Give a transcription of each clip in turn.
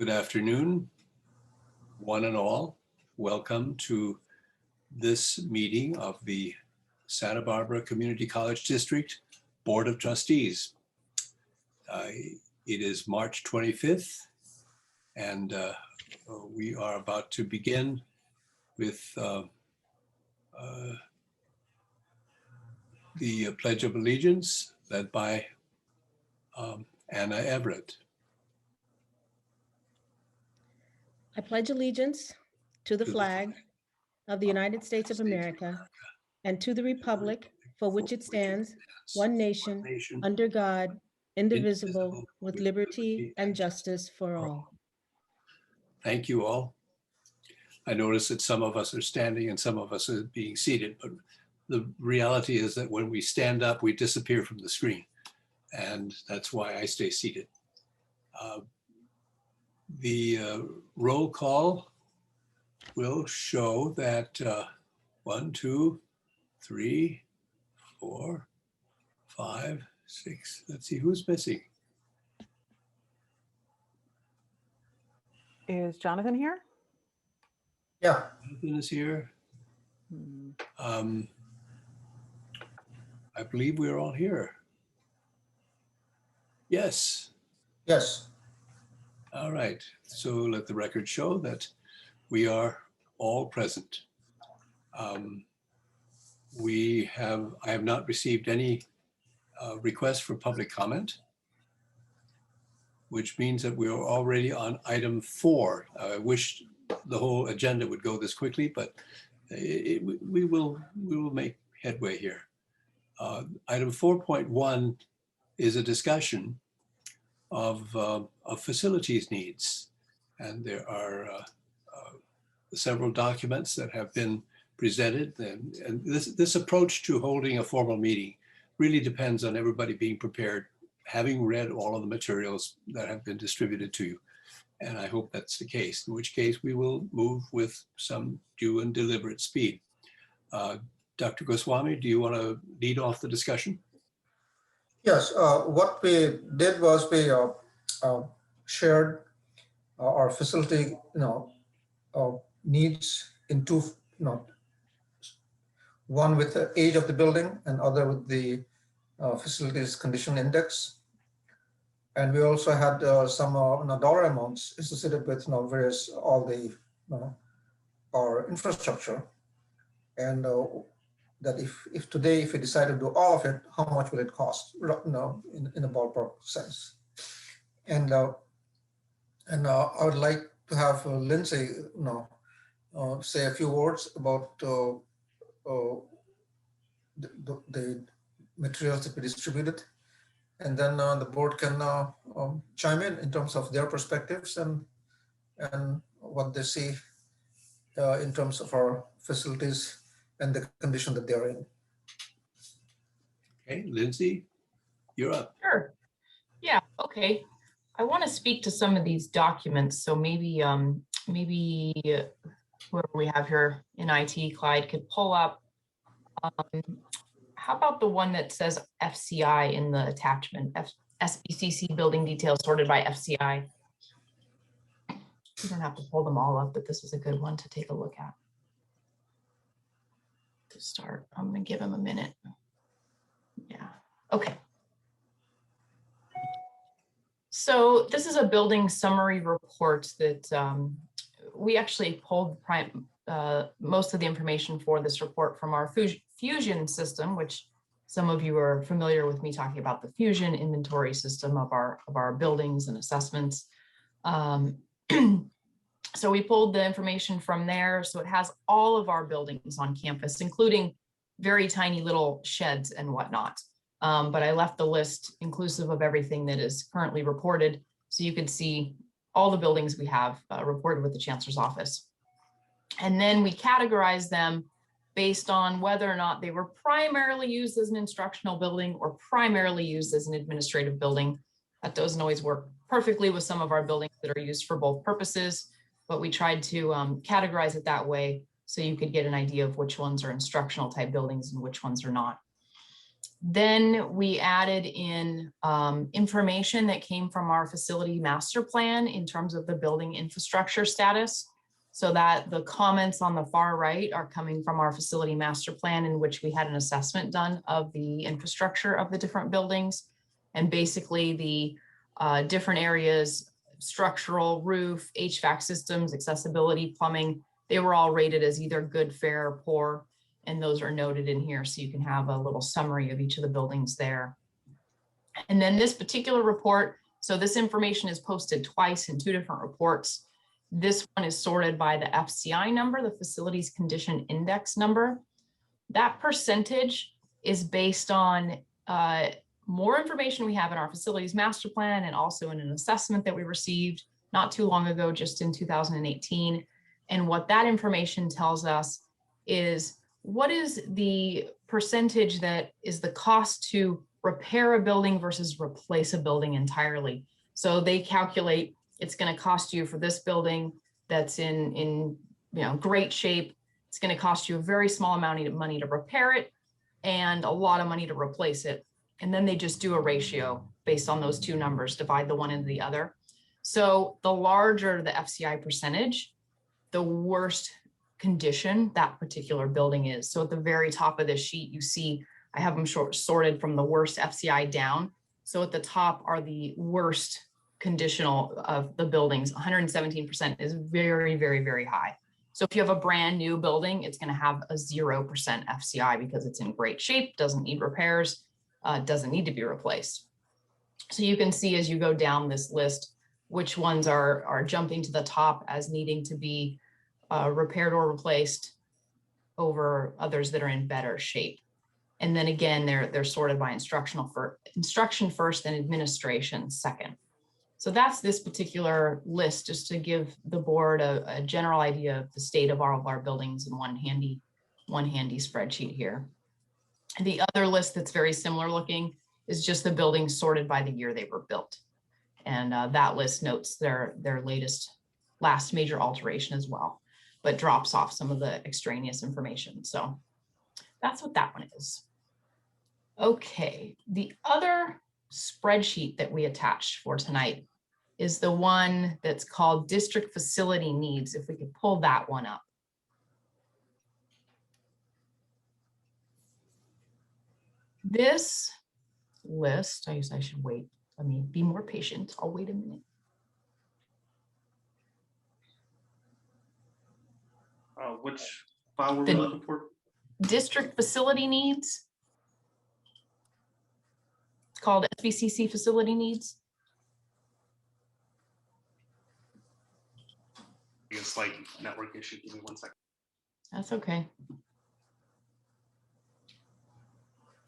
Good afternoon, one and all. Welcome to this meeting of the Santa Barbara Community College District Board of Trustees. It is March 25th, and we are about to begin with the Pledge of Allegiance led by Anna Everett. I pledge allegiance to the flag of the United States of America and to the republic for which it stands, one nation, under God, indivisible, with liberty and justice for all. Thank you all. I notice that some of us are standing and some of us are being seated, but the reality is that when we stand up, we disappear from the screen. And that's why I stay seated. The roll call will show that 1, 2, 3, 4, 5, 6. Let's see who's missing. Is Jonathan here? Yeah. Jonathan is here. I believe we're all here. Yes. Yes. All right. So let the record show that we are all present. I have not received any requests for public comment, which means that we are already on item 4. I wish the whole agenda would go this quickly, but we will make headway here. Item 4.1 is a discussion of facilities needs, and there are several documents that have been presented, and this approach to holding a formal meeting really depends on everybody being prepared, having read all of the materials that have been distributed to you. And I hope that's the case, in which case we will move with some due and deliberate speed. Dr. Goswami, do you want to lead off the discussion? Yes. What we did was we shared our facility, needs in two, one with the age of the building and other with the facilities condition index. And we also had some dollar amounts associated with various all the our infrastructure, and that if today if we decide to do all of it, how much will it cost? In a ballpark sense. And I would like to have Lindsay say a few words about the materials that we distributed. And then the board can chime in terms of their perspectives and what they see in terms of our facilities and the condition that they're in. Okay, Lindsay, you're up. Sure. Yeah, okay. I want to speak to some of these documents. So maybe whoever we have here in IT, Clyde, could pull up. How about the one that says FCI in the attachment, SBCC building details sorted by FCI? You don't have to pull them all up, but this is a good one to take a look at. To start, I'm going to give him a minute. Yeah, okay. So this is a building summary report that we actually pulled most of the information for this report from our Fusion system, which some of you are familiar with me talking about the Fusion inventory system of our buildings and assessments. So we pulled the information from there. So it has all of our buildings on campus, including very tiny little sheds and whatnot. But I left the list inclusive of everything that is currently reported, so you could see all the buildings we have reported with the Chancellor's office. And then we categorize them based on whether or not they were primarily used as an instructional building or primarily used as an administrative building. That doesn't always work perfectly with some of our buildings that are used for both purposes, but we tried to categorize it that way so you could get an idea of which ones are instructional type buildings and which ones are not. Then we added in information that came from our facility master plan in terms of the building infrastructure status, so that the comments on the far right are coming from our facility master plan, in which we had an assessment done of the infrastructure of the different buildings. And basically the different areas, structural, roof, HVAC systems, accessibility, plumbing, they were all rated as either good, fair, or poor. And those are noted in here, so you can have a little summary of each of the buildings there. And then this particular report, so this information is posted twice in 2 different reports. This one is sorted by the FCI number, the Facilities Condition Index number. That percentage is based on more information we have in our facilities master plan, and also in an assessment that we received not too long ago, just in 2018. And what that information tells us is, what is the percentage that is the cost to repair a building versus replace a building entirely? So they calculate it's going to cost you for this building that's in great shape. It's going to cost you a very small amount of money to repair it and a lot of money to replace it. And then they just do a ratio based on those 2 numbers, divide the one into the other. So the larger the FCI percentage, the worst condition that particular building is. So at the very top of this sheet, you see I have them sorted from the worst FCI down. So at the top are the worst conditional of the buildings. 117% is very, very, very high. So if you have a brand new building, it's going to have a 0% FCI because it's in great shape, doesn't need repairs, doesn't need to be replaced. So you can see as you go down this list, which ones are jumping to the top as needing to be repaired or replaced over others that are in better shape. And then again, they're sorted by instruction first and administration second. So that's this particular list, just to give the board a general idea of the state of all of our buildings in one handy spreadsheet here. And the other list that's very similar looking is just the buildings sorted by the year they were built. And that list notes their last major alteration as well, but drops off some of the extraneous information. So that's what that one is. Okay, the other spreadsheet that we attached for tonight is the one that's called District Facility Needs. If we could pull that one up. This list, I guess I should wait. Let me be more patient. I'll wait a minute. Which file were we looking for? District Facility Needs. It's called SBCC Facility Needs. A slight network issue. Give me 1 second. That's okay.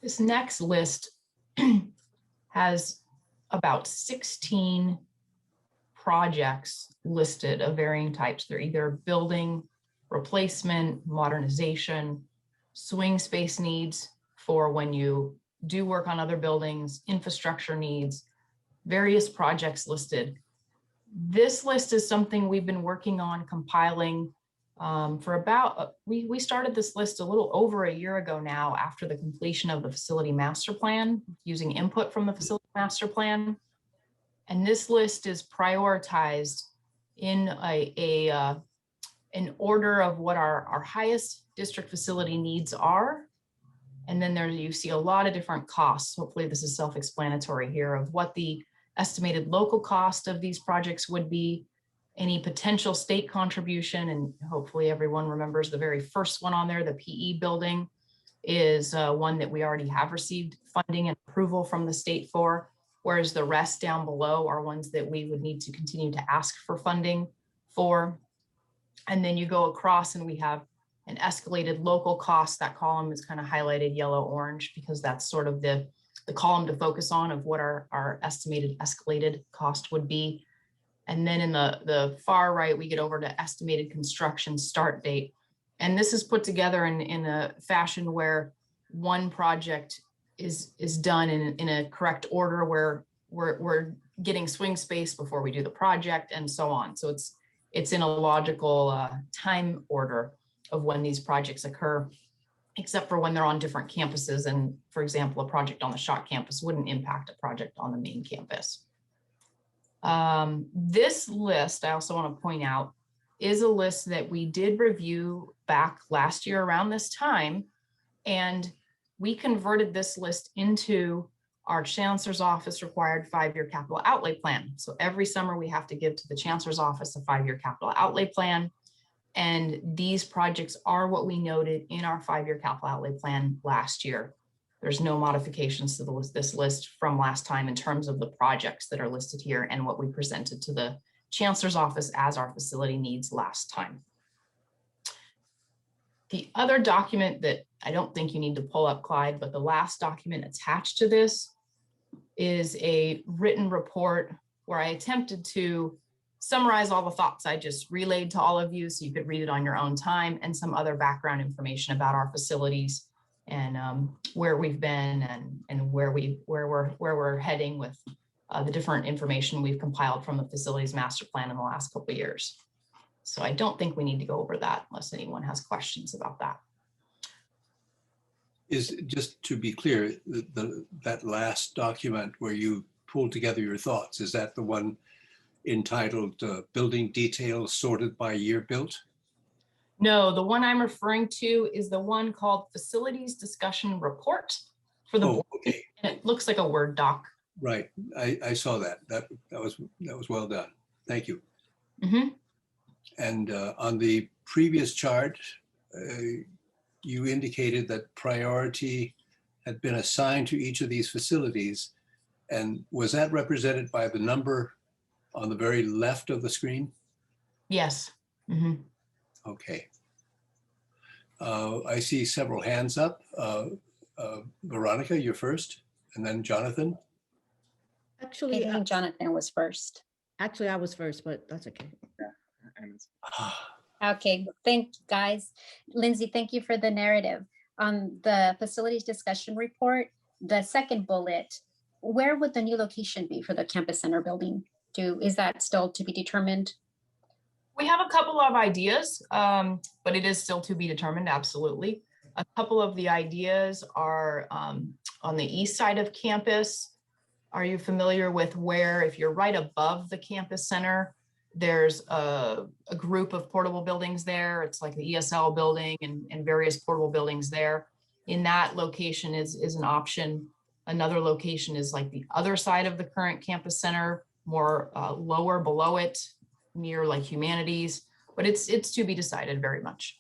This next list has about 16 projects listed of varying types. They're either building replacement, modernization, swing space needs for when you do work on other buildings, infrastructure needs, various projects listed. This list is something we've been working on compiling for about, we started this list a little over a year ago now, after the completion of the facility master plan, using input from the facility master plan. And this list is prioritized in an order of what our highest district facility needs are. And then there you see a lot of different costs. Hopefully this is self-explanatory here of what the estimated local cost of these projects would be, any potential state contribution, and hopefully everyone remembers the very first one on there, the PE building, is one that we already have received funding and approval from the state for, whereas the rest down below are ones that we would need to continue to ask for funding for. And then you go across and we have an escalated local cost. That column is kind of highlighted yellow-orange because that's sort of the column to focus on of what our estimated escalated cost would be. And then in the far right, we get over to estimated construction start date. And this is put together in a fashion where one project is done in a correct order, where we're getting swing space before we do the project and so on. So it's in a logical time order of when these projects occur. except for when they're on different campuses. And for example, a project on the Schott campus wouldn't impact a project on the main campus. This list, I also want to point out, is a list that we did review back last year around this time. And we converted this list into our Chancellor's Office required 5-year capital outlay plan. So every summer we have to give to the Chancellor's Office a 5-year capital outlay plan. And these projects are what we noted in our 5-year capital outlay plan last year. There's no modifications to this list from last time in terms of the projects that are listed here and what we presented to the Chancellor's Office as our facility needs last time. The other document that I don't think you need to pull up, Clyde, but the last document attached to this is a written report where I attempted to summarize all the thoughts I just relayed to all of you so you could read it on your own time, and some other background information about our facilities and where we've been and where we're heading with the different information we've compiled from the facilities master plan in the last couple of years. So I don't think we need to go over that unless anyone has questions about that. Is, just to be clear, that last document where you pulled together your thoughts, is that the one entitled Building Details Sorted by Year Built? No, the one I'm referring to is the one called Facilities Discussion Report for the board. Okay. And it looks like a Word doc. Right, I saw that. That was well done. Thank you. Mm-hmm. And on the previous chart, you indicated that priority had been assigned to each of these facilities. And was that represented by the number on the very left of the screen? Yes. Mm-hmm. Okay. I see several hands up. Veronica, you're first, and then Jonathan. Actually, I think Jonathan was first. actually, I was first, but that's okay. Okay, thank you, guys. Lindsay, thank you for the narrative. On the facilities discussion report, the second bullet, where would the new location be for the campus center building? Is that still to be determined? We have a couple of ideas, but it is still to be determined, absolutely. A couple of the ideas are on the east side of campus. Are you familiar with where, if you're right above the campus center, there's a group of portable buildings there. It's like the ESL building and various portable buildings there. In that location is an option. Another location is like the other side of the current campus center, more lower below it, near like humanities, but it's to be decided very much.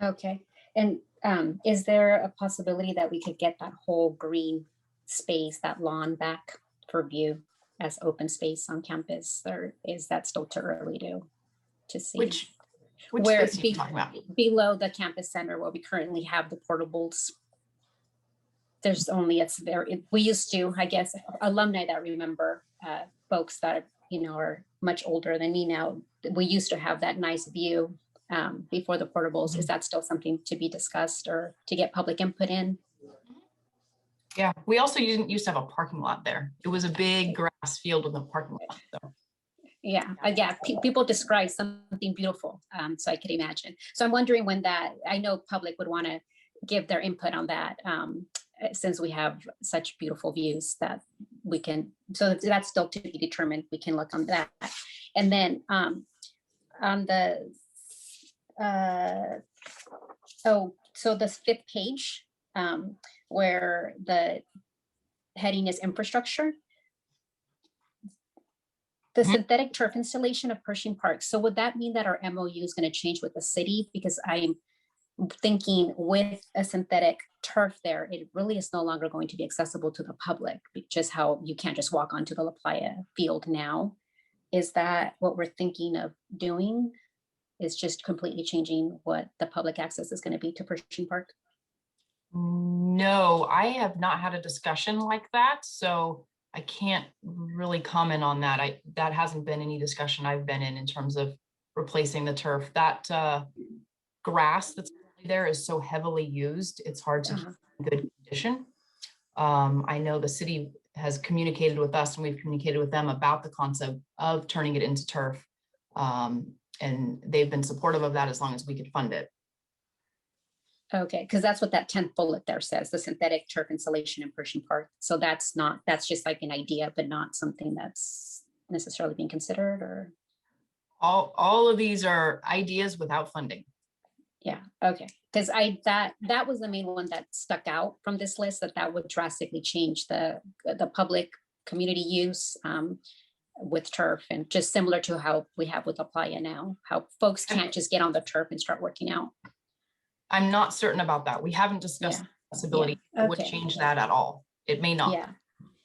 Okay, and is there a possibility that we could get that whole green space, that lawn back for view as open space on campus, or is that still too early to see? Which Where space are you talking about? Below the campus center where we currently have the portables. There's only, we used to, I guess, alumni that remember, folks that, are much older than me now, we used to have that nice view before the portables. Is that still something to be discussed or to get public input in? Yeah, we also didn't used to have a parking lot there. It was a big grass field with a parking lot. So. Yeah, people describe something beautiful, so I could imagine. So I'm wondering when that, I know public would want to give their input on that, since we have such beautiful views that we can, so that's still to be determined. We can look on that. And then on the, so the 5th page, where the heading is infrastructure, the synthetic turf installation of Pershing Park. So would that mean that our MOU is going to change with the city? Because I'm thinking with a synthetic turf there, it really is no longer going to be accessible to the public, just how you can't just walk onto the La Playa field now. Is that what we're thinking of doing? Is just completely changing what the public access is going to be to Pershing Park? No, I have not had a discussion like that, so I can't really comment on that. That hasn't been any discussion I've been in terms of replacing the turf. That grass that's there is so heavily used, it's hard to keep in good condition. I know the city has communicated with us and we've communicated with them about the concept of turning it into turf. And they've been supportive of that as long as we could fund it. Okay, because that's what that 10th bullet there says, the synthetic turf installation in Pershing Park. So that's not, that's just like an idea, but not something that's necessarily being considered or, All of these are ideas without funding. yeah, okay. Because that was the main one that stuck out from this list, that would drastically change the public community use with turf, and just similar to how we have with Playa now, how folks can't just get on the turf and start working out. I'm not certain about that. We haven't discussed Yeah, possibility yeah, that would okay. change that at all. It may not. Yeah.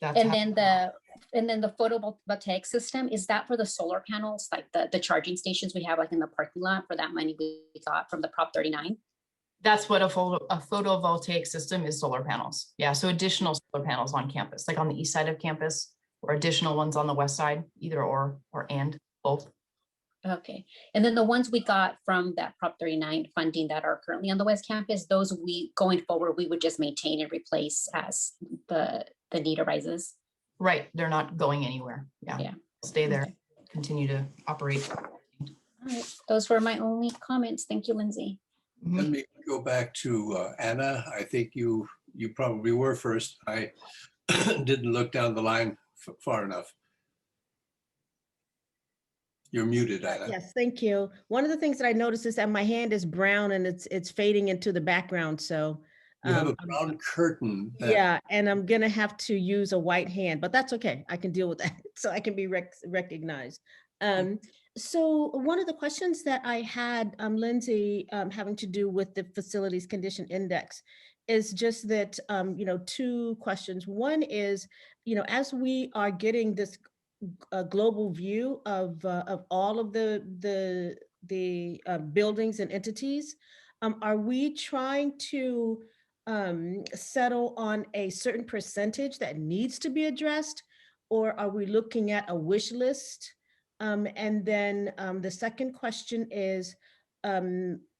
That's And how- then the photovoltaic system, is that for the solar panels, like the charging stations we have like in the parking lot for that money we got from the Prop 39? That's what a photovoltaic system is, solar panels. Yeah, so additional solar panels on campus, like on the east side of campus, or additional ones on the west side, either or and both. Okay, and then the ones we got from that Prop 39 funding that are currently on the West Campus, those going forward, we would just maintain and replace as the need arises. Right, they're not going anywhere. Yeah, Yeah. stay there, Okay. continue to operate. All right, those were my only comments. Thank you, Lindsay. Let me go back to Anna. I think you probably were first. I didn't look down the line far enough. You're muted, Anna. Yes, thank you. One of the things that I noticed is that my hand is brown and it's fading into the background. So You have a I'm- brown curtain. that- yeah, and I'm gonna have to use a white hand, but that's okay. I can deal with that. So I can be recognized. So one of the questions that I had, Lindsay, having to do with the facilities condition index is just that, two questions. One is, as we are getting this global view of all of the buildings and entities, are we trying to settle on a certain percentage that needs to be addressed, or are we looking at a wish list? And then the second question is,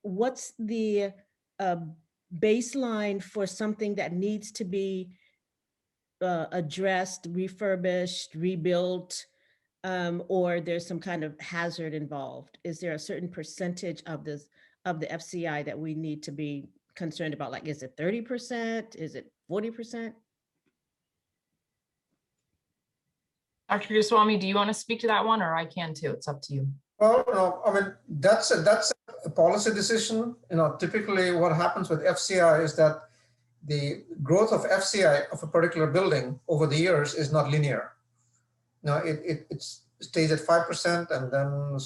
what's the baseline for something that needs to be addressed, refurbished, rebuilt, or there's some kind of hazard involved? Is there a certain percentage of the FCI that we need to be concerned about? Like, is it 30%? Is it 40%? Dr. Goswami, do you want to speak to that one, or I can too? It's up to you. Well, no, I mean, that's a policy decision. Typically what happens with FCI is that the growth of FCI of a particular building over the years is not linear. Now it stays at 5% and then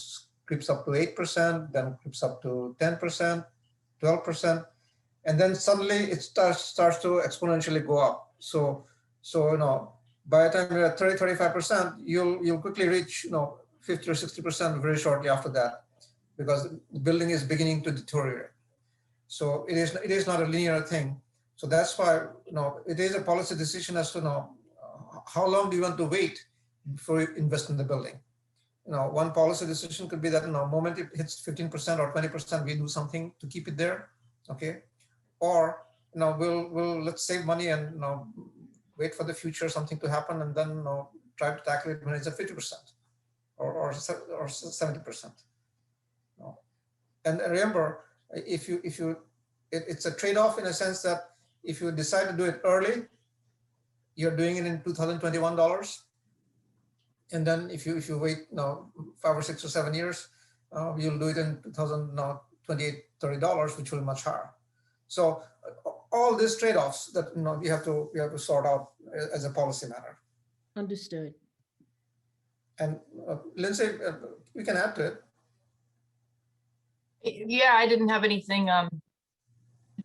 creeps up to 8%, then creeps up to 10%, 12%, and then suddenly it starts to exponentially go up. So by the time you're at 30-35%, you'll quickly reach 50 or 60% very shortly after that, because the building is beginning to deteriorate. So it is not a linear thing. So that's why it is a policy decision as to how long do you want to wait before you invest in the building. One policy decision could be that moment it hits 15% or 20%, we do something to keep it there, okay? Or we'll let's save money and wait for the future something to happen, and then try to tackle it when it's at 50% or 70%. And remember, it's a trade-off in a sense that if you decide to do it early, you're doing it in $2021. And then if you wait 5 or 6 or 7 years, you'll do it in $28, $30, which will be much higher. So all these trade-offs that we have to sort out as a policy matter. Understood. And Lindsay, we can add to it. Yeah, I didn't have anything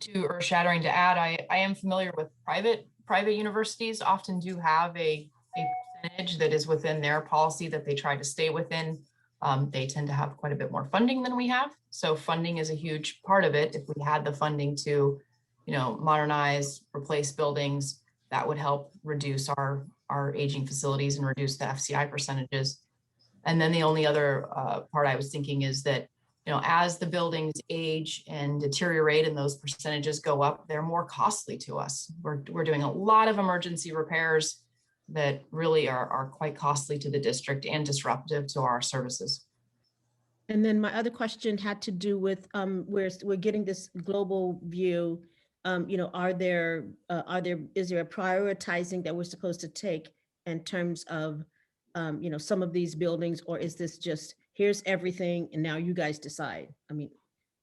too earth-shattering to add. I am familiar with private universities often do have a percentage that is within their policy that they try to stay within. They tend to have quite a bit more funding than we have. So funding is a huge part of it. If we had the funding to, modernize, replace buildings, that would help reduce our aging facilities and reduce the FCI percentages. And then the only other part I was thinking is that, as the buildings age and deteriorate and those percentages go up, they're more costly to us. We're doing a lot of emergency repairs that really are quite costly to the district and disruptive to our services. And then my other question had to do with, we're getting this global view. You know, is there a prioritizing that we're supposed to take in terms of, you know, some of these buildings, or is this just, here's everything and now you guys decide? I mean,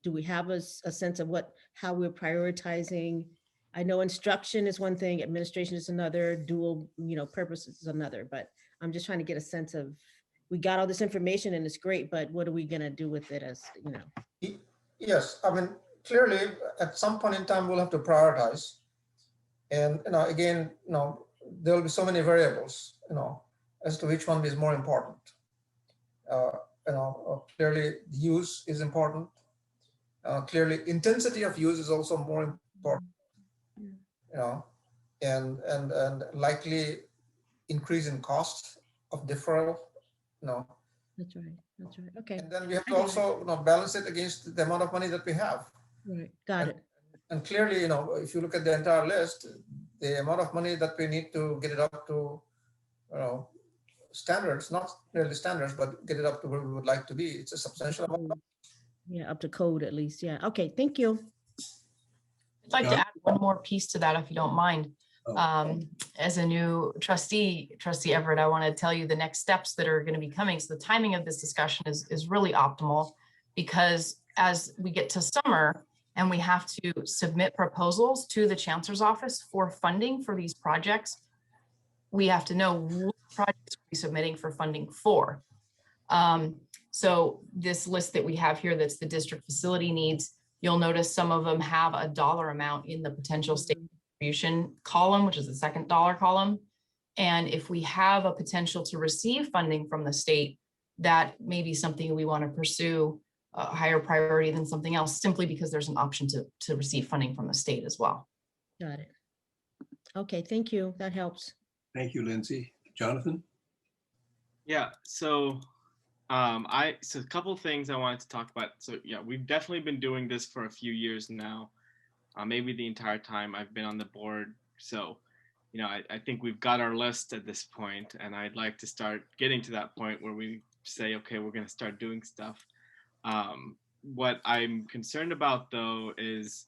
do we have a sense of how we're prioritizing? I know instruction is one thing, administration is another, dual, you know, purpose is another, but I'm just trying to get a sense of, we got all this information and it's great, but what are we gonna do with it, as, you know? Yes, I mean, clearly at some point in time, we'll have to prioritize. And, you know, again, you know, there'll be so many variables, you know, as to which one is more important. You know, clearly use is important. Clearly intensity of use is also more important, you know, and likely increase in cost of deferral, you know. That's right, that's right, okay. And then we have I to got also, you know, balance it against the amount of money that we have. Right, got it. And clearly, you know, if you look at the entire list, the amount of money that we need to get it up to, you know, standards, not really standards, but get it up to where we would like to be, it's a substantial amount. Yeah, up to code at least, yeah. Okay, thank you. I'd like John? to add one more piece to that, if you don't mind. Oh. As a new trustee Everett, I want to tell you the next steps that are going to be coming. So the timing of this discussion is really optimal, because as we get to summer and we have to submit proposals to the chancellor's office for funding for these projects, we have to know what projects we're submitting for funding for. So this list that we have here, that's the district facility needs, you'll notice some of them have a dollar amount in the potential state contribution column, which is the second dollar column. And if we have a potential to receive funding from the state, that may be something we want to pursue a higher priority than something else, simply because there's an option to receive funding from the state as well. Got it. Okay, thank you, that helps. Thank you, Lindsay. Jonathan? Yeah, so so a couple things I wanted to talk about. So yeah, we've definitely been doing this for a few years now, maybe the entire time I've been on the board. So, you know, I think we've got our list at this point, and I'd like to start getting to that point where we say, okay, we're going to start doing stuff. What I'm concerned about, though, is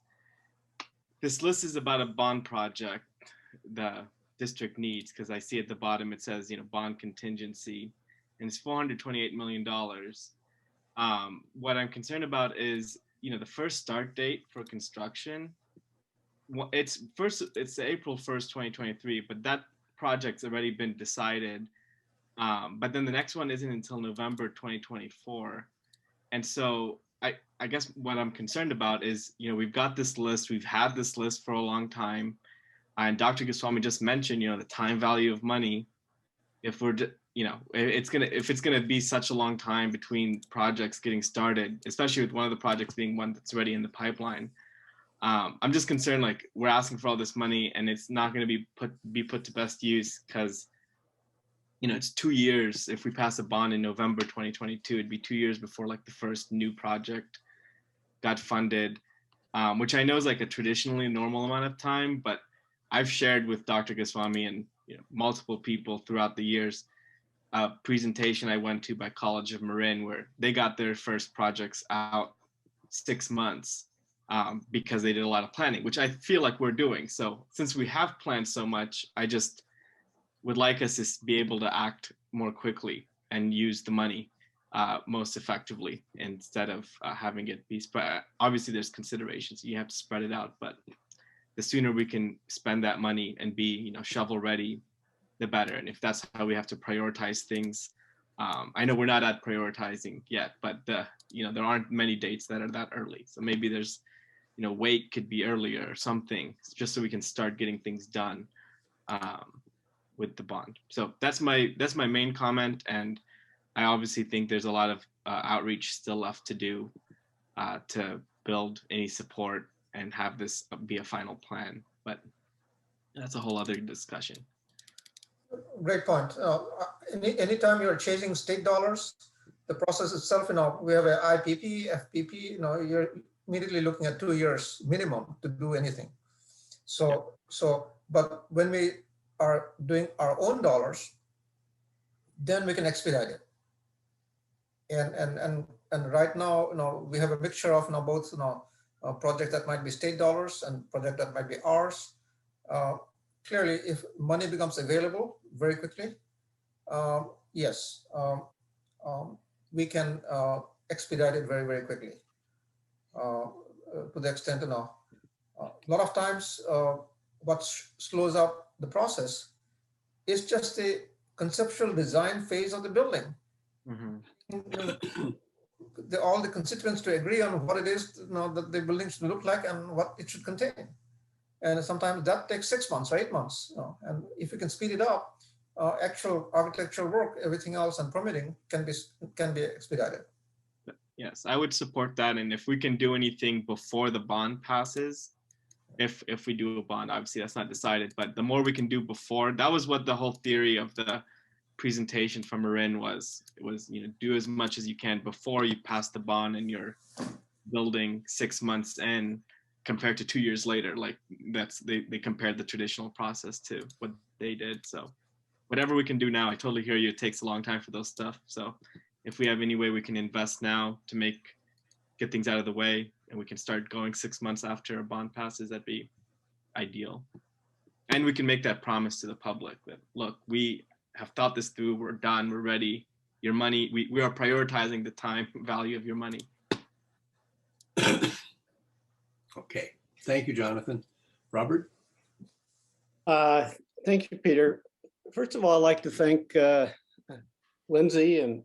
this list is about a bond project the district needs, because I see at the bottom it says, you know, bond contingency, and it's $428 million. What I'm concerned about is, you know, the first start date for construction. It's April 1st, 2023, but that project's already been decided. But then the next one isn't until November 2024. And so I guess what I'm concerned about is, you know, we've got this list, we've had this list for a long time. And Dr. Goswami just mentioned, you know, the time value of money. If we're, you know, if it's gonna be such a long time between projects getting started, especially with one of the projects being one that's already in the pipeline, I'm just concerned, like, we're asking for all this money and it's not going to be put to best use, because, you know, it's 2 years. If we pass a bond in November 2022, it'd be 2 years before like the first new project got funded, which I know is like a traditionally normal amount of time, but I've shared with Dr. Goswami and, you know, multiple people throughout the years a presentation I went to by College of Marin, where they got their first projects out 6 months. Because they did a lot of planning, which I feel like we're doing. So since we have planned so much, I just would like us to be able to act more quickly and use the money most effectively, instead of having it be spread. Obviously, there's considerations. You have to spread it out, but the sooner we can spend that money and be, you know, shovel ready, the better. And if that's how we have to prioritize things, I know we're not at prioritizing yet, but you know, there aren't many dates that are that early. So maybe there's, you know, wait could be earlier or something, just so we can start getting things done with the bond. So that's my main comment. And I obviously think there's a lot of outreach still left to do to build any support and have this be a final plan. But that's a whole other discussion. Great point. Anytime you're chasing state dollars, the process itself, you know, we have an IPP, FPP, you know, you're immediately looking at 2 years minimum to do anything. So, but when we are doing our own dollars, then we can expedite it. And And right now, we have a mixture of both projects that might be state dollars and projects that might be ours. Clearly, if money becomes available very quickly, yes, we can expedite it very, very quickly. To the extent, a lot of times what slows up the process is just the conceptual design phase of the building. All the constituents to agree on what it is that the building should look like and what it should contain. And sometimes that takes 6 months or 8 months. And if you can speed it up, actual architectural work, everything else, and permitting can be expedited. Yes, I would support that. And if we can do anything before the bond passes, if we do a bond, obviously that's not decided, but the more we can do before, that was what the whole theory of the presentation from Marin was. It was, do as much as you can before you pass the bond and you're building 6 months in, compared to 2 years later. Like they compared the traditional process to what they did. So whatever we can do now, I totally hear you. It takes a long time for those stuff. So if we have any way we can invest now to get things out of the way, and we can start going 6 months after a bond passes, that'd be ideal. And we can make that promise to the public that, look, we have thought this through, we're done, we're ready. Your money, we are prioritizing the time value of your money. Okay, thank you, Jonathan. Robert? Thank you, Peter. First of all, I'd like to thank Lindsay and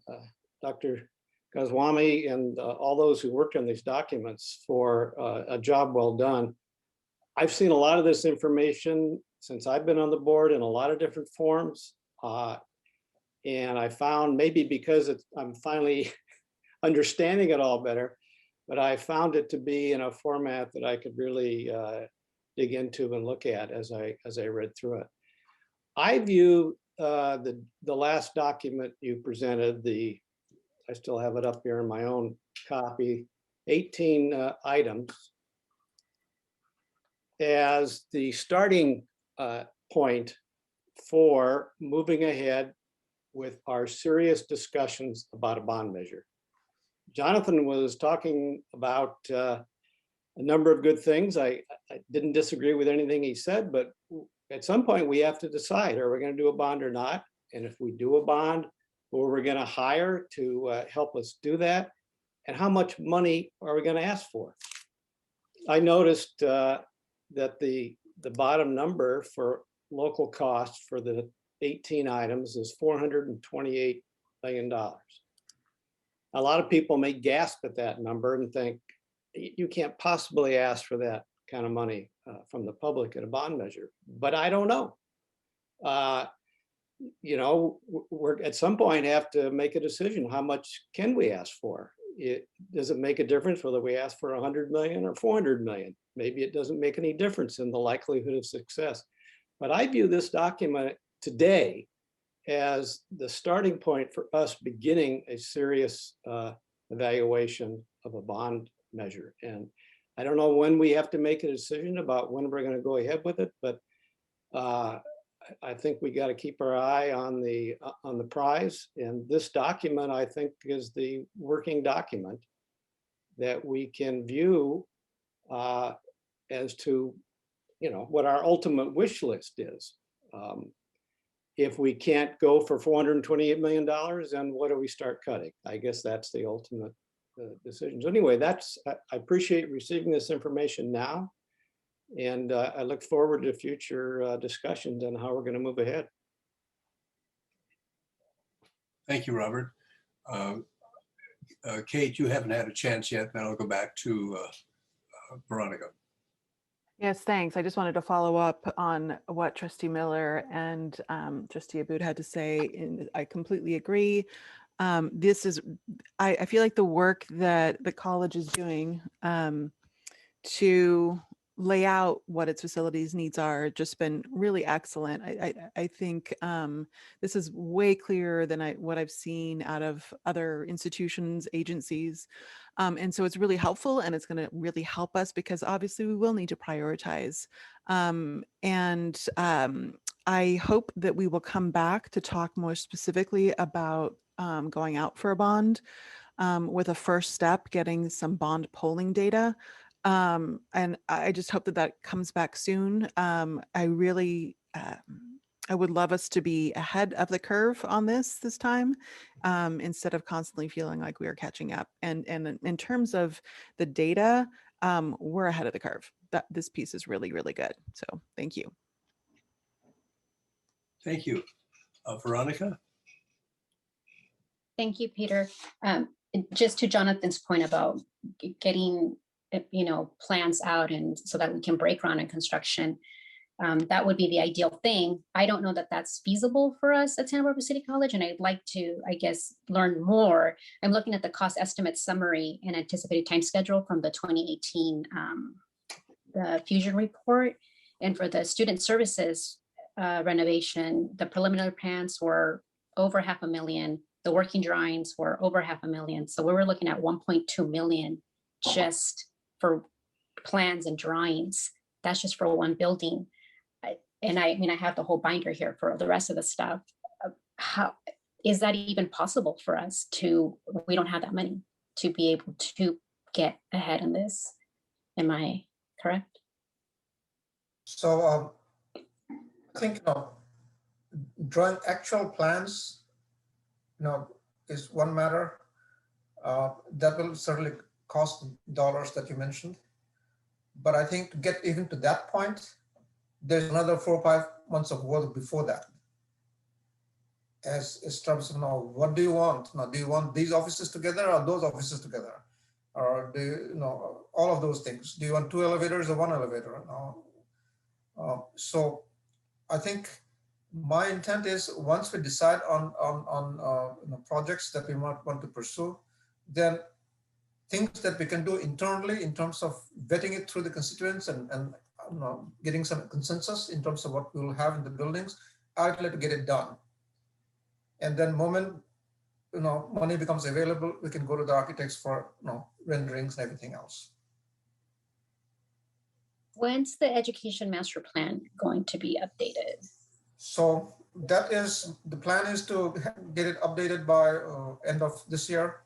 Dr. Goswami and all those who worked on these documents for a job well done. I've seen a lot of this information since I've been on the board in a lot of different forms. And I found, maybe because I'm finally understanding it all better, but I found it to be in a format that I could really dig into and look at as I read through it. I view the last document you presented, I still have it up here in my own copy, 18 items, as the starting point for moving ahead with our serious discussions about a bond measure. Jonathan was talking about a number of good things. I didn't disagree with anything he said, but at some point we have to decide, are we going to do a bond or not? And if we do a bond, who are we going to hire to help us do that? And how much money are we going to ask for? I noticed that the bottom number for local costs for the 18 items is $428 million. A lot of people may gasp at that number and think, you can't possibly ask for that kind of money from the public in a bond measure, but I don't know. We're at some point have to make a decision. How much can we ask for? Does it make a difference whether we ask for 100 million or 400 million? Maybe it doesn't make any difference in the likelihood of success. But I view this document today as the starting point for us beginning a serious evaluation of a bond measure. And I don't know when we have to make a decision about when we're going to go ahead with it, but I think we got to keep our eye on the prize. And this document, I think, is the working document that we can view as to, what our ultimate wish list is. If we can't go for $428 million, then what do we start cutting? I guess that's the ultimate decision. So anyway, I appreciate receiving this information now. And I look forward to future discussions on how we're going to move ahead. Thank you, Robert. Kate, you haven't had a chance yet, then I'll go back to Veronica. Yes, thanks. I just wanted to follow up on what Trustee Miller and Trustee Aboud had to say, and I completely agree. I feel like the work that the college is doing to lay out what its facilities needs are just been really excellent. I think this is way clearer than what I've seen out of other institutions, agencies. And so it's really helpful, and it's going to really help us because obviously we will need to prioritize. I hope that we will come back to talk more specifically about going out for a bond. with a first step, getting some bond polling data. And I just hope that that comes back soon. I really, I would love us to be ahead of the curve on this time, instead of constantly feeling like we are catching up. And in terms of the data, we're ahead of the curve. That this piece is really, really good. So thank you. Thank you. Veronica? Thank you, Peter. And just to Jonathan's point about getting, plans out and so that we can break ground in construction, that would be the ideal thing. I don't know that that's feasible for us at Santa Barbara City College, and I'd like to, I guess, learn more. I'm looking at the cost estimate summary and anticipated time schedule from the 2018 the Fusion report. And for the student services renovation, the preliminary plans were over $500,000. The working drawings were over $500,000. So we were looking at 1.2 million just for plans and drawings. That's just for one building. I have the whole binder here for the rest of the stuff. How is that even possible for us we don't have that money to be able to get ahead in this? Am I correct? So I think, drawing actual plans, is one matter. That will certainly cost dollars that you mentioned. But I think to get even to that point, there's another 4 or 5 months of work before that. As terms of what do you want? Now, do you want these offices together or those offices together? Or do you all of those things? Do you want 2 elevators or 1 elevator? So I think my intent is once we decide on projects that we might want to pursue, then things that we can do internally in terms of vetting it through the constituents and getting some consensus in terms of what we will have in the buildings, I'd like to get it done. And then moment money becomes available, we can go to the architects for renderings and everything else. When's the education master plan going to be updated? So that is, the plan is to get it updated by end of this year.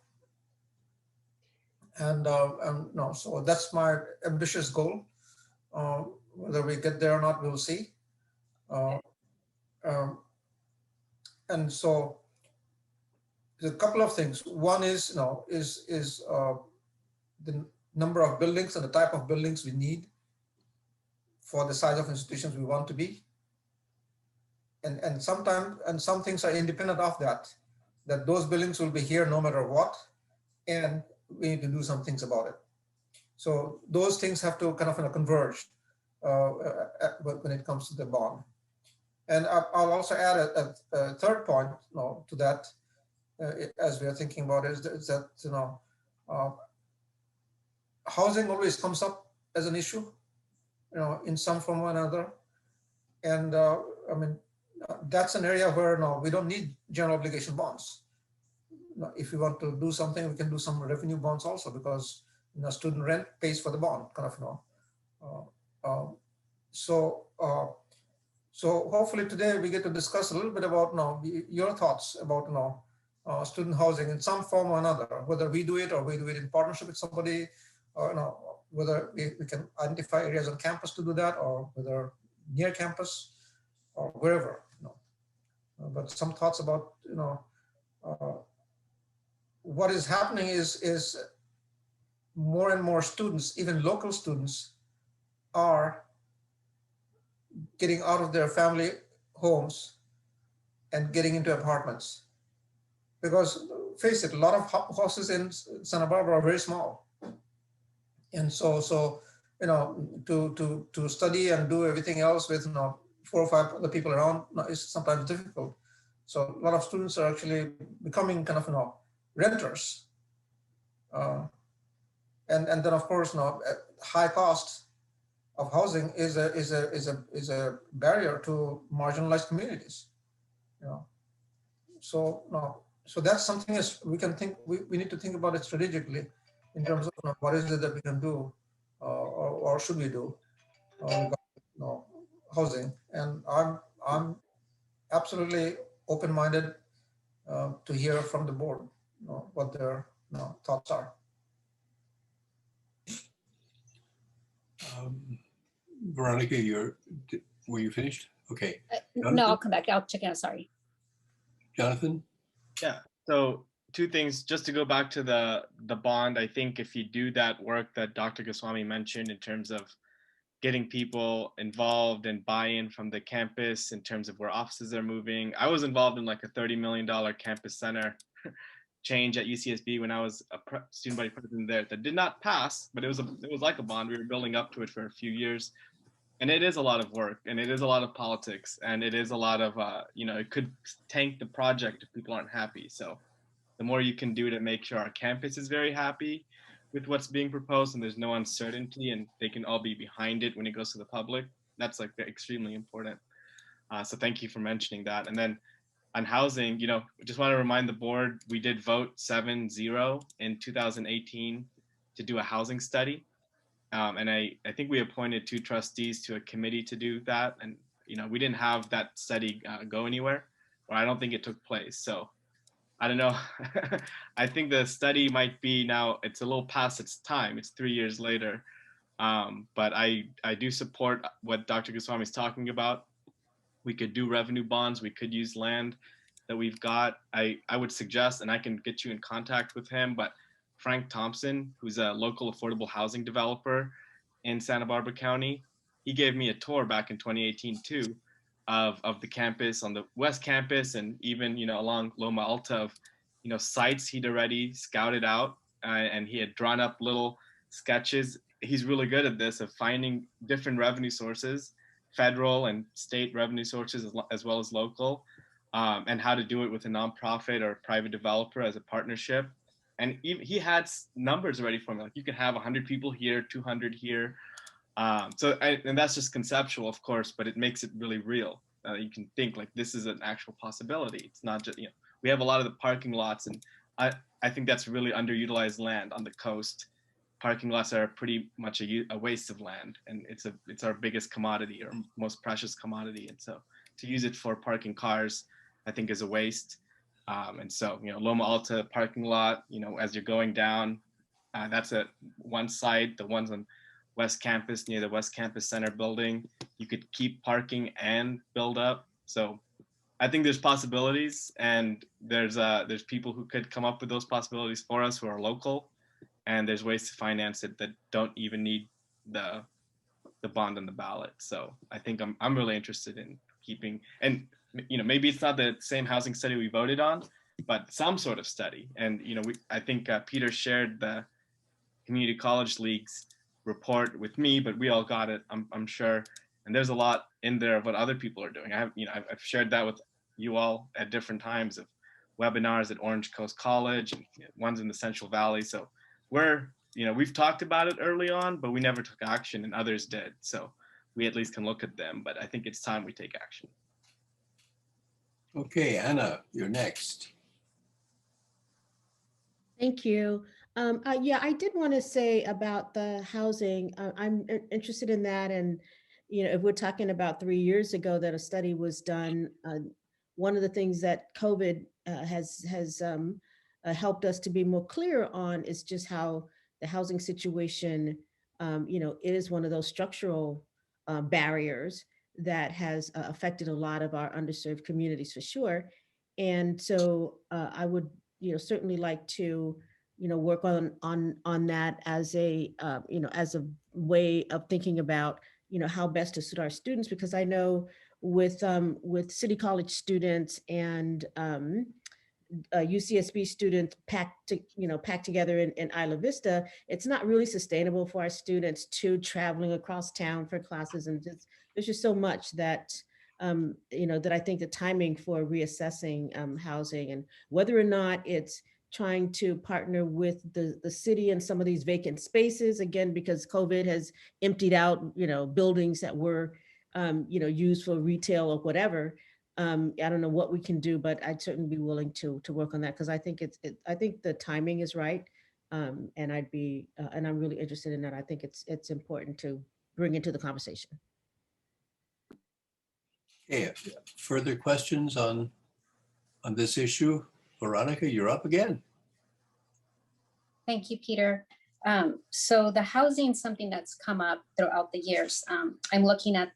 And so that's my ambitious goal. Whether we get there or not, we'll see. And so there's a couple of things. One is, the number of buildings and the type of buildings we need for the size of institutions we want to be. And sometimes, some things are independent of that those buildings will be here no matter what. And we need to do some things about it. So those things have to kind of converge when it comes to the bond. And I'll also add a third point to that, as we are thinking about it, is that housing always comes up as an issue, in some form or another. And that's an area where we don't need general obligation bonds. If we want to do something, we can do some revenue bonds also, because student rent pays for the bond, So hopefully today we get to discuss a little bit about your thoughts about student housing in some form or another, whether we do it or we do it in partnership with somebody, or whether we can identify areas on campus to do that, or whether near campus or wherever. But some thoughts about what is happening is more and more students, even local students, are getting out of their family homes and getting into apartments. Because face it, a lot of houses in Santa Barbara are very small. And so to study and do everything else with 4 or 5 other people around is sometimes difficult. So a lot of students are actually becoming renters. And then of course high cost of housing is a barrier to marginalized communities. So that's something we can think, we need to think about it strategically in terms of what is it that we can do or should we do housing. And I'm absolutely open-minded to hear from the board what their thoughts are. Veronica, were you finished? Okay. No, Jonathan? I'll come back. I'll check it out. Sorry. Jonathan? Yeah. So two things, just to go back to the bond. I think if you do that work that Dr. Goswami mentioned in terms of getting people involved and buy-in from the campus in terms of where offices are moving. I was involved in like a $30 million campus center change at UCSB when I was a student body president there that did not pass, but it was like a bond. We were building up to it for a few years. And it is a lot of work, and it is a lot of politics, and it is a lot of, it could tank the project if people aren't happy. So the more you can do to make sure our campus is very happy with what's being proposed and there's no uncertainty and they can all be behind it when it goes to the public, that's like extremely important. So thank you for mentioning that. And then on housing, just want to remind the board, we did vote 7-0 in 2018 to do a housing study. And I think we appointed 2 trustees to a committee to do that. And, we didn't have that study go anywhere, or I don't think it took place. So I don't know. I think the study might be now, it's a little past its time. It's 3 years later. But I do support what Dr. Goswami is talking about. We could do revenue bonds. We could use land that we've got. I would suggest, and I can get you in contact with him, but Frank Thompson, who's a local affordable housing developer in Santa Barbara County, he gave me a tour back in 2018 too, of the campus, on the West Campus, and even along Loma Alta, of sites he'd already scouted out, and he had drawn up little sketches. He's really good at this, of finding different revenue sources, federal and state revenue sources as well as local, and how to do it with a nonprofit or private developer as a partnership. And he had numbers ready for me, like you can have 100 people here, 200 here. And that's just conceptual, of course, but it makes it really real. You can think like this is an actual possibility. It's not just, we have a lot of the parking lots, and I think that's really underutilized land on the coast. Parking lots are pretty much a waste of land, and it's our biggest commodity, or most precious commodity. And so to use it for parking cars, I think is a waste. And so, Loma Alta parking lot, as you're going down, that's at one side. The ones on West Campus, near the West Campus Center building, you could keep parking and build up. So I think there's possibilities, and there's people who could come up with those possibilities for us who are local, and there's ways to finance it that don't even need the bond on the ballot. So I think I'm really interested in keeping, and maybe it's not the same housing study we voted on, but some sort of study. And I think Peter shared the Community College League's report with me, but we all got it, I'm sure. And there's a lot in there of what other people are doing. I've shared that with you all at different times, of webinars at Orange Coast College, and ones in the Central Valley. So we've talked about it early on, but we never took action, and others did. So we at least can look at them, but I think it's time we take action. Okay, Anna, you're next. Thank you. Yeah, I did want to say about the housing. I'm interested in that. And, if we're talking about 3 years ago that a study was done, one of the things that COVID has helped us to be more clear on is just how the housing situation, it is one of those structural barriers that has affected a lot of our underserved communities, for sure. And so I would, certainly like to, work on that as a, as a way of thinking about, how best to suit our students, because I know with City College students and UCSB students packed together in Isla Vista, it's not really sustainable for our students to traveling across town for classes, and there's just so much that that I think the timing for reassessing housing, and whether or not it's trying to partner with the city and some of these vacant spaces, again, because COVID has emptied out, buildings that were, used for retail or whatever. I don't know what we can do, but I'd certainly be willing to work on that, because I think I think the timing is right. And and I'm really interested in that. I think it's important to bring into the conversation. Okay, further questions on this issue? Veronica, you're up again. Thank you, Peter. So the housing, something that's come up throughout the years. I'm looking at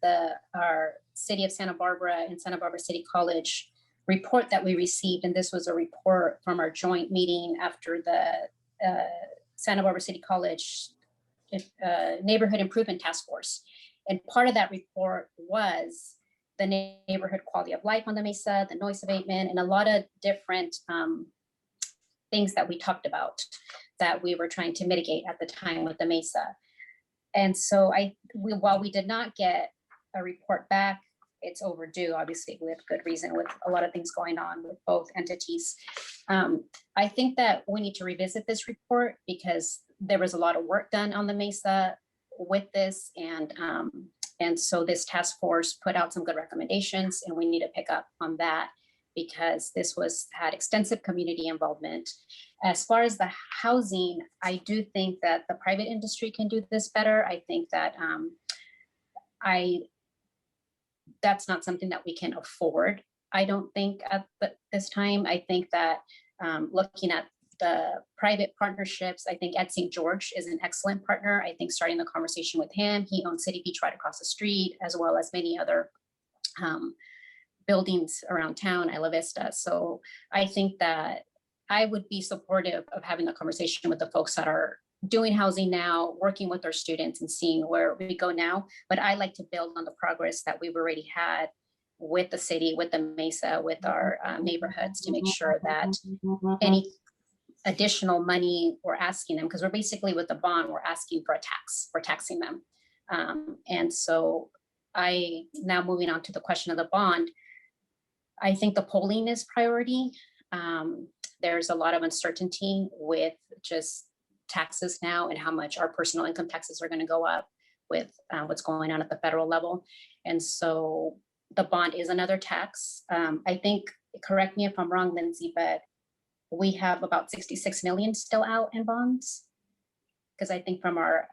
our City of Santa Barbara and Santa Barbara City College report that we received, and this was a report from our joint meeting after the Santa Barbara City College Neighborhood Improvement Task Force. And part of that report was the neighborhood quality of life on the Mesa, the noise abatement, and a lot of different things that we talked about that we were trying to mitigate at the time with the Mesa. And so while we did not get a report back, it's overdue, obviously, with good reason, with a lot of things going on with both entities. I think that we need to revisit this report because there was a lot of work done on the Mesa with this. And so this task force put out some good recommendations, and we need to pick up on that because this had extensive community involvement. As far as the housing, I do think that the private industry can do this better. I think that that's not something that we can afford. I don't think at this time. I think that looking at the private partnerships, I think Ed St. George is an excellent partner. I think starting the conversation with him, he owns City Beach right across the street, as well as many other buildings around town, Isla Vista. So I think that I would be supportive of having the conversation with the folks that are doing housing now, working with our students and seeing where we go now. But I like to build on the progress that we've already had with the city, with the Mesa, with our neighborhoods to make sure that any additional money we're asking them, because we're basically with the bond, we're asking for a tax, we're taxing them. And so now moving on to the question of the bond, I think the polling is priority. There's a lot of uncertainty with just taxes now and how much our personal income taxes are going to go up with what's going on at the federal level. And so the bond is another tax. I think, correct me if I'm wrong, Lindsay, but we have about 66 million still out in bonds. Because I think from our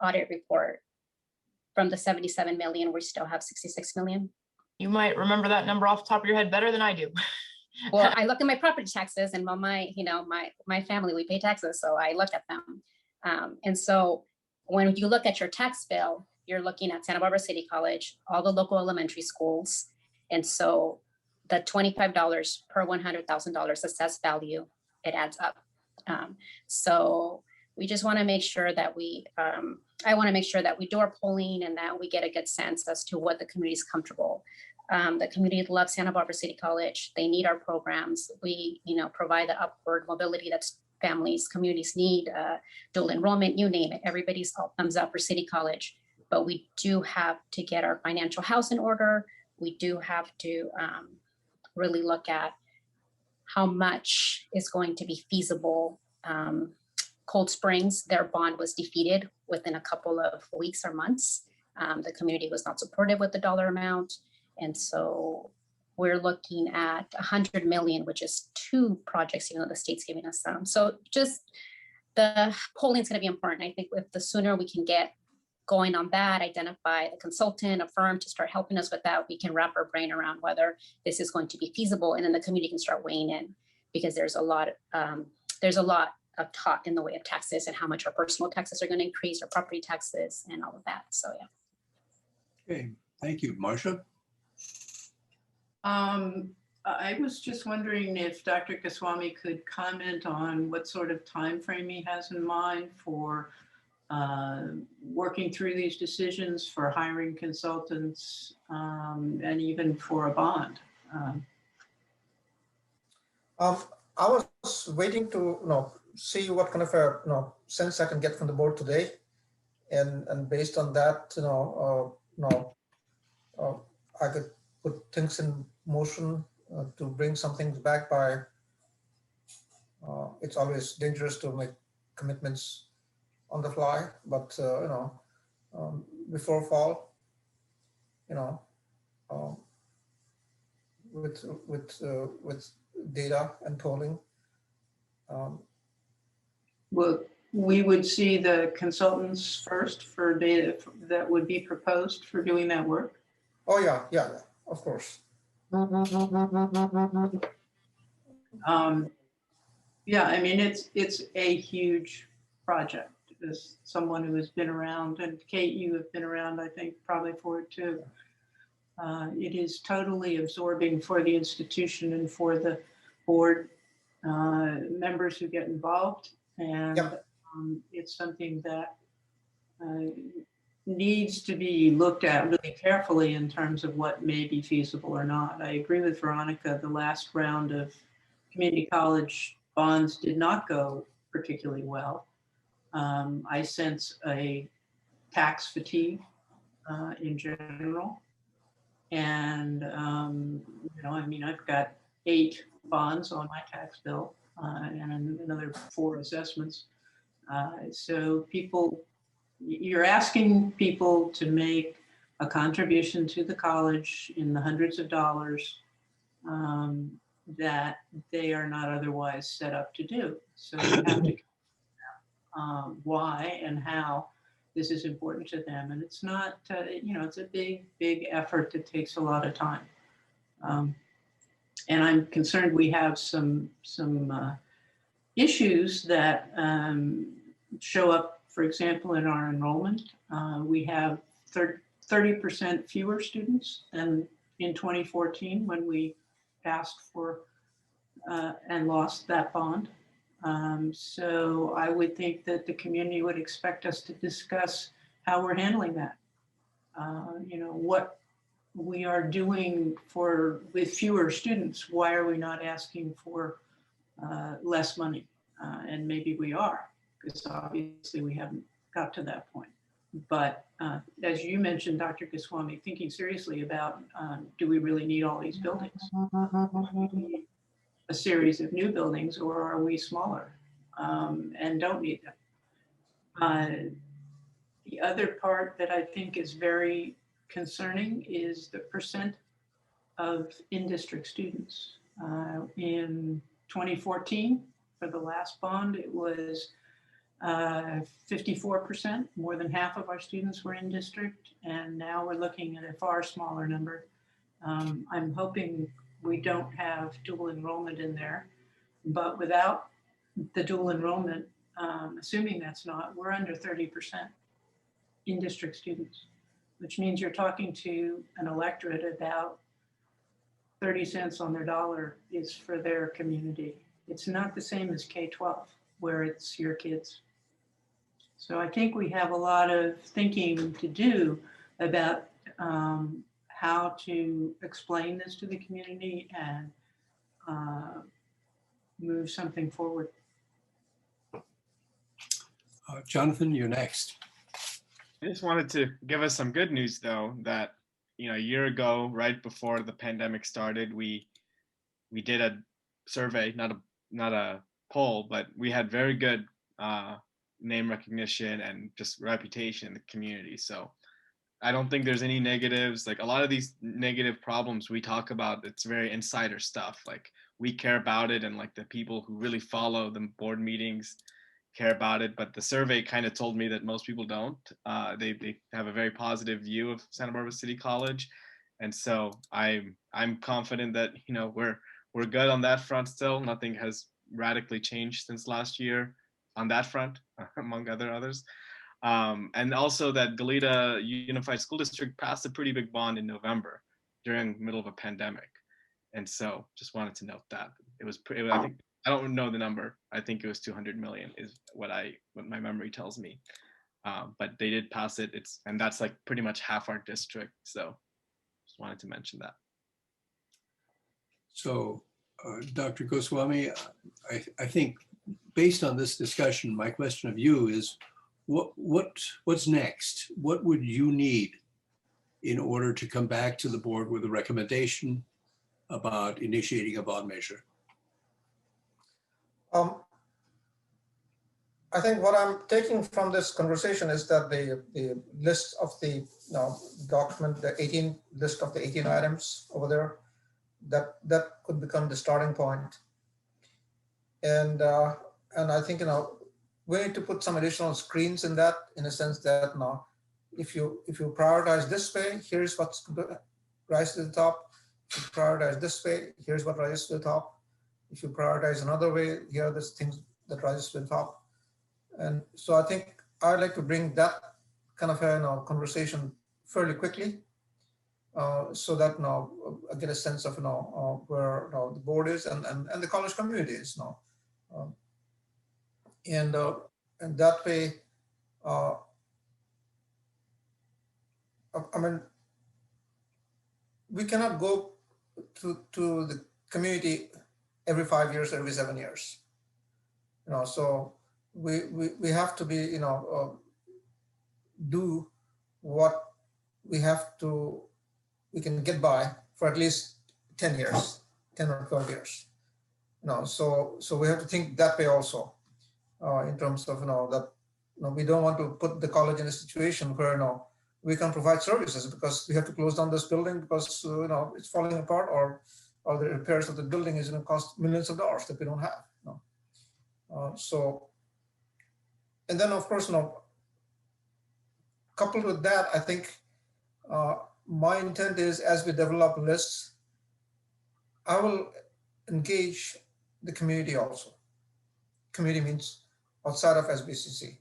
audit report, from the 77 million, we still have 66 million. You might remember that number off the top of your head better than I do. Well, I look at my property taxes and my family, we pay taxes. So I look at them. And so when you look at your tax bill, you're looking at Santa Barbara City College, all the local elementary schools. And so the $25 per $100,000 assessed value, it adds up. So we just want to make sure that I want to make sure that we do our polling and that we get a good sense as to what the community is comfortable. The community loves Santa Barbara City College. They need our programs. We, provide the upward mobility that families, communities need, dual enrollment, you name it. Everybody's all thumbs up for City College. But we do have to get our financial house in order. We do have to really look at how much is going to be feasible. Cold Springs, their bond was defeated within a couple of weeks or months. The community was not supportive with the dollar amount. And so we're looking at 100 million, which is 2 projects, the state's giving us some. So just the polling is going to be important. I think if the sooner we can get going on that, identify a consultant, a firm to start helping us with that, we can wrap our brain around whether this is going to be feasible, and then the community can start weighing in, because there's a lot of talk in the way of taxes and how much our personal taxes are going to increase, our property taxes and all of that. So yeah. Okay, thank you. Marcia? I was just wondering if Dr. Goswami could comment on what sort of time frame he has in mind for working through these decisions, for hiring consultants, and even for a bond. I was waiting to see what kind of a sense I can get from the board today, and based on that, I could put things in motion to bring something back by. It's always dangerous to make commitments on the fly, but before fall, with data and polling. Well, we would see the consultants first for data that would be proposed for doing that work. Oh yeah, of course. Yeah, I mean, it's a huge project. As someone who has been around, and Kate, you have been around, I think, probably for it too. It is totally absorbing for the institution and for the board members who get involved. And Yep. It's something that needs to be looked at really carefully in terms of what may be feasible or not. I agree with Veronica, the last round of community college bonds did not go particularly well. I sense a tax fatigue in general. And, I mean, I've got 8 bonds on my tax bill and another 4 assessments. So you're asking people to make a contribution to the college in the hundreds of dollars that they are not otherwise set up to do. So you have to why and how this is important to them. And it's not, it's a big, big effort that takes a lot of time. And I'm concerned we have some issues that show up, for example, in our enrollment. We have 30% fewer students than in 2014 when we asked for and lost that bond. So I would think that the community would expect us to discuss how we're handling that. What we are doing with fewer students. Why are we not asking for less money? And maybe we are, because obviously we haven't got to that point. But as you mentioned, Dr. Goswami, thinking seriously about, do we really need all these buildings? A series of new buildings, or are we smaller and don't need them? The other part that I think is very concerning is the percent of in-district students. In 2014, for the last bond, it was 54%, more than half of our students were in district, and now we're looking at a far smaller number. I'm hoping we don't have dual enrollment in there, but without the dual enrollment, assuming that's not, we're under 30% in district students, which means you're talking to an electorate about 30 cents on their dollar is for their community. It's not the same as K-12, where it's your kids. So I think we have a lot of thinking to do about how to explain this to the community and move something forward. Jonathan, you're next. I just wanted to give us some good news, though, that a year ago, right before the pandemic started, we did a survey, not a poll, but we had very good name recognition and just reputation in the community. So I don't think there's any negatives. Like a lot of these negative problems we talk about, it's very insider stuff. Like we care about it, and like the people who really follow the board meetings care about it. But the survey kind of told me that most people don't. They have a very positive view of Santa Barbara City College, and so I'm confident that we're good on that front still. Nothing has radically changed since last year on that front, among others. And also that Goleta Unified School District passed a pretty big bond in November during the middle of a pandemic. And so just wanted to note that I think, I don't know the number. I think it was 200 million is what my memory tells me. But they did pass it. And that's like pretty much half our district. So just wanted to mention that. So Dr. Goswami, I think based on this discussion, my question of you is, what's next? What would you need in order to come back to the board with a recommendation about initiating a bond measure? I think what I'm taking from this conversation is that the list of the document, the 18 list of the 18 items over there, that could become the starting point. And I think we need to put some additional screens in that, in a sense that if you prioritize this way, here's what's rise to the top. If you prioritize this way, here's what rises to the top. If you prioritize another way, here are the things that rise to the top. And so I think I'd like to bring that kind of a conversation fairly quickly, so that I get a sense of where the board is and the college community is now, and that way, I mean, we cannot go to the community every 5 years, every 7 years, so we have to be, do what we can get by for at least 10 years, 10 or 12 years. So we have to think that way also, in terms of, that, we don't want to put the college in a situation where, we can provide services because we have to close down this building because, it's falling apart, or the repairs of the building is going to cost millions of dollars that we don't have. So, and then of course, coupled with that, I think my intent is, as we develop lists, I will engage the community also. Community means outside of SBCC,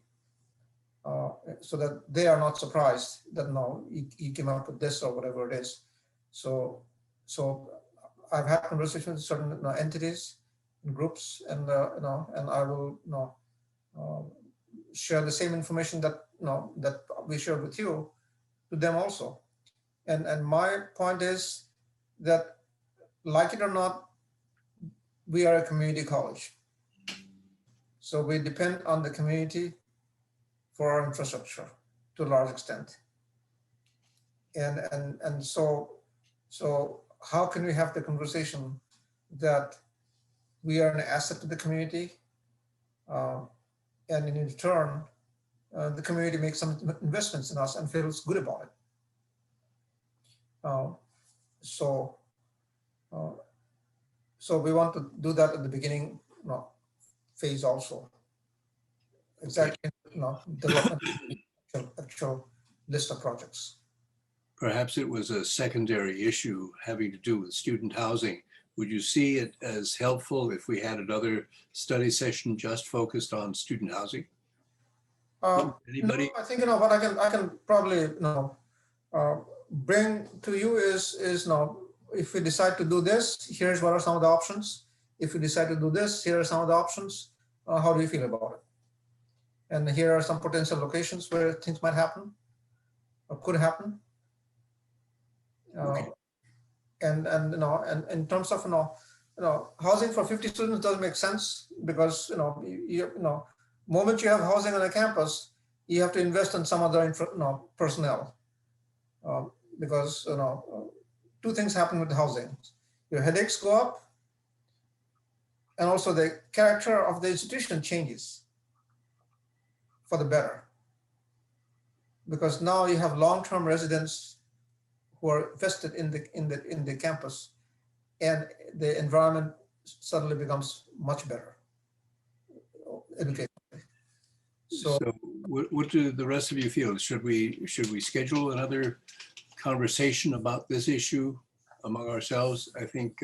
so that they are not surprised that you came up with this or whatever it is. So I've had conversations with certain entities and groups, and and I will share the same information that that we shared with you to them also. And my point is that, like it or not, we are a community college. So we depend on the community for our infrastructure to a large extent. And so how can we have the conversation that we are an asset to the community, and in return, the community makes some investments in us and feels good about it. So we want to do that at the beginning phase also. Exactly, development actual list of projects. Perhaps it was a secondary issue having to do with student housing. Would you see it as helpful if we had another study session just focused on student housing? Anybody? No, I think what I can probably bring to you is if we decide to do this, here's what are some of the options. If we decide to do this, here are some of the options. How do you feel about it? And here are some potential locations where things might happen or could happen. Okay. And in terms of housing for 50 students doesn't make sense, because moment you have housing on a campus, you have to invest in some other personnel, because two things happen with housing: your headaches go up, and also the character of the institution changes for the better, because now you have long-term residents who are vested in the campus, and the environment suddenly becomes much better educationally. So what do the rest of you feel? Should we schedule another conversation about this issue among ourselves? I think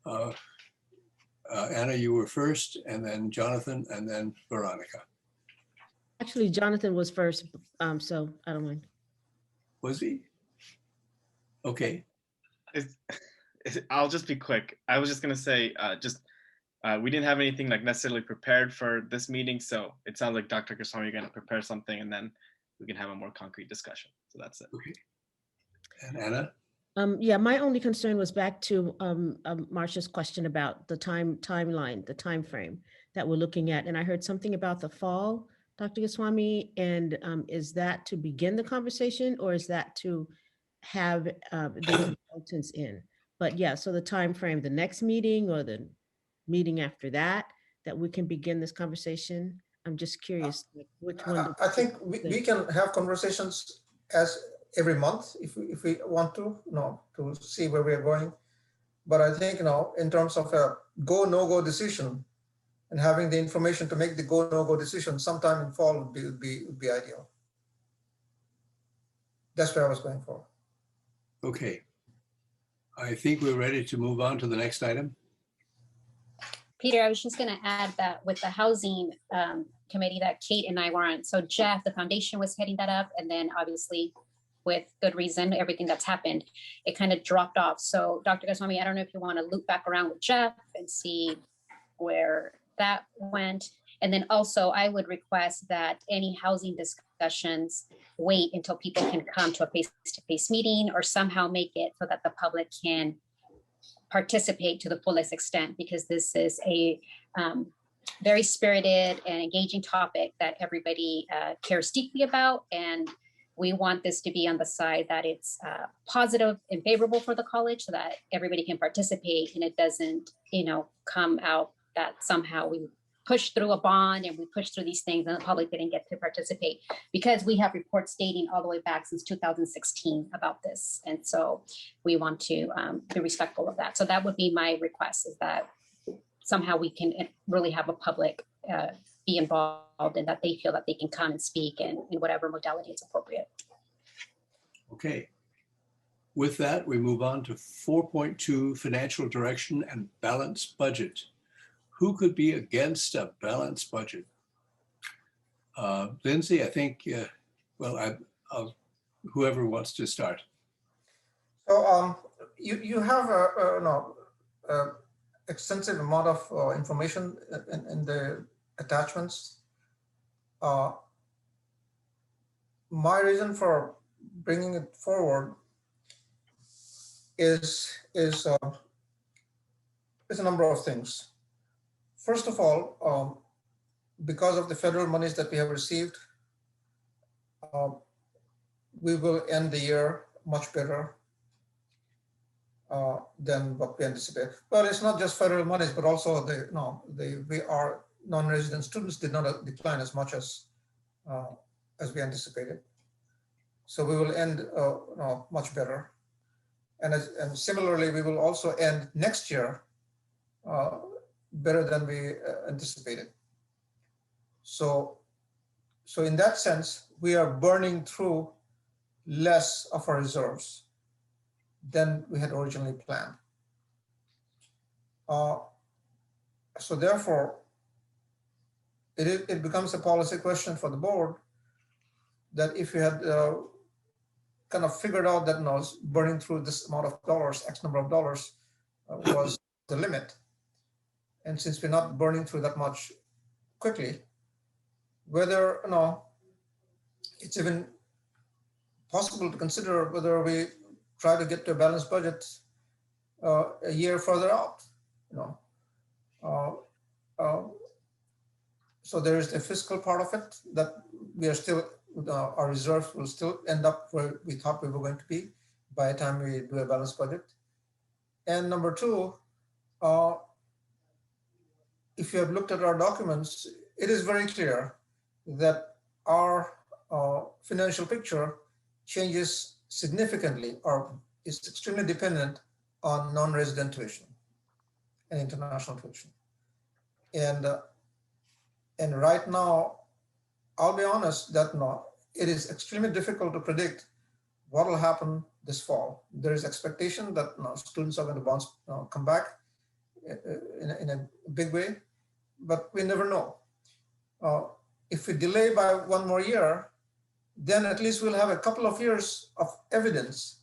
Anna, you were first, and then Jonathan, and then Veronica. Actually, Jonathan was first, so I don't mind. Was he? Okay. I'll just be quick. I was just gonna say, we didn't have anything like necessarily prepared for this meeting, so it sounds like Dr. Goswami, you're gonna prepare something, and then we can have a more concrete discussion. So that's it. Okay. And Anna? Yeah, my only concern was back to Marcia's question about the timeline, the time frame that we're looking at, and I heard something about the fall, Dr. Goswami, and is that to begin the conversation, or is that to have the consultants in? But yeah, so the time frame, the next meeting or the meeting after that we can begin this conversation. I'm just curious, like, which one? I think we can have conversations as every month if we want to, to see where we are going. But I think, in terms of a go, no-go decision, and having the information to make the go, no-go decision sometime in fall would be ideal. That's where I was going for. Okay. I think we're ready to move on to the next item. Peter, I was just going to add that with the housing, committee that Kate and I were on. So Jeff, the foundation, was heading that up, and then obviously, with good reason, everything that's happened, it kind of dropped off. So Dr. Goswami, I don't know if you want to loop back around with Jeff and see where that went. And then also I would request that any housing discussions wait until people can come to a face-to-face meeting, or somehow make it so that the public can participate to the fullest extent, because this is a very spirited and engaging topic that everybody cares deeply about. And we want this to be on the side that it's positive and favorable for the college, so that everybody can participate, and it doesn't, come out that somehow we push through a bond and we push through these things and the public didn't get to participate, because we have reports dating all the way back since 2016 about this. And so we want to be respectful of that. So that would be my request, is that somehow we can really have a public be involved, and that they feel that they can come and speak in whatever modality is appropriate. Okay. With that, we move on to 4.2, financial direction and balanced budget. Who could be against a balanced budget? Lindsay, I think, I'll, whoever wants to start. So you have a extensive amount of information in the attachments. My reason for bringing it forward is a number of things. First of all, because of the federal monies that we have received, we will end the year much better than what we anticipate. Well, it's not just federal monies, but also our non-resident students did not decline as much as we anticipated. So we will end much better. And similarly, we will also end next year better than we anticipated. So in that sense, we are burning through less of our reserves than we had originally planned. So therefore, it becomes a policy question for the board that if we had kind of figured out that burning through this amount of dollars, X number of dollars, was the limit. And since we're not burning through that much quickly, whether it's even possible to consider whether we try to get to a balanced budget a year further out. So there is the fiscal part of it, that we are still, our reserves will still end up where we thought we were going to be by the time we do a balanced budget. And number two, if you have looked at our documents, it is very clear that our financial picture changes significantly, or is extremely dependent on non-resident tuition and international tuition. And right now, I'll be honest that it is extremely difficult to predict what will happen this fall. There is expectation that students are going to come back in a big way, but we never know. If we delay by one more year, then at least we'll have a couple of years of evidence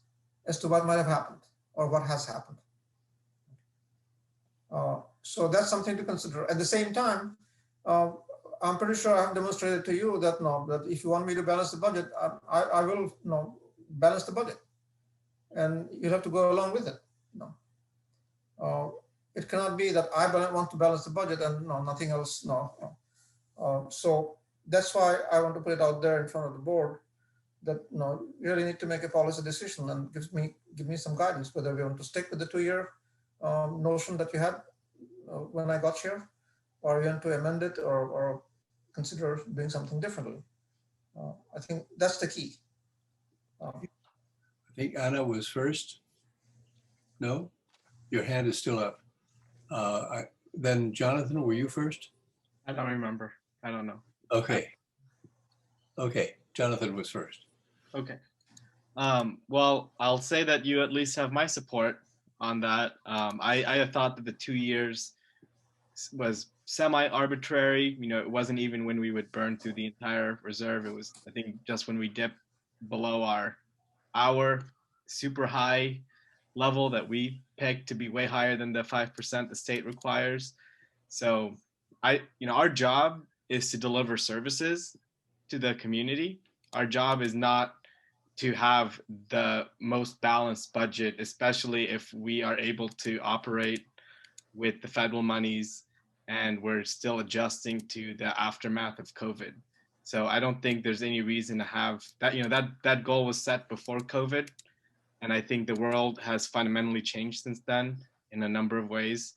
as to what might have happened or what has happened. So that's something to consider. At the same time, I'm pretty sure I've demonstrated to you that that if you want me to balance the budget, I will balance the budget, and you'll have to go along with it. It cannot be that I want to balance the budget and nothing else. So that's why I want to put it out there in front of the board that you really need to make a policy decision and give me some guidance whether we want to stick with the 2-year notion that you had when I got here, or you want to amend it or consider doing something differently. I think that's the key. I think Anna was first. No, your hand is still up. Then Jonathan, were you first? I don't remember. I don't know. Okay. Okay, Jonathan was first. Okay. Well, I'll say that you at least have my support on that. I thought that the 2 years was semi-arbitrary. It wasn't even when we would burn through the entire reserve. It was, I think, just when we dipped below our super high level that we pegged to be way higher than the 5% the state requires. So our job is to deliver services to the community. Our job is not to have the most balanced budget, especially if we are able to operate with the federal monies and we're still adjusting to the aftermath of COVID. So I don't think there's any reason to have that. That goal was set before COVID. And I think the world has fundamentally changed since then in a number of ways.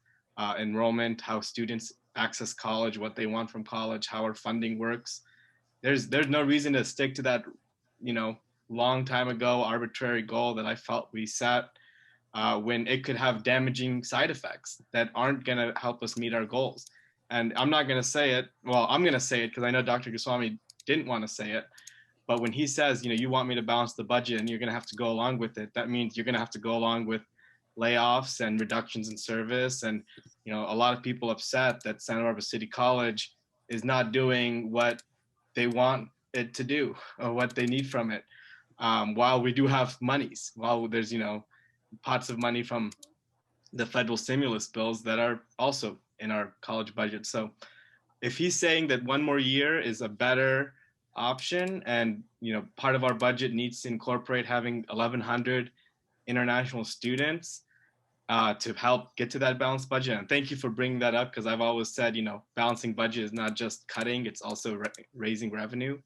Enrollment, how students access college, what they want from college, how our funding works. There's no reason to stick to that, long time ago arbitrary goal that I felt we set when it could have damaging side effects that aren't going to help us meet our goals. And I'm not going to say it. Well, I'm going to say it because I know Dr. Goswami didn't want to say it. But when he says, you want me to balance the budget and you're going to have to go along with it, that means you're going to have to go along with layoffs and reductions in service. And, a lot of people upset that Santa Barbara City College is not doing what they want it to do or what they need from it. While we do have monies, while there's, pots of money from the federal stimulus bills that are also in our college budget. So if he's saying that one more year is a better option and, part of our budget needs to incorporate having 1,100 international students to help get to that balanced budget. And thank you for bringing that up, because I've always said, balancing budget is not just cutting, it's also raising revenue.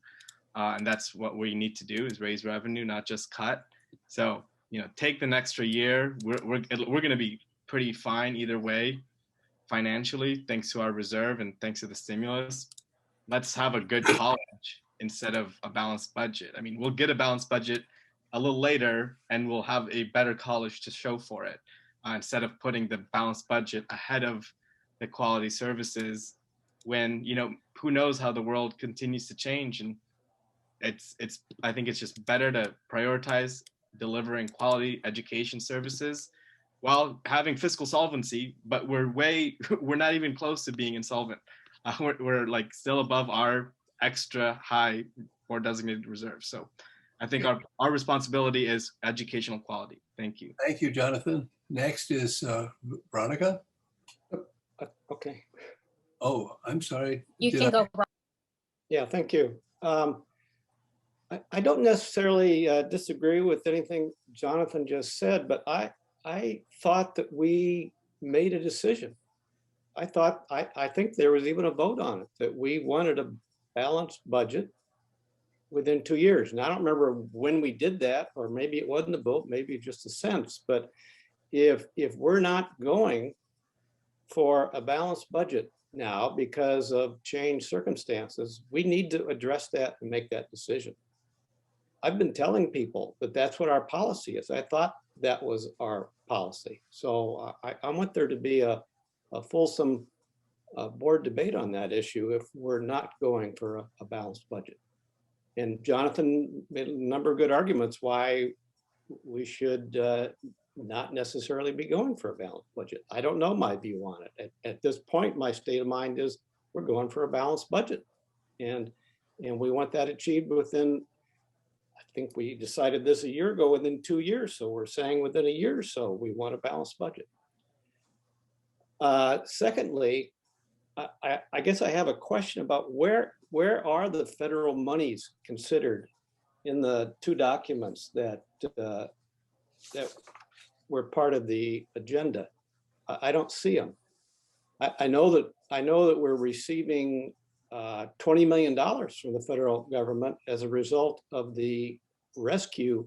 And that's what we need to do, is raise revenue, not just cut. So, take an extra year. We're going to be pretty fine either way financially, thanks to our reserve and thanks to the stimulus. Let's have a good college instead of a balanced budget. I mean, we'll get a balanced budget a little later and we'll have a better college to show for it, instead of putting the balanced budget ahead of the quality services when, who knows how the world continues to change. And I think it's just better to prioritize delivering quality education services while having fiscal solvency, but we're not even close to being insolvent. We're like still above our extra high or designated reserve. So I think our responsibility is educational quality. Thank you. Thank you, Jonathan. Next is Veronica. Okay. Oh, I'm sorry. You can go. Yeah, thank you. I don't necessarily disagree with anything Jonathan just said, but I thought that we made a decision. I think there was even a vote on it, that we wanted a balanced budget within 2 years. And I don't remember when we did that, or maybe it wasn't a vote, maybe just a sense. But if we're not going for a balanced budget now because of changed circumstances, we need to address that and make that decision. I've been telling people that that's what our policy is. I thought that was our policy. So I want there to be a fulsome board debate on that issue if we're not going for a balanced budget. And Jonathan made a number of good arguments why we should not necessarily be going for a balanced budget. I don't know my view on it. At this point, my state of mind is we're going for a balanced budget. And we want that achieved within, I think we decided this a year ago, within 2 years. So we're saying within a year or so, we want a balanced budget. Secondly, I guess I have a question about where are the federal monies considered in the two documents that were part of the agenda? I don't see them. I know that we're receiving $20 million from the federal government as a result of the rescue.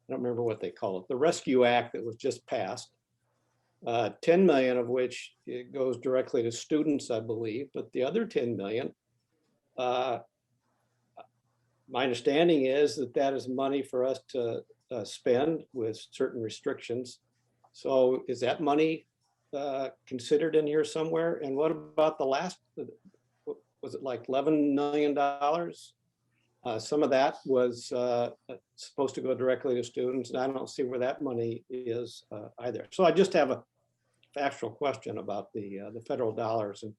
I don't remember what they call it, the Rescue Act that was just passed. 10 million of which it goes directly to students, I believe, but the other 10 million, my understanding is that is money for us to spend with certain restrictions. So is that money considered in here somewhere? And what about the last, was it like $11 million? Some of that was supposed to go directly to students, and I don't see where that money is either. So I just have a factual question about the federal dollars, and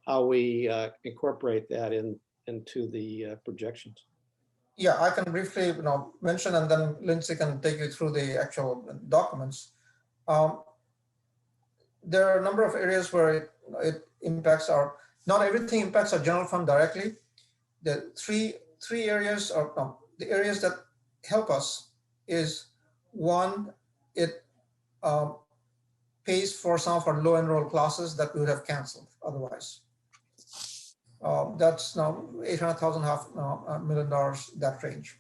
how we incorporate that into the projections. Yeah, I can briefly, mention, and then Lindsay can take you through the actual documents. There are a number of areas where it impacts our, not everything impacts our general fund directly. The three areas are the areas that help us is one, it pays for some of our low enroll classes that we would have canceled otherwise. That's now $800,000, $500,000 million, that range.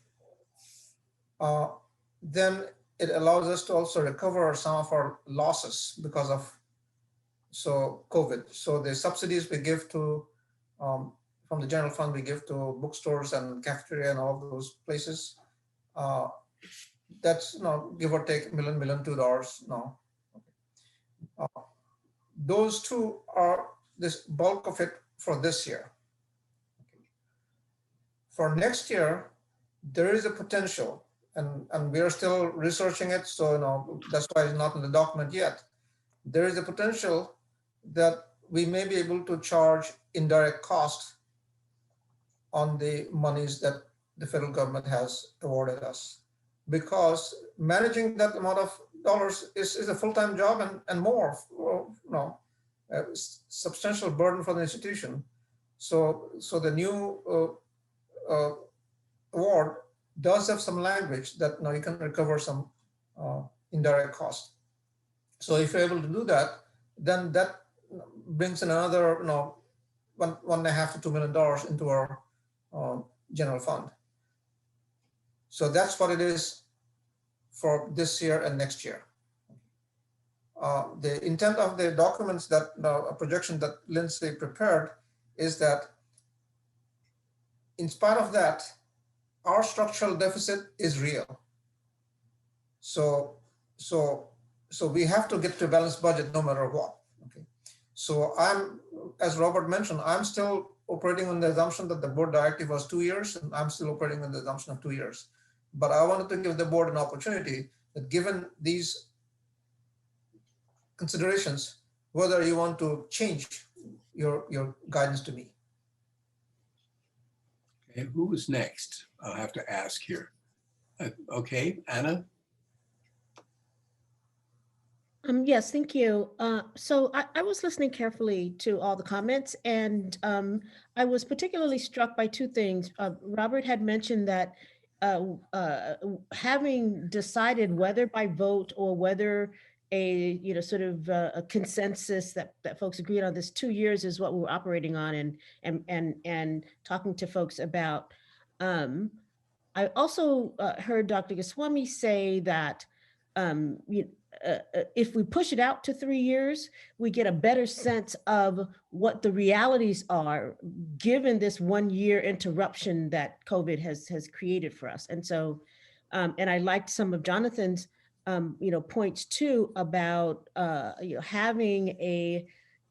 Then it allows us to also recover some of our losses because of COVID. So the subsidies we give to from the general fund, we give to bookstores and cafeteria and all those places. That's give or take $1 million, $2 now. Those two are this bulk of it for this year. For next year, there is a potential, and we are still researching it, so that's why it's not in the document yet. There is a potential that we may be able to charge indirect costs on the monies that the federal government has awarded us, because managing that amount of dollars is a full-time job and more, substantial burden for the institution. So the new award does have some language that you can recover some indirect cost. So if you're able to do that, then that brings in another $1.5 to $2 million into our general fund. So that's what it is for this year and next year. The intent of the documents that a projection that Lindsay prepared is that in spite of that, our structural deficit is real. So we have to get to a balanced budget no matter what. Okay. So as Robert mentioned, I'm still operating on the assumption that the board directive was 2 years, and I'm still operating on the assumption of 2 years. But I wanted to give the board an opportunity that, given these considerations, whether you want to change your guidance to me. Okay, who is next? I'll have to ask here. Okay, Anna? Yes, thank you. So I was listening carefully to all the comments, and I was particularly struck by two things. Robert had mentioned that having decided whether by vote or whether a sort of a consensus that folks agreed on, this 2 years is what we're operating on, and talking to folks about. I also heard Dr. Goswami say that if we push it out to 3 years, we get a better sense of what the realities are, given this 1 year interruption that COVID has created for us. And so, and I liked some of Jonathan's points too about having a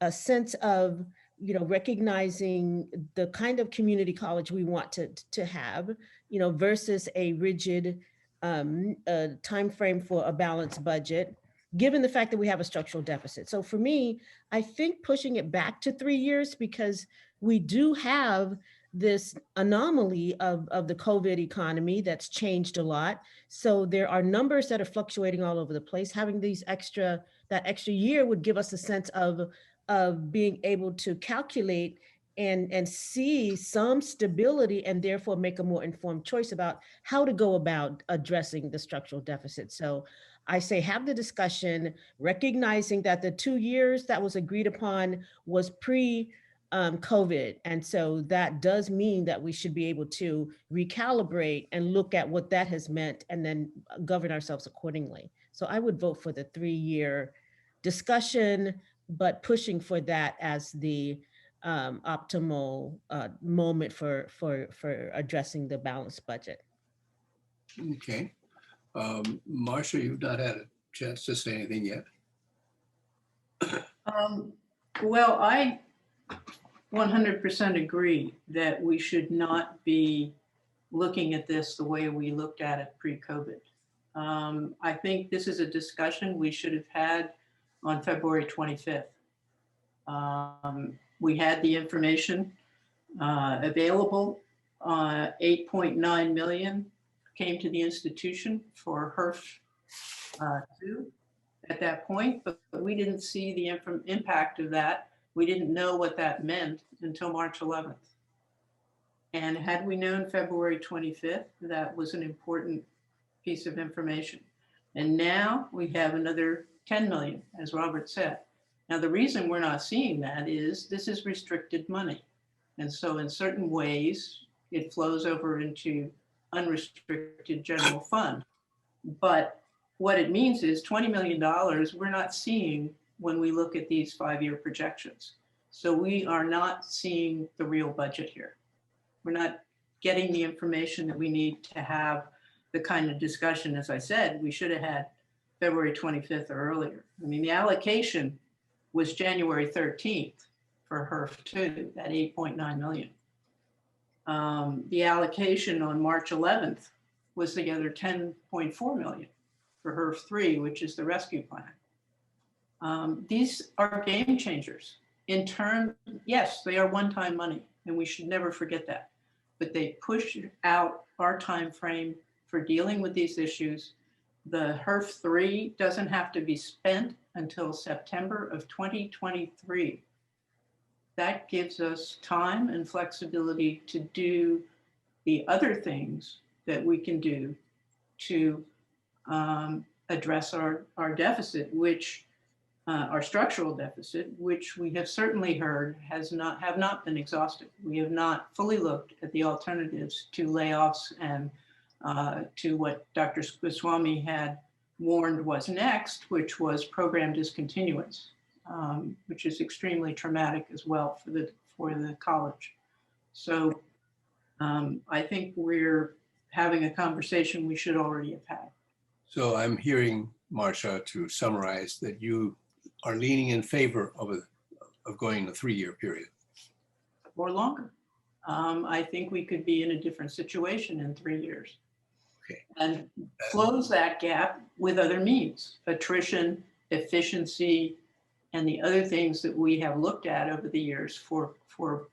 sense of recognizing the kind of community college we want to have, versus a rigid time frame for a balanced budget, given the fact that we have a structural deficit. So for me, I think pushing it back to 3 years, because we do have this anomaly of the COVID economy that's changed a lot. So there are numbers that are fluctuating all over the place. Having that extra year would give us a sense of being able to calculate and see some stability, and therefore make a more informed choice about how to go about addressing the structural deficit. So I say have the discussion, recognizing that the 2 years that was agreed upon was pre-COVID. And so that does mean that we should be able to recalibrate and look at what that has meant, and then govern ourselves accordingly. So I would vote for the 3-year discussion, but pushing for that as the optimal moment for addressing the balanced budget. Okay. Marcia, you've not had a chance to say anything yet. Well, I 100% agree that we should not be looking at this the way we looked at it pre-COVID. I think this is a discussion we should have had on February 25th. We had the information available. 8.9 million came to the institution for HERF 2 at that point, but we didn't see the impact of that. We didn't know what that meant until March 11th. And had we known February 25th, that was an important piece of information. And now we have another 10 million, as Robert said. Now, the reason we're not seeing that is this is restricted money. And so in certain ways, it flows over into unrestricted general fund. But what it means is $20 million we're not seeing when we look at these 5-year projections. So we are not seeing the real budget here. We're not getting the information that we need to have the kind of discussion, as I said, we should have had February 25th or earlier. I mean, the allocation was January 13th for HERF 2, that 8.9 million. The allocation on March 11th was the other 10.4 million for HERF 3, which is the rescue plan. These are game changers. In turn, yes, they are one-time money, and we should never forget that. But they push out our time frame for dealing with these issues. The HERF 3 doesn't have to be spent until September of 2023. That gives us time and flexibility to do the other things that we can do to address our deficit, which our structural deficit, which we have certainly heard have not been exhausted. We have not fully looked at the alternatives to layoffs and to what Dr. Goswami had warned was next, which was program discontinuance, which is extremely traumatic as well for the college. So I think we're having a conversation we should already have had. So I'm hearing, Marsha, to summarize that you are leaning in favor of going a 3-year period. Or longer. I think we could be in a different situation in 3 years. Okay. And close that gap with other means, attrition, efficiency, and the other things that we have looked at over the years for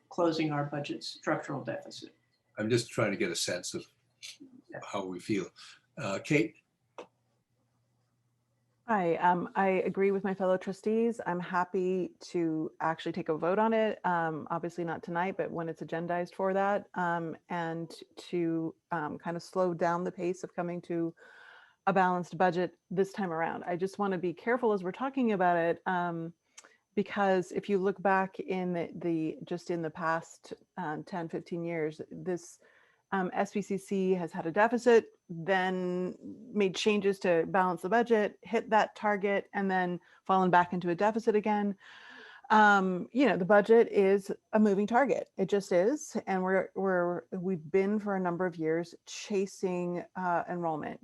closing our budget structural deficit. I'm just trying to get a sense of how we feel. Kate? Hi, I agree with my fellow trustees. I'm happy to actually take a vote on it. Obviously not tonight, but when it's agendized for that, and to kind of slow down the pace of coming to a balanced budget this time around. I just want to be careful as we're talking about it, because if you look back in the past 10, 15 years, this SBCC has had a deficit, then made changes to balance the budget, hit that target, and then fallen back into a deficit again. The budget is a moving target. It just is, and we've been for a number of years chasing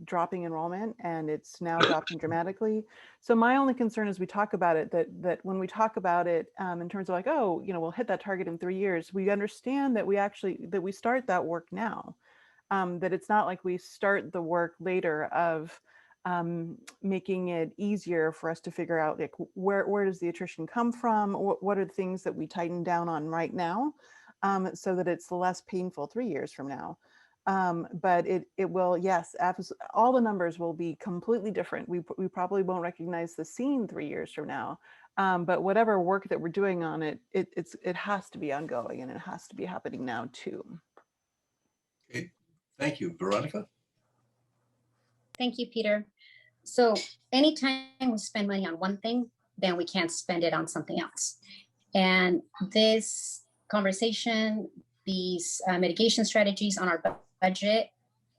dropping enrollment, and it's now dropping dramatically. So my only concern as we talk about it, that when we talk about it in terms of like, oh, we'll hit that target in 3 years, we understand that we start that work now. That it's not like we start the work later of making it easier for us to figure out like where does the attrition come from? What are the things that we tighten down on right now, so that it's less painful 3 years from now. But it will, yes, all the numbers will be completely different. We probably won't recognize the scene 3 years from now. But whatever work that we're doing on it has to be ongoing, and it has to be happening now too. Okay, thank you. Veronica? Thank you, Peter. So anytime we spend money on one thing, then we can't spend it on something else. And this conversation, these mitigation strategies on our budget,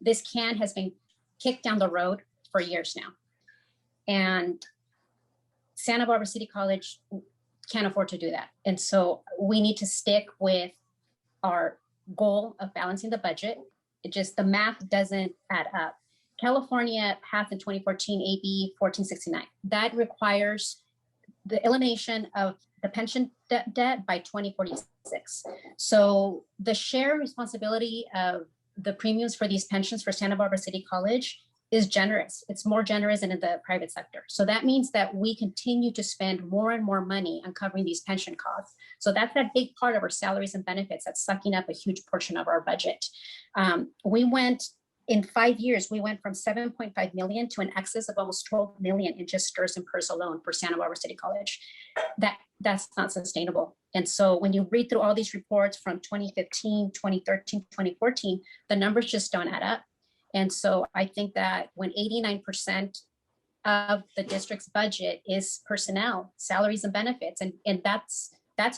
this can has been kicked down the road for years now. And Santa Barbara City College can't afford to do that. And so we need to stick with our goal of balancing the budget. The math doesn't add up. California passed in 2014 AB 1469. That requires the elimination of the pension debt by 2046. So the shared responsibility of the premiums for these pensions for Santa Barbara City College is generous. It's more generous than in the private sector. So that means that we continue to spend more and more money on covering these pension costs. So that's that big part of our salaries and benefits that's sucking up a huge portion of our budget. In 5 years, we went from 7.5 million to an excess of almost 12 million in just STRS and PERS alone for Santa Barbara City College. That's not sustainable. And so when you read through all these reports from 2015, 2013, 2014, the numbers just don't add up. And so I think that when 89% of the district's budget is personnel, salaries and benefits, and that's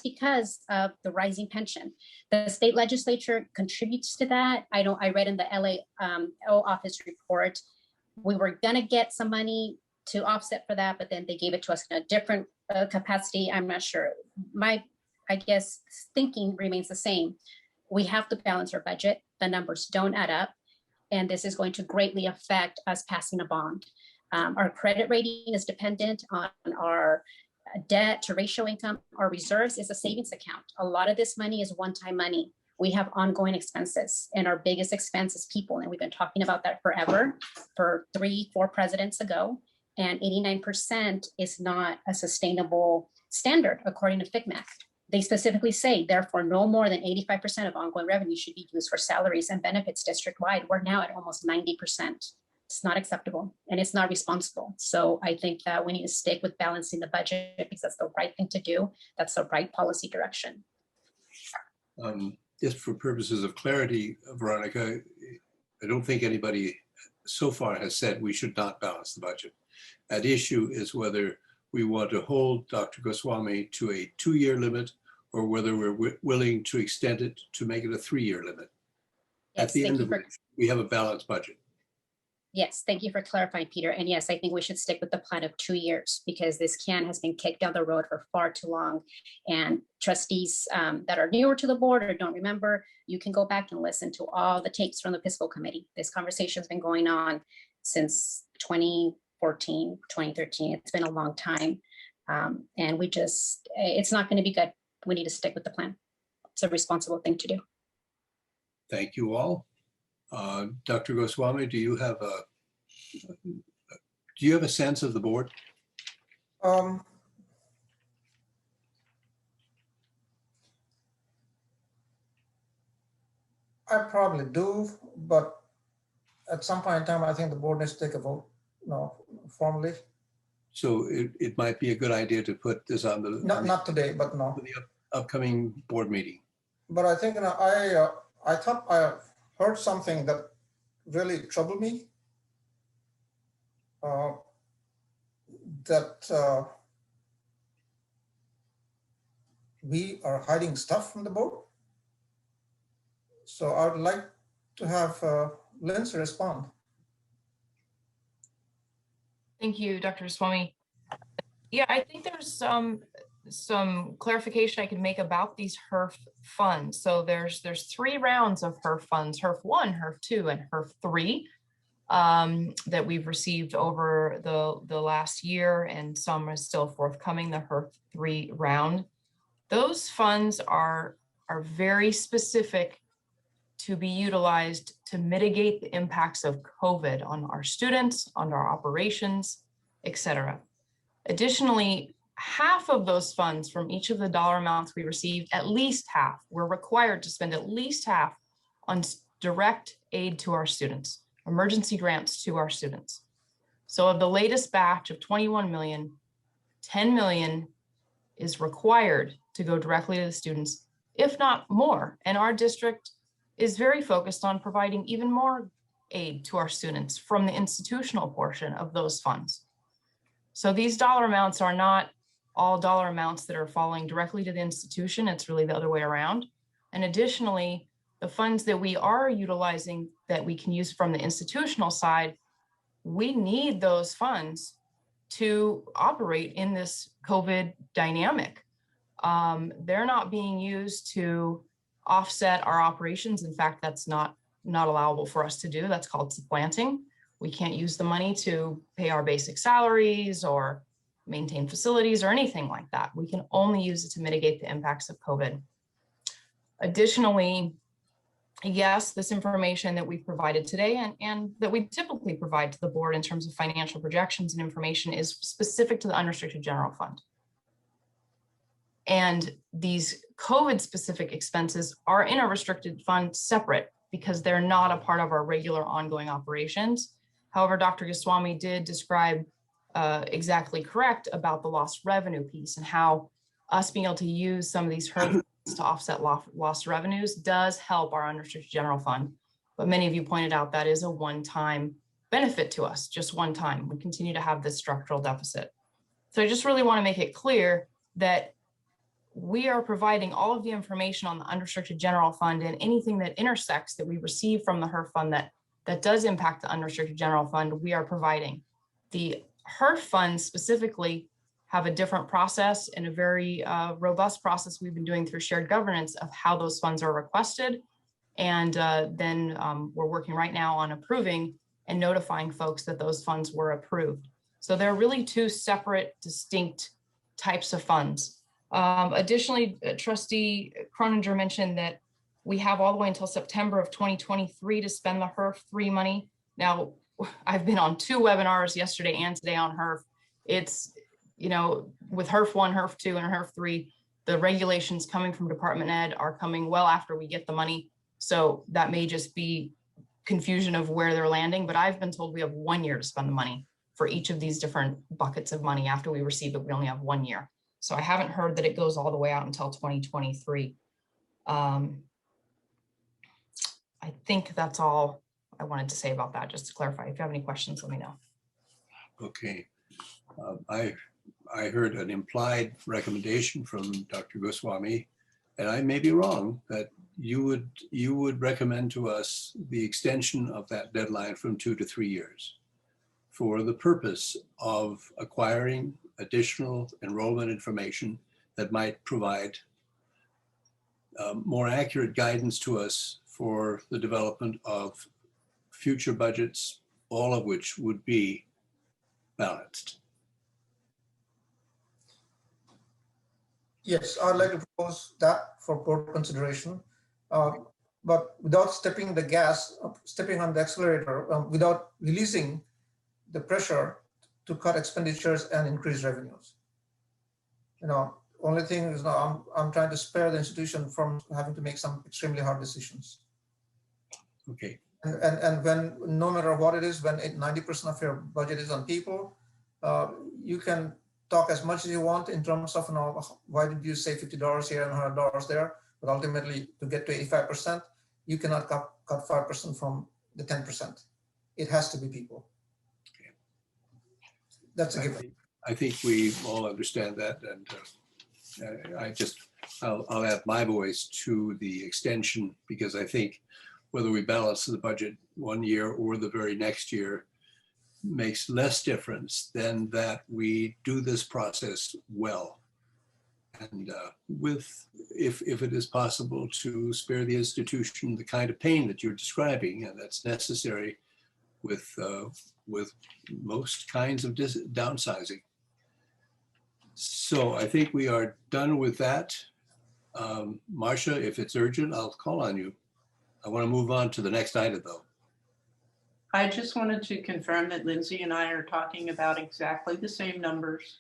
because of the rising pension. The state legislature contributes to that. I read in the LAO office report, we were gonna get some money to offset for that, but then they gave it to us in a different capacity. I'm not sure. I guess thinking remains the same. We have to balance our budget. The numbers don't add up. And this is going to greatly affect us passing a bond. Our credit rating is dependent on our debt to ratio income. Our reserves is a savings account. A lot of this money is one-time money. We have ongoing expenses, and our biggest expense is people. And we've been talking about that forever, for 3-4 presidents ago. And 89% is not a sustainable standard, according to FICMAC. They specifically say, therefore, no more than 85% of ongoing revenue should be used for salaries and benefits district-wide. We're now at almost 90%. It's not acceptable and it's not responsible. So I think that we need to stick with balancing the budget because that's the right thing to do. That's the right policy direction. Just for purposes of clarity, Veronica, I don't think anybody so far has said we should not balance the budget. At issue is whether we want to hold Dr. Goswami to a 2-year limit or whether we're willing to extend it to make it a 3-year limit. At the end of it, we have a balanced budget. Yes, thank you for clarifying, Peter. And yes, I think we should stick with the plan of 2 years because this can has been kicked down the road for far too long. And trustees that are newer to the board or don't remember, you can go back and listen to all the tapes from the fiscal committee. This conversation has been going on since 2014, 2013. It's been a long time. And it's not going to be good. We need to stick with the plan. It's a responsible thing to do. Thank you all. Dr. Goswami, do you have a sense of the board? I probably do, but at some point in time, I think the board needs to take a vote, formally. So it might be a good idea to put this on the Not today, but no. the upcoming board meeting. But I think I thought I heard something that really troubled me. That we are hiding stuff from the board. So I would like to have Lindsay respond. Thank you, Dr. Swami. Yeah, I think there's some clarification I can make about these HERF funds. So there's 3 rounds of HERF funds, HERF 1, HERF 2, and HERF 3 that we've received over the last year, and some are still forthcoming, the HERF 3 round. Those funds are very specific to be utilized to mitigate the impacts of COVID on our students, on our operations, etc. Additionally, half of those funds from each of the dollar amounts we received, at least half, we're required to spend at least half on direct aid to our students, emergency grants to our students. So of the latest batch of 21 million, 10 million is required to go directly to the students, if not more. And our district is very focused on providing even more aid to our students from the institutional portion of those funds. So these dollar amounts are not all dollar amounts that are falling directly to the institution. It's really the other way around. And additionally, the funds that we are utilizing that we can use from the institutional side, we need those funds to operate in this COVID dynamic. They're not being used to offset our operations. In fact, that's not allowable for us to do. That's called supplanting. We can't use the money to pay our basic salaries or maintain facilities or anything like that. We can only use it to mitigate the impacts of COVID. Additionally, yes, this information that we've provided today and that we typically provide to the board in terms of financial projections and information is specific to the unrestricted general fund. And these COVID specific expenses are in a restricted fund separate because they're not a part of our regular ongoing operations. However, Dr. Goswami did describe exactly correct about the lost revenue piece and how us being able to use some of these HERF to offset lost revenues does help our unrestricted general fund. But many of you pointed out that is a one-time benefit to us, just one time. We continue to have this structural deficit. So I just really want to make it clear that we are providing all of the information on the unrestricted general fund and anything that intersects that we receive from the HERF fund that does impact the unrestricted general fund, we are providing. The HERF funds specifically have a different process and a very robust process we've been doing through shared governance of how those funds are requested. And then we're working right now on approving and notifying folks that those funds were approved. So they're really two separate, distinct types of funds. Additionally, Trustee Croninger mentioned that we have all the way until September of 2023 to spend the HERF-3 money. Now, I've been on 2 webinars yesterday and today on HERF. It's, you know, with HERF-1, HERF-2, and HERF-3, the regulations coming from Department Ed are coming well after we get the money. So that may just be confusion of where they're landing, but I've been told we have 1 year to spend the money for each of these different buckets of money. After we receive it, we only have 1 year. So I haven't heard that it goes all the way out until 2023. I think that's all I wanted to say about that, just to clarify. If you have any questions, let me know. Okay. I heard an implied recommendation from Dr. Goswami, and I may be wrong, that you would recommend to us the extension of that deadline from 2 to 3 years for the purpose of acquiring additional enrollment information that might provide more accurate guidance to us for the development of future budgets, all of which would be balanced. Yes, I'd like to propose that for board consideration, but without stepping on the accelerator, without releasing the pressure to cut expenditures and increase revenues. You know, only thing is now I'm trying to spare the institution from having to make some extremely hard decisions. Okay. And when, no matter what it is, when 90% of your budget is on people, you can talk as much as you want in terms of, you know, why did you say $50 here and $100 there? But ultimately, to get to 85%, you cannot cut 5% from the 10%. It has to be people. Okay. That's a given. I think we all understand that, and I'll add my voice to the extension, because I think whether we balance the budget 1 year or the very next year makes less difference than that we do this process well. And if it is possible to spare the institution the kind of pain that you're describing, and that's necessary with most kinds of downsizing. So I think we are done with that. Marcia, if it's urgent, I'll call on you. I want to move on to the next item, though. I just wanted to confirm that Lindsay and I are talking about exactly the same numbers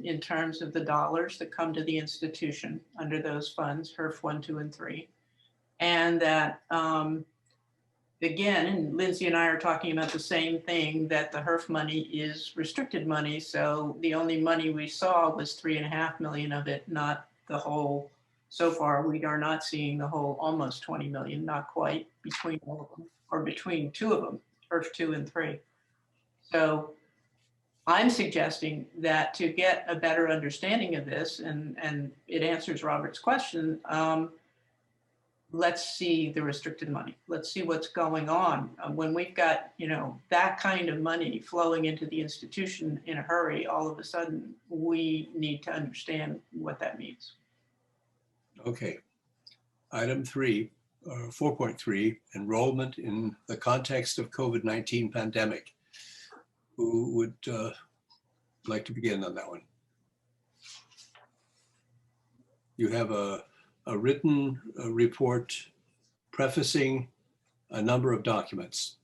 in terms of the dollars that come to the institution under those funds, HERF 1, 2, and 3. And that, again, and Lindsay and I are talking about the same thing, that the HERF money is restricted money. So the only money we saw was $3.5 million of it, not the whole. So far, we are not seeing the whole almost 20 million, not quite, between all of them, or between 2 of them, HERF 2 and 3. So I'm suggesting that to get a better understanding of this, and it answers Robert's question, let's see the restricted money. Let's see what's going on. When we've got, you know, that kind of money flowing into the institution in a hurry, all of a sudden, we need to understand what that means. Okay. Item 3, 4.3, enrollment in the context of COVID-19 pandemic. Who would like to begin on that one? You have a written report prefacing a number of documents.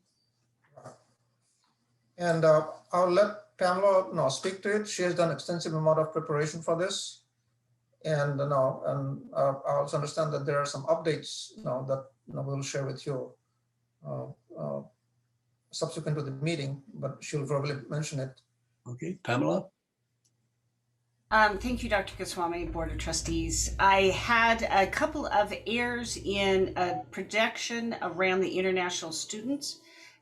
And I'll let Pamela speak to it. She has done extensive amount of preparation for this. And I also understand that there are some updates that we'll share with you subsequent to the meeting, but she'll probably mention it. Okay, Pamela? Thank you, Dr. Goswami, Board of Trustees. I had a couple of errors in a projection around the international students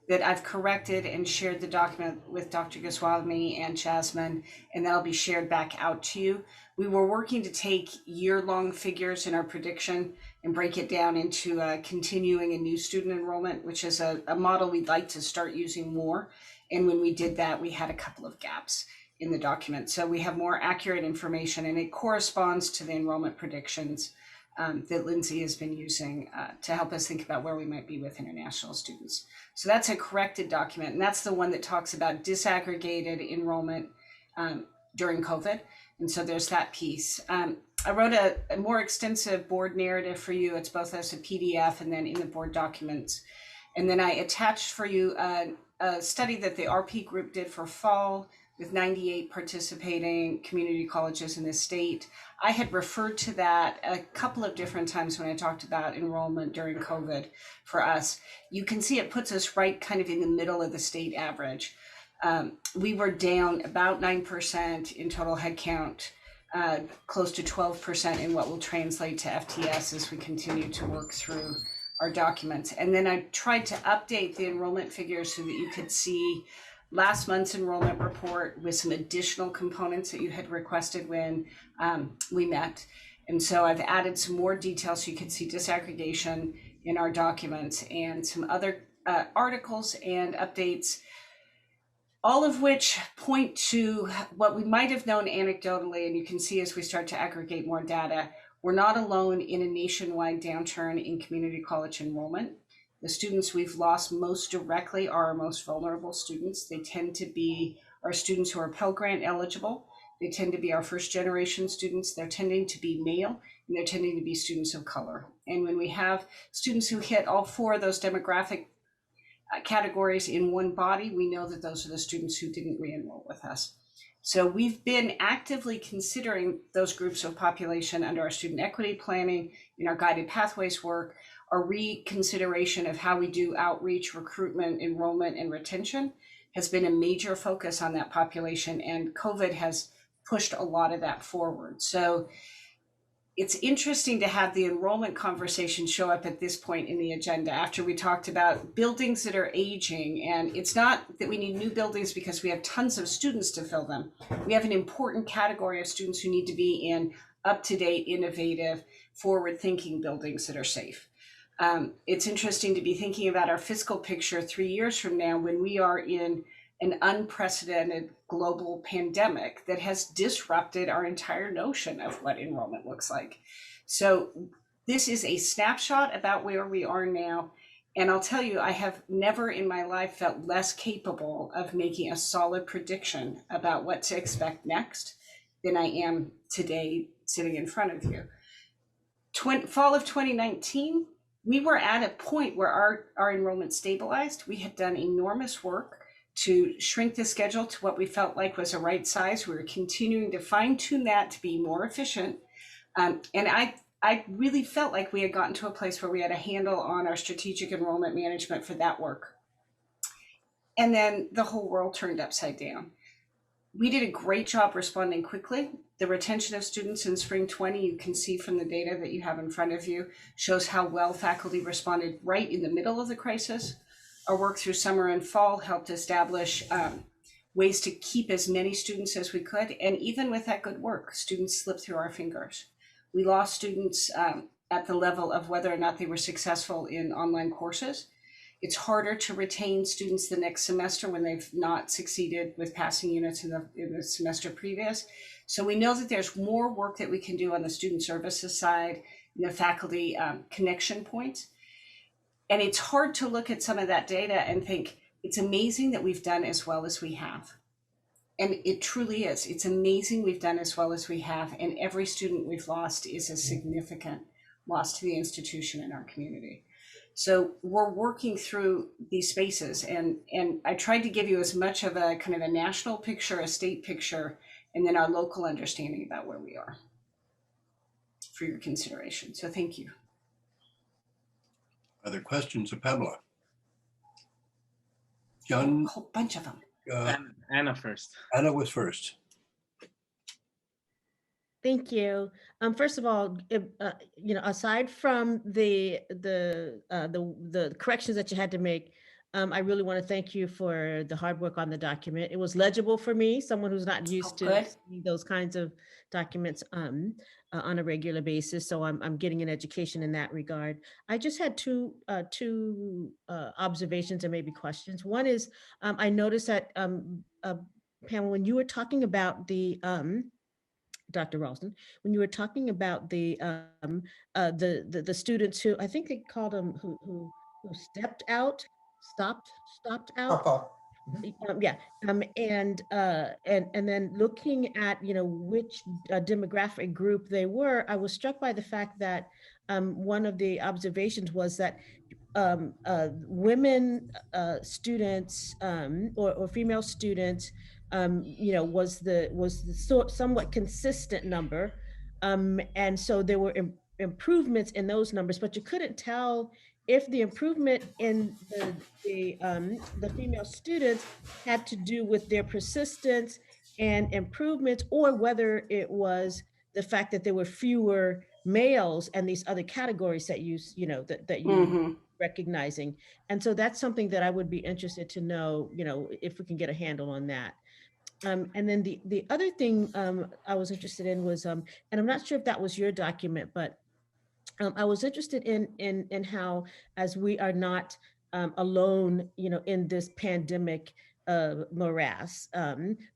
that I've corrected and shared the document with Dr. Goswami and Jasmine, and that'll be shared back out to you. We were working to take year-long figures in our prediction and break it down into continuing and new student enrollment, which is a model we'd like to start using more. And when we did that, we had a couple of gaps in the document. So we have more accurate information, and it corresponds to the enrollment predictions that Lindsay has been using to help us think about where we might be with international students. So that's a corrected document, and that's the one that talks about disaggregated enrollment during COVID. And so there's that piece. I wrote a more extensive board narrative for you. It's both as a PDF and then in the board documents. And then I attached for you a study that the RP group did for fall with 98 participating community colleges in the state. I had referred to that a couple of different times when I talked about enrollment during COVID for us. You can see it puts us right kind of in the middle of the state average. We were down about 9% in total headcount, close to 12% in what will translate to FTS as we continue to work through our documents. And then I tried to update the enrollment figures so that you could see last month's enrollment report with some additional components that you had requested when we met. And so I've added some more details so you could see disaggregation in our documents and some other articles and updates, all of which point to what we might have known anecdotally. And you can see as we start to aggregate more data, we're not alone in a nationwide downturn in community college enrollment. The students we've lost most directly are our most vulnerable students. They tend to be our students who are Pell Grant eligible. They tend to be our first generation students. They're tending to be male, and they're tending to be students of color. And when we have students who hit all four of those demographic categories in one body, we know that those are the students who didn't re-enroll with us. So we've been actively considering those groups of population under our student equity planning, in our guided pathways work, our reconsideration of how we do outreach, recruitment, enrollment, and retention has been a major focus on that population, and COVID has pushed a lot of that forward. So it's interesting to have the enrollment conversation show up at this point in the agenda after we talked about buildings that are aging. And it's not that we need new buildings because we have tons of students to fill them. We have an important category of students who need to be in up-to-date, innovative, forward-thinking buildings that are safe. It's interesting to be thinking about our fiscal picture 3 years from now when we are in an unprecedented global pandemic that has disrupted our entire notion of what enrollment looks like. So this is a snapshot about where we are now. And I'll tell you, I have never in my life felt less capable of making a solid prediction about what to expect next than I am today sitting in front of you. Fall of 2019, we were at a point where our enrollment stabilized. We had done enormous work to shrink the schedule to what we felt like was a right size. We were continuing to fine tune that to be more efficient. And I really felt like we had gotten to a place where we had a handle on our strategic enrollment management for that work. And then the whole world turned upside down. We did a great job responding quickly. The retention of students in spring 20, you can see from the data that you have in front of you, shows how well faculty responded right in the middle of the crisis. Our work through summer and fall helped establish ways to keep as many students as we could. And even with that good work, students slipped through our fingers. We lost students at the level of whether or not they were successful in online courses. It's harder to retain students the next semester when they've not succeeded with passing units in the semester previous. So we know that there's more work that we can do on the student services side, the faculty connection points. And it's hard to look at some of that data and think, it's amazing that we've done as well as we have. And it truly is. It's amazing we've done as well as we have. And every student we've lost is a significant loss to the institution and our community. So we're working through these spaces, and I tried to give you as much of a kind of a national picture, a state picture, and then our local understanding about where we are for your consideration. So thank you. Other questions of Pamela? A John, whole bunch of them. Anna first. Anna was first. Thank you. First of all, aside from the corrections that you had to make, I really want to thank you for the hard work on the document. It was legible for me, someone who's not used to good. seeing those kinds of documents on a regular basis. So I'm getting an education in that regard. I just had two observations and maybe questions. One is I noticed that Pam, when you were talking about the Dr. Ralston, when you were talking about the students who, I think they called them who stopped out. Yeah, and then looking at which demographic group they were, I was struck by the fact that one of the observations was that women students or female students was the somewhat consistent number, and so there were improvements in those numbers, but you couldn't tell if the improvement in the female students had to do with their persistence and improvements, or whether it was the fact that there were fewer males and these other categories that you recognizing. And so that's something that I would be interested to know, if we can get a handle on that. And then the other thing I was interested in was, and I'm not sure if that was your document, but I was interested in how, as we are not alone, in this pandemic morass,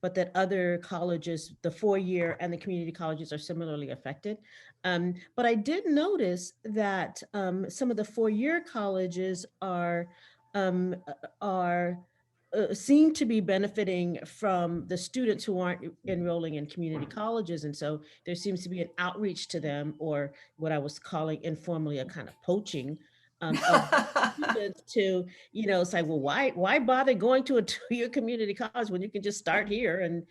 but that other colleges, the 4-year and the community colleges, are similarly affected. But I did notice that some of the 4-year colleges seem to be benefiting from the students who aren't enrolling in community colleges. And so there seems to be an outreach to them, or what I was calling informally a kind of poaching of students to, say, well, why bother going to a 2-year community college when you can just start here? And,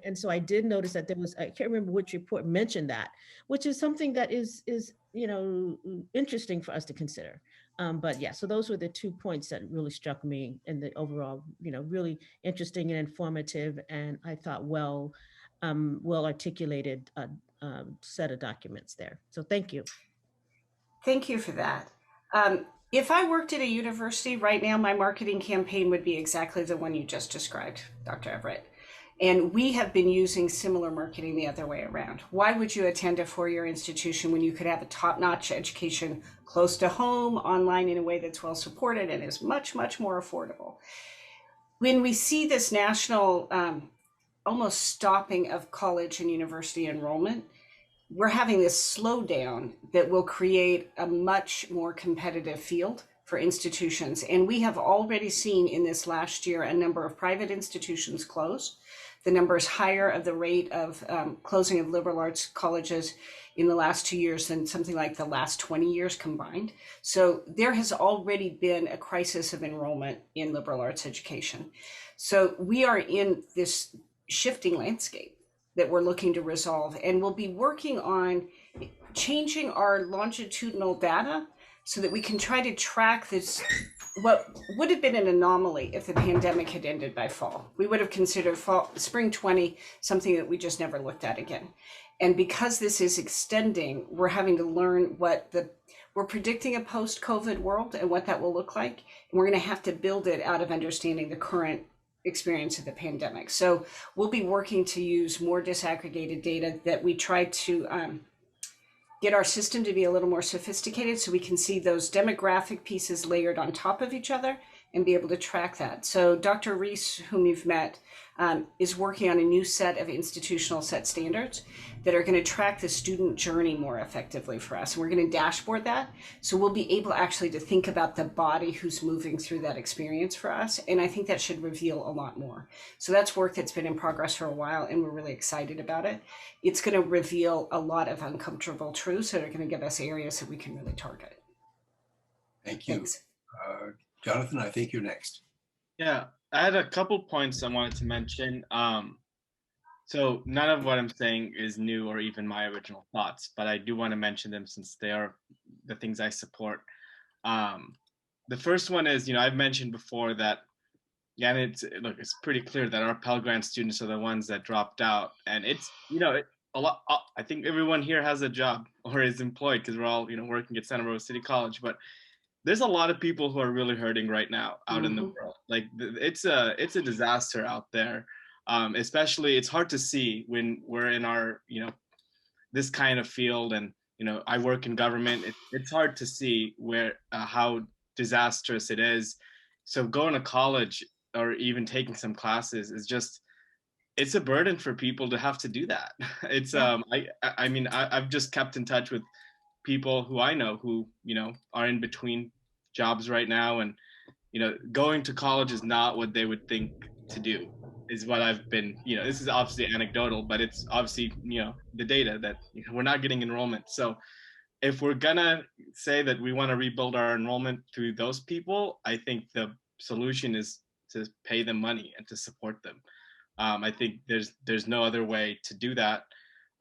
and so I did notice that there was, I can't remember which report mentioned that, which is something that is interesting for us to consider. But yeah, so those were the 2 points that really struck me in the overall, really interesting and informative, and I thought well articulated set of documents there. So thank you. Thank you for that. If I worked at a university right now, my marketing campaign would be exactly the one you just described, Dr. Everett. And we have been using similar marketing the other way around. Why would you attend a 4-year institution when you could have a top-notch education close to home, online in a way that's well supported and is much, much more affordable? When we see this national almost stopping of college and university enrollment, we're having this slowdown that will create a much more competitive field for institutions. And we have already seen in this last year a number of private institutions close. The number is higher of the rate of closing of liberal arts colleges in the last 2 years than something like the last 20 years combined. So there has already been a crisis of enrollment in liberal arts education. So we are in this shifting landscape that we're looking to resolve, and we'll be working on changing our longitudinal data so that we can try to track this. What would have been an anomaly if the pandemic had ended by fall. We would have considered spring 20 something that we just never looked at again. And because this is extending, we're having to learn we're predicting a post-COVID world and what that will look like. And we're going to have to build it out of understanding the current experience of the pandemic. So we'll be working to use more disaggregated data that we try to get our system to be a little more sophisticated so we can see those demographic pieces layered on top of each other and be able to track that. So Dr. Reese, whom you've met, is working on a new set of institutional set standards that are going to track the student journey more effectively for us. And we're going to dashboard that. So we'll be able actually to think about the body who's moving through that experience for us. And I think that should reveal a lot more. So that's work that's been in progress for a while, and we're really excited about it. It's going to reveal a lot of uncomfortable truths that are going to give us areas that we can really target. Thank you. Thanks. Jonathan, I think you're next. Yeah, I had a couple points I wanted to mention. So none of what I'm saying is new or even my original thoughts, but I do want to mention them since they are the things I support. The first one is, I've mentioned before that, yeah, and it's pretty clear that our Pell Grant students are the ones that dropped out, and it's, a lot. I think everyone here has a job or is employed because we're all, working at Santa Rosa City College, but there's a lot of people who are really hurting right now out in the world. Like it's a disaster out there. Especially it's hard to see when we're in our, this kind of field, and, I work in government. It's hard to see how disastrous it is. So going to college or even taking some classes is just, it's a burden for people to have to do that. It's, I've just kept in touch with people who I know who, are in between jobs right now, and, going to college is not what they would think to do, is what I've been, this is obviously anecdotal, but it's obviously, the data that we're not getting enrollment. So if we're gonna say that we want to rebuild our enrollment through those people, I think the solution is to pay them money and to support them. I think there's no other way to do that.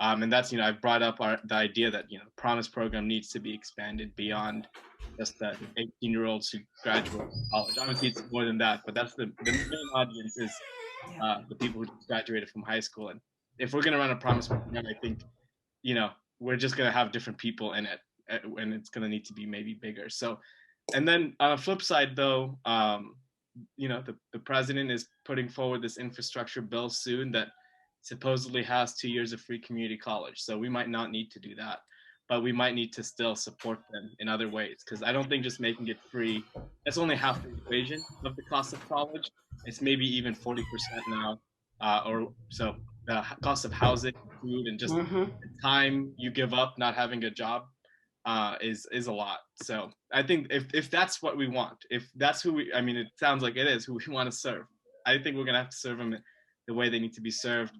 And that's, I've brought up the idea that, Promise program needs to be expanded beyond just the 18-year-olds who graduate from college. Obviously, it's more than that, but that's the main audience is the people who graduated from high school. And if we're going to run a Promise program, I think, we're just going to have different people in it, and it's going to need to be maybe bigger. So, and then on the flip side, though, the president is putting forward this infrastructure bill soon that supposedly has 2 years of free community college. So we might not need to do that, but we might need to still support them in other ways, because I don't think just making it free, that's only half the equation of the cost of college. It's maybe even 40% now, or so. The cost of housing, food, and just the time you give up not having a job is a lot. So I think if that's what we want, if that's who it sounds like it is who we want to serve, I think we're gonna have to serve them the way they need to be served.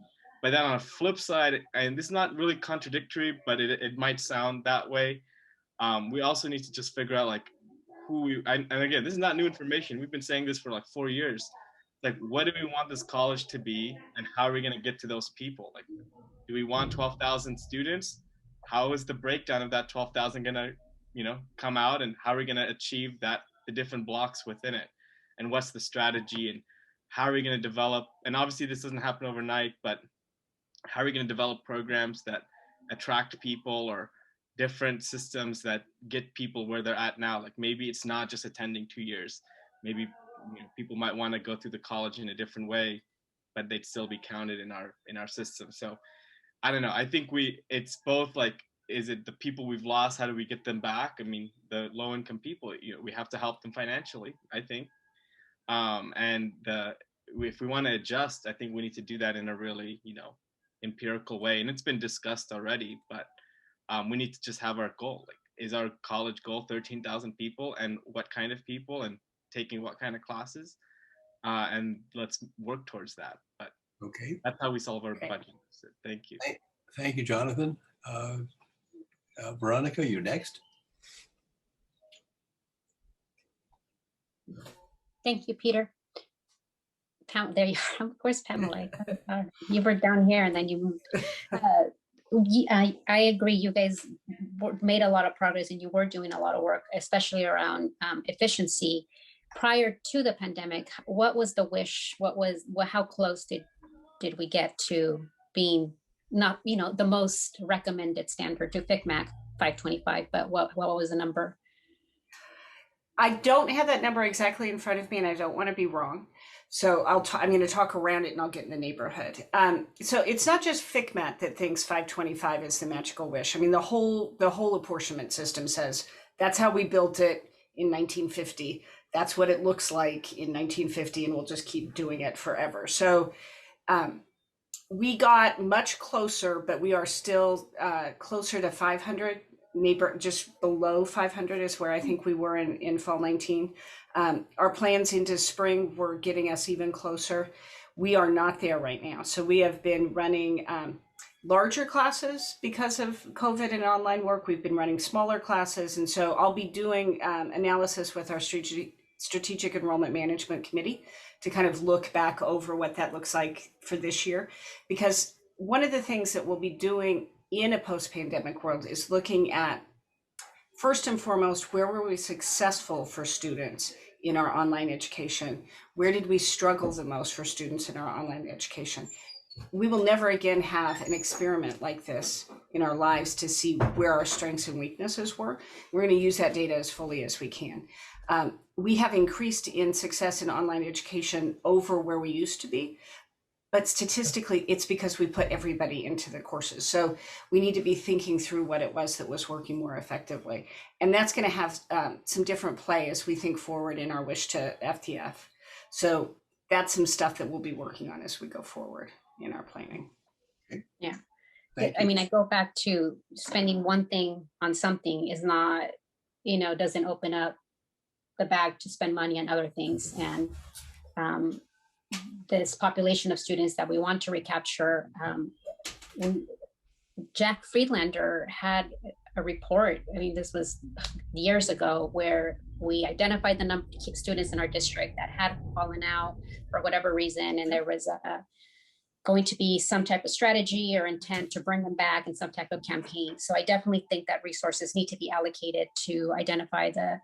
But then on a flip side, and this is not really contradictory, but it might sound that way, we also need to just figure out like and again, this is not new information. We've been saying this for like 4 years. Like, what do we want this college to be, and how are we going to get to those people? Like, do we want 12,000 students? How is the breakdown of that 12,000 going to, come out, and how are we going to achieve that, the different blocks within it? And what's the strategy, and how are we going to develop? And obviously this doesn't happen overnight, but how are we going to develop programs that attract people, or different systems that get people where they're at now? Like, maybe it's not just attending 2 years. Maybe people might want to go through the college in a different way, but they'd still be counted in our system. So I don't know. I think it's both like, is it the people we've lost? How do we get them back? The low income people, we have to help them financially, I think. And if we want to adjust, I think we need to do that in a really, empirical way. And it's been discussed already, but we need to just have our goal. Like, is our college goal 13,000 people, and what kind of people, and taking what kind of classes, and let's work towards that. But okay, that's how we solve our budget. So thank you. Thank you, Jonathan. Veronica, you're next. Thank you, Peter. There you are. Of course, Pamela. You were down here and then you moved. I agree. You guys made a lot of progress, and you were doing a lot of work, especially around efficiency. Prior to the pandemic, what was the wish? How close did we get to being not, the most recommended standard to FCMAC 525, but what was the number? I don't have that number exactly in front of me, and I don't want to be wrong. So I'm going to talk around it, and I'll get in the neighborhood. So it's not just FCMAT that thinks 525 is the magical wish. The whole apportionment system says that's how we built it in 1950. That's what it looks like in 1950, and we'll just keep doing it forever. So we got much closer, but we are still closer to 500. Just below 500 is where I think we were in fall 19. Our plans into spring were getting us even closer. We are not there right now. So we have been running larger classes because of COVID and online work. We've been running smaller classes. And so I'll be doing analysis with our strategic enrollment management committee to kind of look back over what that looks like for this year. Because one of the things that we'll be doing in a post-pandemic world is looking at, first and foremost, where were we successful for students in our online education? Where did we struggle the most for students in our online education? We will never again have an experiment like this in our lives to see where our strengths and weaknesses were. We're going to use that data as fully as we can. We have increased in success in online education over where we used to be, but statistically it's because we put everybody into the courses. So we need to be thinking through what it was that was working more effectively. And that's going to have some different play as we think forward in our wish to FTF. So that's some stuff that we'll be working on as we go forward in our planning. Yeah. Thank I you. mean, I go back to spending one thing on something is not, doesn't open up the bag to spend money on other things. And this population of students that we want to recapture, Jack Friedlander had a report, I mean, this was years ago, where we identified the number of students in our district that had fallen out for whatever reason, and there was going to be some type of strategy or intent to bring them back in some type of campaign. So I definitely think that resources need to be allocated to identify the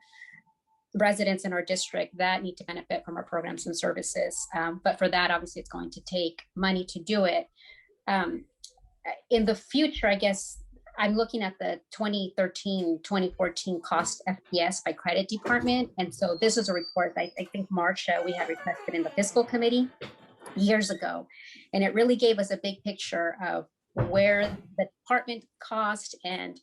residents in our district that need to benefit from our programs and services. But for that, obviously, it's going to take money to do it. In the future, I guess I'm looking at the 2013-2014 cost FPS by credit department. And so this is a report that I think Marcia, we had requested in the fiscal committee years ago. And it really gave us a big picture of where the department cost, and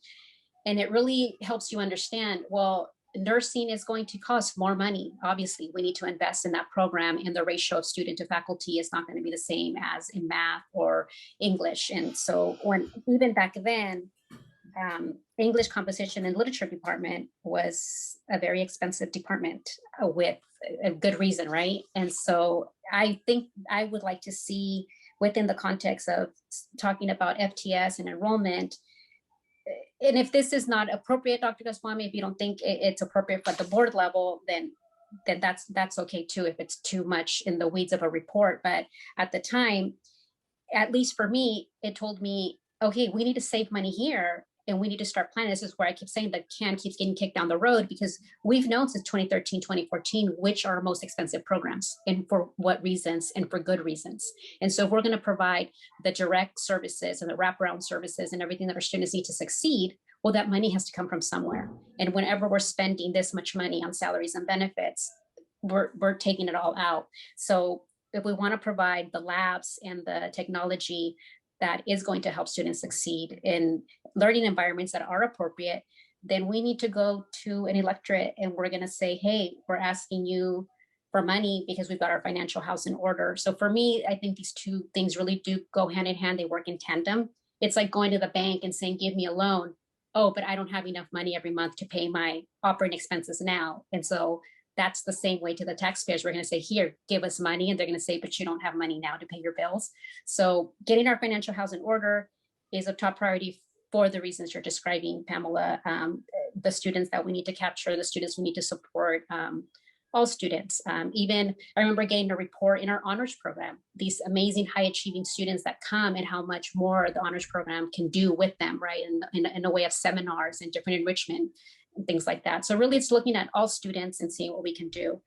it really helps you understand, well, nursing is going to cost more money. Obviously, we need to invest in that program, and the ratio of student to faculty is not going to be the same as in math or English. And so when even back then, English composition and literature department was a very expensive department with a good reason, right? And so I think I would like to see, within the context of talking about FTS and enrollment, and if this is not appropriate, Dr. Goswami, if you don't think it's appropriate at the board level, then that's okay too, if it's too much in the weeds of a report. But at the time, at least for me, it told me, okay, we need to save money here and we need to start planning. This is where I keep saying the can keeps getting kicked down the road, because we've known since 2013, 2014, which are our most expensive programs and for what reasons and for good reasons. And so if we're going to provide the direct services and the wraparound services and everything that our students need to succeed, well, that money has to come from somewhere. And whenever we're spending this much money on salaries and benefits, we're taking it all out. So if we want to provide the labs and the technology that is going to help students succeed in learning environments that are appropriate, then we need to go to an electorate and we're going to say, hey, we're asking you for money because we've got our financial house in order. So for me, I think these two things really do go hand in hand. They work in tandem. It's like going to the bank and saying, give me a loan. Oh, but I don't have enough money every month to pay my operating expenses now. And so that's the same way to the taxpayers. We're going to say, here, give us money. And they're going to say, but you don't have money now to pay your bills. So getting our financial house in order is a top priority for the reasons you're describing, Pamela. The students that we need to capture, the students we need to support, all students. Even I remember getting a report in our honors program, these amazing high achieving students that come and how much more the honors program can do with them, right? In a way of seminars and different enrichment and things like that. So really it's looking at all students and seeing what we can do.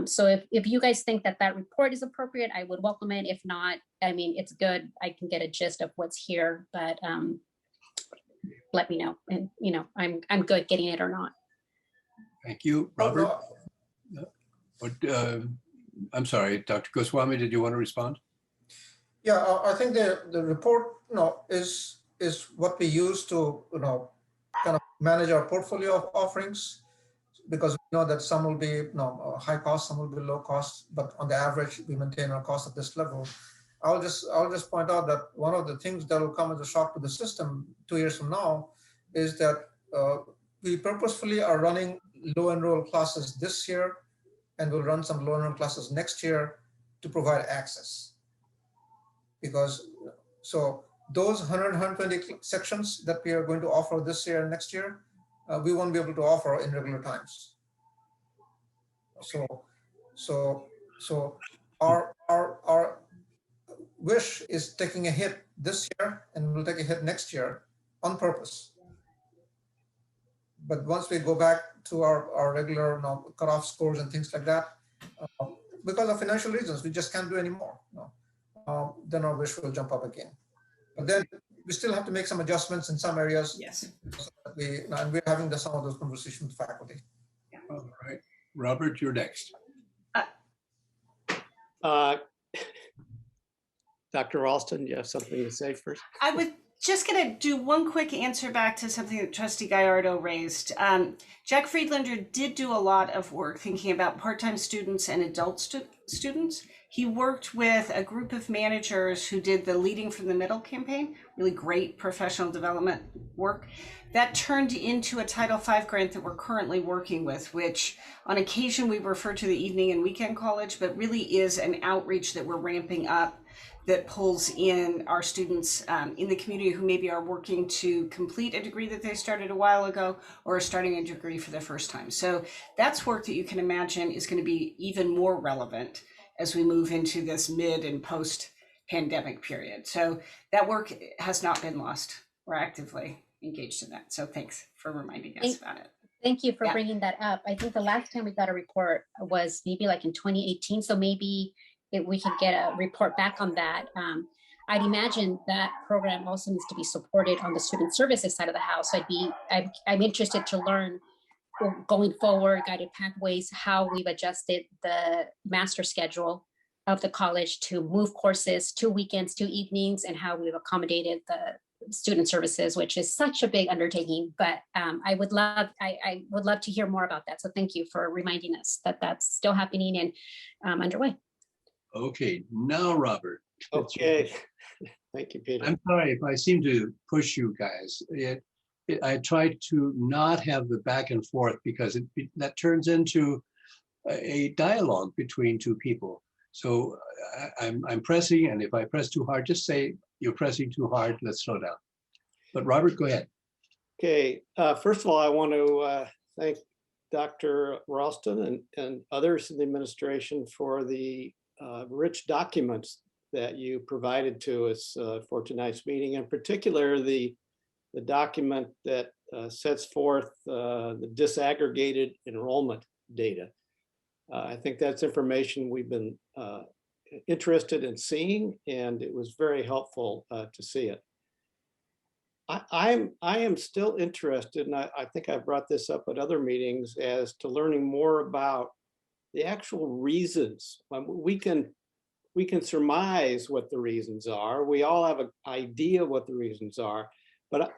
So if you guys think that that report is appropriate, I would welcome it. If not, I mean, it's good. I can get a gist of what's here, but let me know. And, I'm good getting it or not. Thank you, Robert. I'm sorry, Dr. Goswami, did you want to respond? Yeah, I think the report, is what we use to, kind of manage our portfolio of offerings, because we know that some will be, high cost, some will be low cost, but on the average, we maintain our cost at this level. I'll just point out that one of the things that will come as a shock to the system 2 years from now is that we purposefully are running low enroll classes this year, and we'll run some low enroll classes next year to provide access. Because so those 120 sections that we are going to offer this year and next year, we won't be able to offer in regular times. So our wish is taking a hit this year and we'll take a hit next year on purpose. But once we go back to our regular cutoff scores and things like that, because of financial reasons, we just can't do anymore. Then our wish will jump up again. But then we still have to make some adjustments in some areas. Yes. So that and we're having some of those conversations with faculty. All right, Robert, you're next. Dr. Ralston, you have something to say first? I was just going to do one quick answer back to something that Trustee Gallardo raised. Jack Friedlander did do a lot of work thinking about part-time students and adult students. He worked with a group of managers who did the Leading from the Middle campaign, really great professional development work. That turned into a Title V grant that we're currently working with, which on occasion we refer to the evening and weekend college, but really is an outreach that we're ramping up that pulls in our students in the community who maybe are working to complete a degree that they started a while ago or are starting a degree for the first time. So that's work that you can imagine is going to be even more relevant as we move into this mid and post-pandemic period. So that work has not been lost. We're actively engaged in that. So thanks for reminding us about it. Thank you for bringing that up. I think the last time we got a report was maybe like in 2018. So maybe we could get a report back on that. I'd imagine that program also needs to be supported on the student services side of the house. I'm interested to learn going forward, guided pathways, how we've adjusted the master schedule of the college to move courses to weekends, to evenings, and how we've accommodated the student services, which is such a big undertaking. But I would love to hear more about that. So thank you for reminding us that that's still happening and underway. Okay, now Robert. Okay, thank you, Peter. I'm sorry if I seem to push you guys. I try to not have the back and forth because that turns into a dialogue between two people. So I'm pressing, and if I press too hard, just say you're pressing too hard. Let's slow down. But Robert, go ahead. Okay, first of all, I want to thank Dr. Ralston and others in the administration for the rich documents that you provided to us for tonight's meeting, in particular the document that sets forth the disaggregated enrollment data. I think that's information we've been interested in seeing, and it was very helpful to see it. I am still interested, and I think I brought this up at other meetings, as to learning more about the actual reasons. We can surmise what the reasons are. We all have an idea what the reasons are, but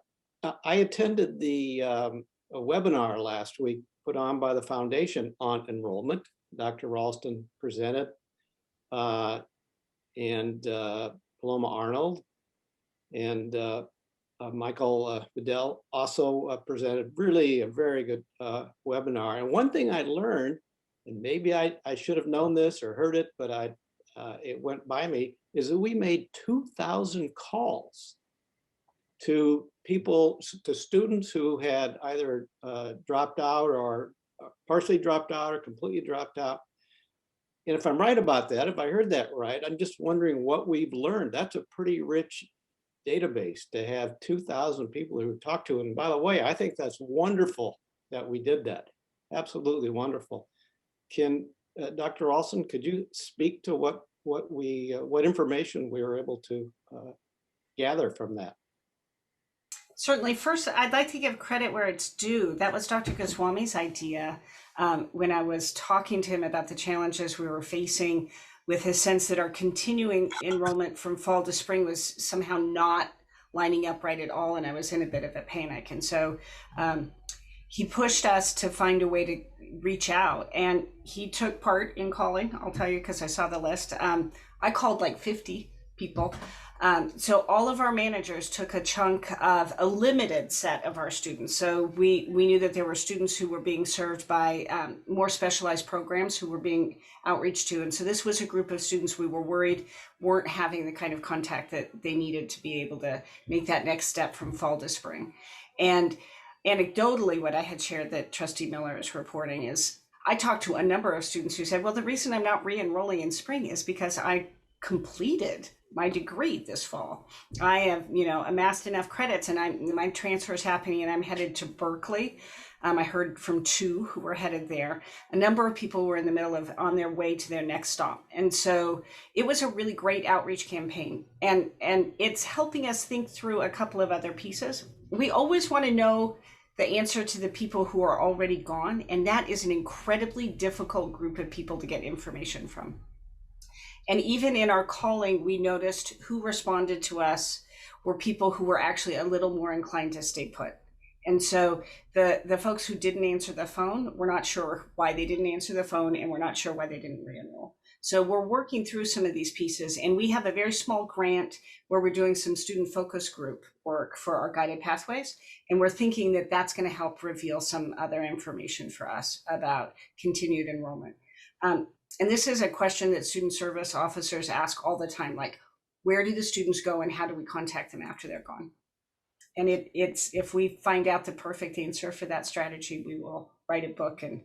I attended the a webinar last week put on by the Foundation on Enrollment. Dr. Ralston presented, and Paloma Arnold and Michael Bedell also presented. Really a very good webinar. And one thing I learned, and maybe I should have known this or heard it, but it went by me, is that we made 2,000 calls to people, to students who had either dropped out or partially dropped out or completely dropped out. And if I'm right about that, if I heard that right, I'm just wondering what we've learned. That's a pretty rich database to have 2,000 people who talked to. And by the way, I think that's wonderful that we did that. Absolutely wonderful. Can Dr. Ralston, could you speak to what information we were able to gather from that? Certainly. First, I'd like to give credit where it's due. That was Dr. Goswami's idea when I was talking to him about the challenges we were facing with his sense that our continuing enrollment from fall to spring was somehow not lining up right at all. And I was in a bit of a panic. And so he pushed us to find a way to reach out. And he took part in calling, I'll tell you, because I saw the list. I called like 50 people. So all of our managers took a chunk of a limited set of our students. So we knew that there were students who were being served by more specialized programs who were being outreached to. And so this was a group of students we were worried weren't having the kind of contact that they needed to be able to make that next step from fall to spring. And anecdotally, what I had shared that Trustee Miller is reporting is I talked to a number of students who said, well, the reason I'm not re-enrolling in spring is because I completed my degree this fall. I have, amassed enough credits, and my transfer is happening, and I'm headed to Berkeley. I heard from 2 who were headed there. A number of people were in the middle of on their way to their next stop, and so it was a really great outreach campaign, and it's helping us think through a couple of other pieces. We always want to know the answer to the people who are already gone, and that is an incredibly difficult group of people to get information from. And even in our calling, we noticed who responded to us were people who were actually a little more inclined to stay put. And so the folks who didn't answer the phone, we're not sure why they didn't answer the phone, and we're not sure why they didn't re-enroll. So we're working through some of these pieces, and we have a very small grant where we're doing some student focus group work for our guided pathways. And we're thinking that that's going to help reveal some other information for us about continued enrollment. And this is a question that student service officers ask all the time, like, where do the students go and how do we contact them after they're gone? And it's if we find out the perfect answer for that strategy, we will write a book and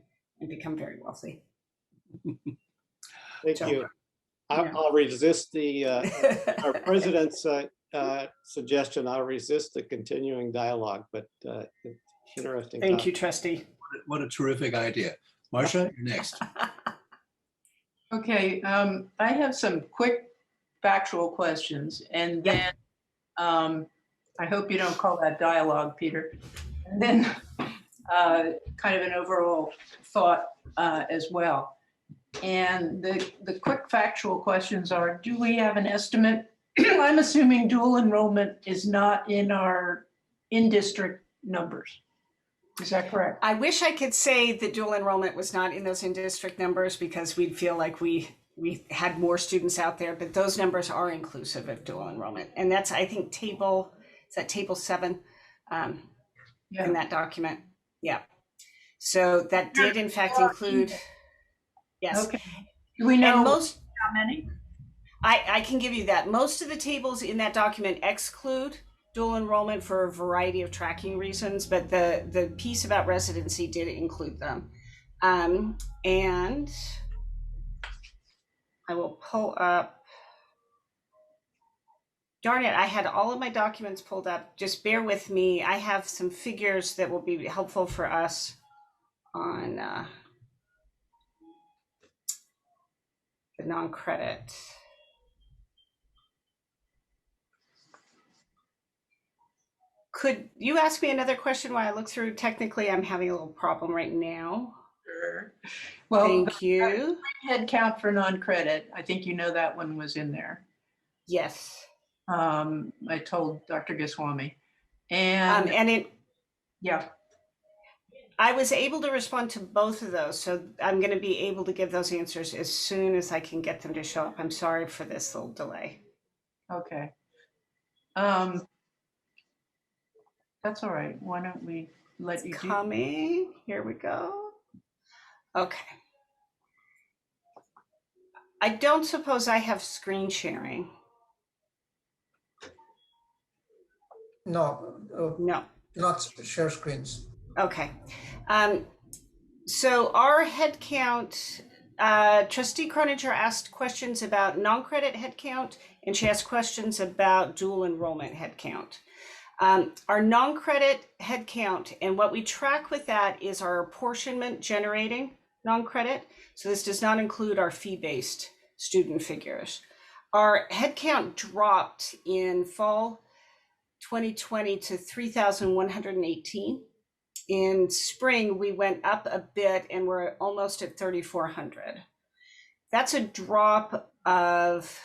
become very wealthy. Thank you. I'll resist our president's suggestion. I'll resist the continuing dialogue, but interesting. Thank you, Trustee. What a terrific idea. Marcia, you're next. Okay, I have some quick factual questions, and then I hope you don't call that dialogue, Peter. And then kind of an overall thought as well. And the quick factual questions are, do we have an estimate? I'm assuming dual enrollment is not in our in-district numbers. Is that correct? I wish I could say that dual enrollment was not in those in-district numbers because we'd feel like we had more students out there, but those numbers are inclusive of dual enrollment. And that's, I think, table 7 in that document. Yeah. So that did in fact include, yes. Okay. Do we know how many? I can give you that. Most of the tables in that document exclude dual enrollment for a variety of tracking reasons, but the piece about residency did include them. And I will pull up, darn it, I had all of my documents pulled up. Just bear with me. I have some figures that will be helpful for us on the non-credit. Could you ask me another question while I look through? Technically, I'm having a little problem right now. Sure. Well, thank you. Head count for non-credit. I think you know that one was in there. Yes. I told Dr. Goswami. Yeah. I was able to respond to both of those, so I'm going to be able to give those answers as soon as I can get them to show up. I'm sorry for this little delay. Okay. That's all right. Why don't we let you do? Coming. Here we go. Okay. I don't suppose I have screen sharing. No. No. Not share screens. Okay. So our head count, Trustee Croninger asked questions about non-credit head count, and she asked questions about dual enrollment head count. Our non-credit head count, and what we track with that is our apportionment generating non-credit. So this does not include our fee-based student figures. Our head count dropped in fall 2020 to 3,118. In spring, we went up a bit and we're almost at 3,400. That's a drop of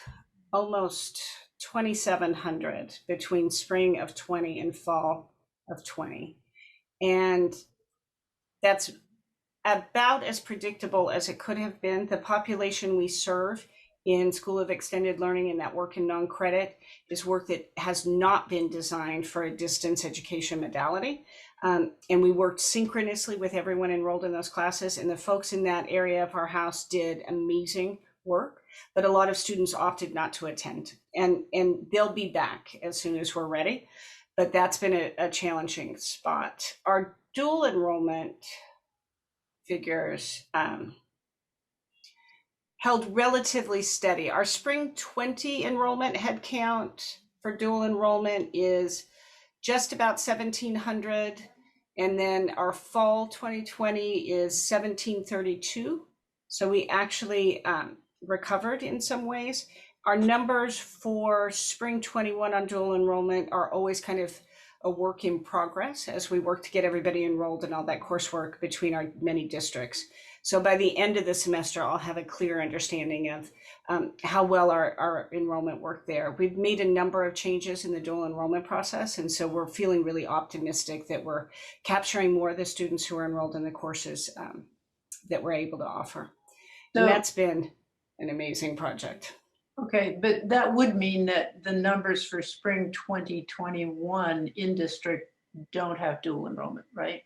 almost 2,700 between spring of 20 and fall of 20. And that's about as predictable as it could have been. The population we serve in School of Extended Learning and that work in non-credit is work that has not been designed for a distance education modality. And we worked synchronously with everyone enrolled in those classes, and the folks in that area of our house did amazing work, but a lot of students opted not to attend, and they'll be back as soon as we're ready. But that's been a challenging spot. Our dual enrollment figures held relatively steady. Our spring 20 enrollment headcount for dual enrollment is just about 1,700. And then our fall 2020 is 1,732. So we actually recovered in some ways. Our numbers for spring 21 on dual enrollment are always kind of a work in progress as we work to get everybody enrolled and all that coursework between our many districts. So by the end of the semester, I'll have a clear understanding of how well our enrollment worked there. We've made a number of changes in the dual enrollment process, and so we're feeling really optimistic that we're capturing more of the students who are enrolled in the courses that we're able to offer. So, and that's been an amazing project. Okay, but that would mean that the numbers for spring 2021 in district don't have dual enrollment, right?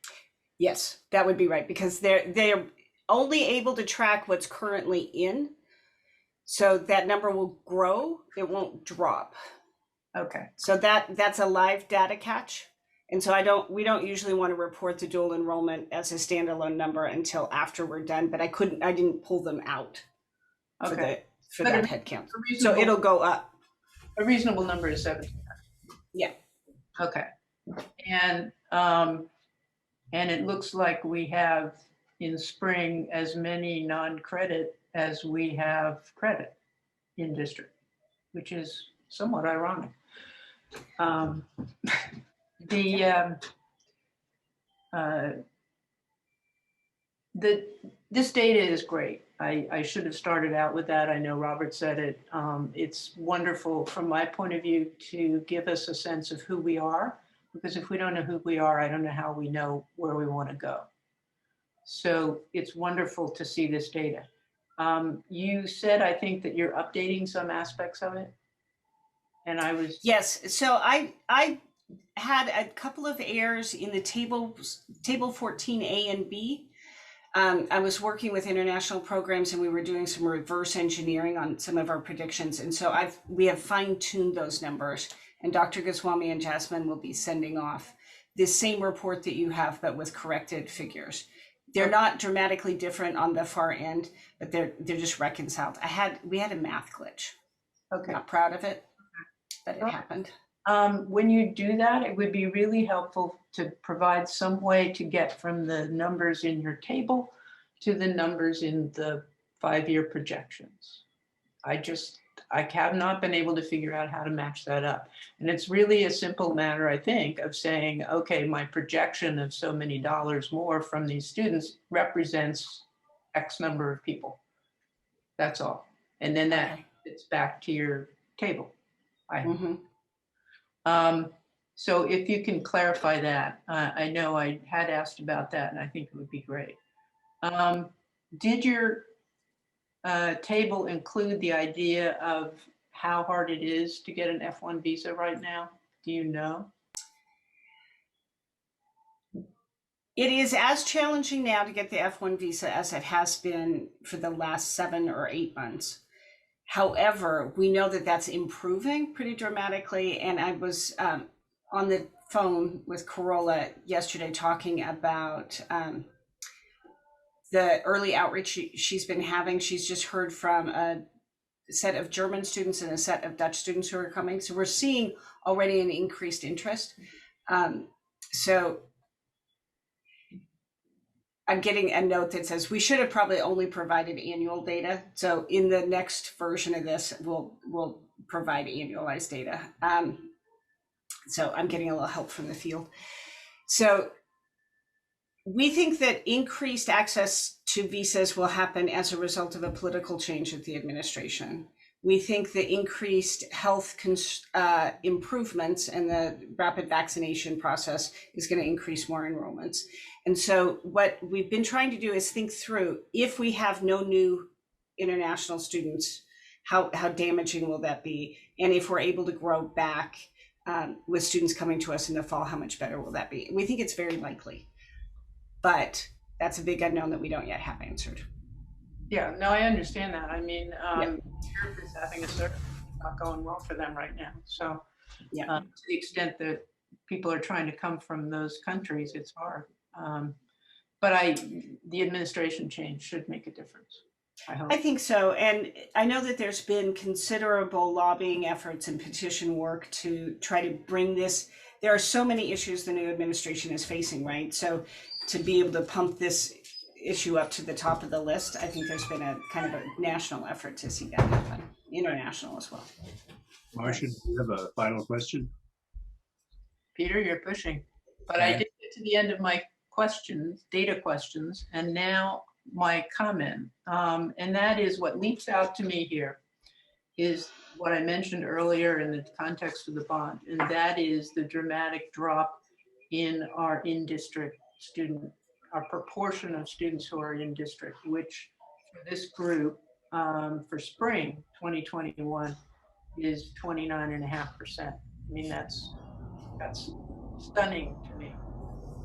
Yes, that would be right, because they're only able to track what's currently in. So that number will grow, it won't drop. Okay. So that's a live data catch. And so we don't usually want to report the dual enrollment as a standalone number until after we're done, but I didn't pull them out for that head count. So it'll go up. A reasonable number is 1,700. Yeah. Okay. And it looks like we have in spring as many non-credit as we have credit in district, which is somewhat ironic. This data is great. I should have started out with that. I know Robert said it. It's wonderful from my point of view to give us a sense of who we are, because if we don't know who we are, I don't know how we know where we want to go. So it's wonderful to see this data. You said, I think, that you're updating some aspects of it. And I was... Yes, so I had a couple of errors in the table 14A and B. I was working with international programs and we were doing some reverse engineering on some of our predictions. And so we have fine-tuned those numbers, and Dr. Goswami and Jasmine will be sending off the same report that you have, but with corrected figures. They're not dramatically different on the far end, but they're just reconciled. We had a math glitch. Okay. Not proud of it, but it happened. When you do that, it would be really helpful to provide some way to get from the numbers in your table to the numbers in the 5-year projections. I have not been able to figure out how to match that up. And it's really a simple matter, I think, of saying, okay, my projection of so many dollars more from these students represents X number of people. That's all. And then that fits back to your table. So if you can clarify that, I know I had asked about that and I think it would be great. Did your table include the idea of how hard it is to get an F1 visa right now? Do you know? It is as challenging now to get the F1 visa as it has been for the last 7 or 8 months. However, we know that that's improving pretty dramatically. And I was on the phone with Corolla yesterday talking about the early outreach she's been having. She's just heard from a set of German students and a set of Dutch students who are coming. So we're seeing already an increased interest. So I'm getting a note that says we should have probably only provided annual data. So in the next version of this, we'll provide annualized data. So I'm getting a little help from the field. So we think that increased access to visas will happen as a result of a political change at the administration. We think the increased health improvements and the rapid vaccination process is going to increase more enrollments. And so what we've been trying to do is think through, if we have no new international students, how damaging will that be? And if we're able to grow back with students coming to us in the fall, how much better will that be? We think it's very likely, but that's a big unknown that we don't yet have answered. Yeah, no, I understand that. I mean, Europe is having a surge, not going well for them right now. So Yeah. to the extent that people are trying to come from those countries, it's hard. But the administration change should make a difference. I hope. I think so. And I know that there's been considerable lobbying efforts and petition work to try to bring this. There are so many issues the new administration is facing, right? So to be able to pump this issue up to the top of the list, I think there's been a kind of a national effort to see that happen, international as well. Marcia, do you have a final question? Peter, you're pushing. But I did get to the end of my questions, data questions, and now my comment. And that is what leaps out to me here is what I mentioned earlier in the context of the bond, and that is the dramatic drop in our in-district student, our proportion of students who are in district, which for this group for spring 2021 is 29.5%. I mean, that's stunning to me.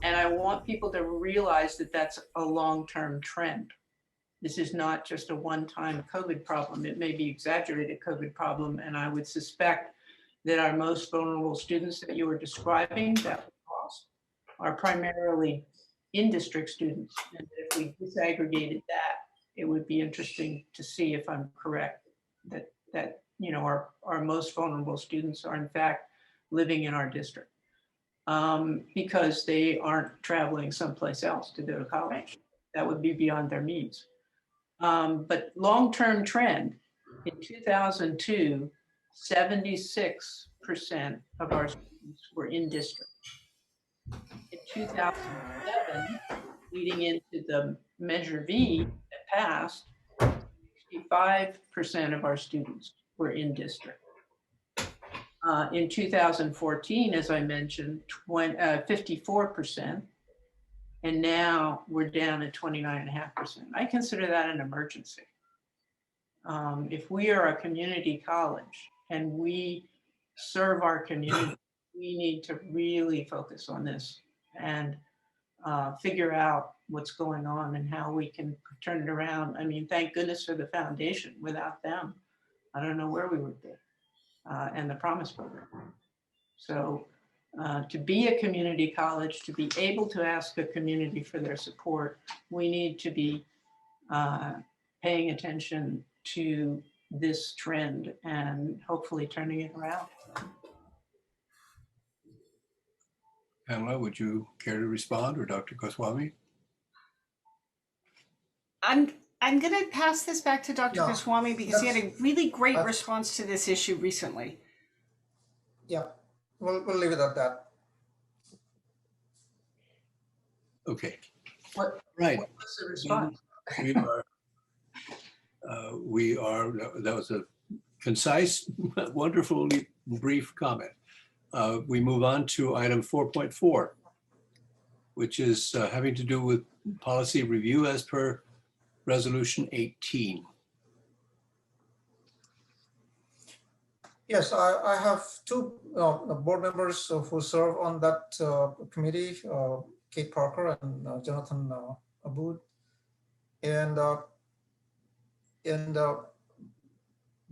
And I want people to realize that that's a long-term trend. This is not just a one-time COVID problem. It may be exaggerated COVID problem. And I would suspect that our most vulnerable students that you were describing that lost are primarily in-district students. And if we disaggregated that, it would be interesting to see if I'm correct, that you know, our most vulnerable students are in fact living in our district. Because they aren't traveling someplace else to go to college. That would be beyond their means. But long-term trend, in 2002, 76% of our students were in district. In 2007, leading into the Measure V that passed, 65% of our students were in district. In 2014, as I mentioned, 54%, and now we're down at 29.5%. I consider that an emergency. If we are a community college and we serve our community, we need to really focus on this and figure out what's going on and how we can turn it around. I mean, thank goodness for the foundation. Without them, I don't know where we would be. And the Promise Program. So to be a community college, to be able to ask a community for their support, we need to be paying attention to this trend and hopefully turning it around. Pamela, would you care to respond, or Dr. Goswami? I'm going to pass this back to Dr. Goswami because he had a really great response to this issue recently. Yeah, we'll leave it at that. Okay. What was the response? That was a concise, wonderfully brief comment. We move on to item 4.4, which is having to do with policy review as per Resolution 18. Yes, I have two board members who serve on that committee, Kate Parker and Jonathan Aboud. And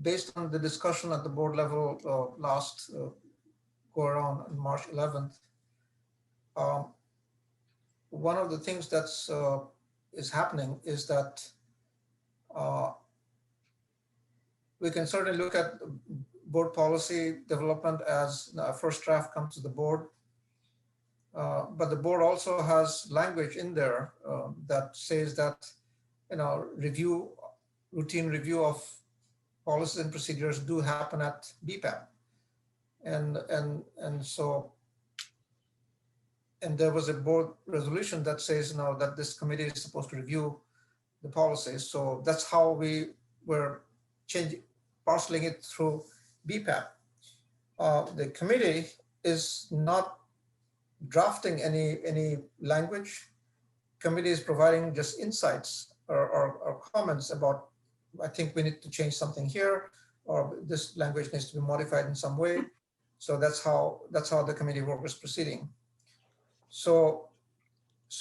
based on the discussion at the board level last go around on March 11th, one of the things that's is happening is that we can certainly look at board policy development as a first draft comes to the board. But the board also has language in there that says that, routine review of policies and procedures do happen at BPAP. And there was a board resolution that says that this committee is supposed to review the policies. So that's how we were parceling it through BPAP. The committee is not drafting any language. Committee is providing just insights or comments about I think we need to change something here, or this language needs to be modified in some way. So that's how the committee work is proceeding. So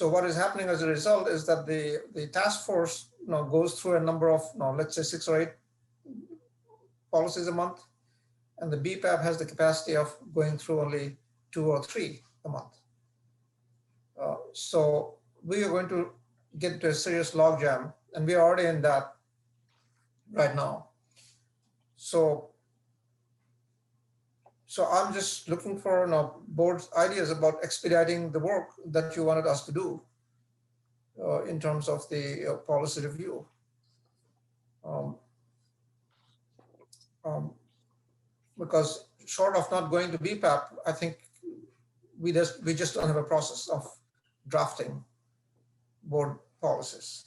what is happening as a result is that the task force goes through a number of, let's say 6 or 8 policies a month, and the BPAP has the capacity of going through only 2 or 3 a month. So we are going to get into a serious logjam, and we are already in that right now. So I'm just looking for board's ideas about expediting the work that you wanted us to do in terms of the policy review. Because short of not going to BPAP, I think we just don't have a process of drafting board policies.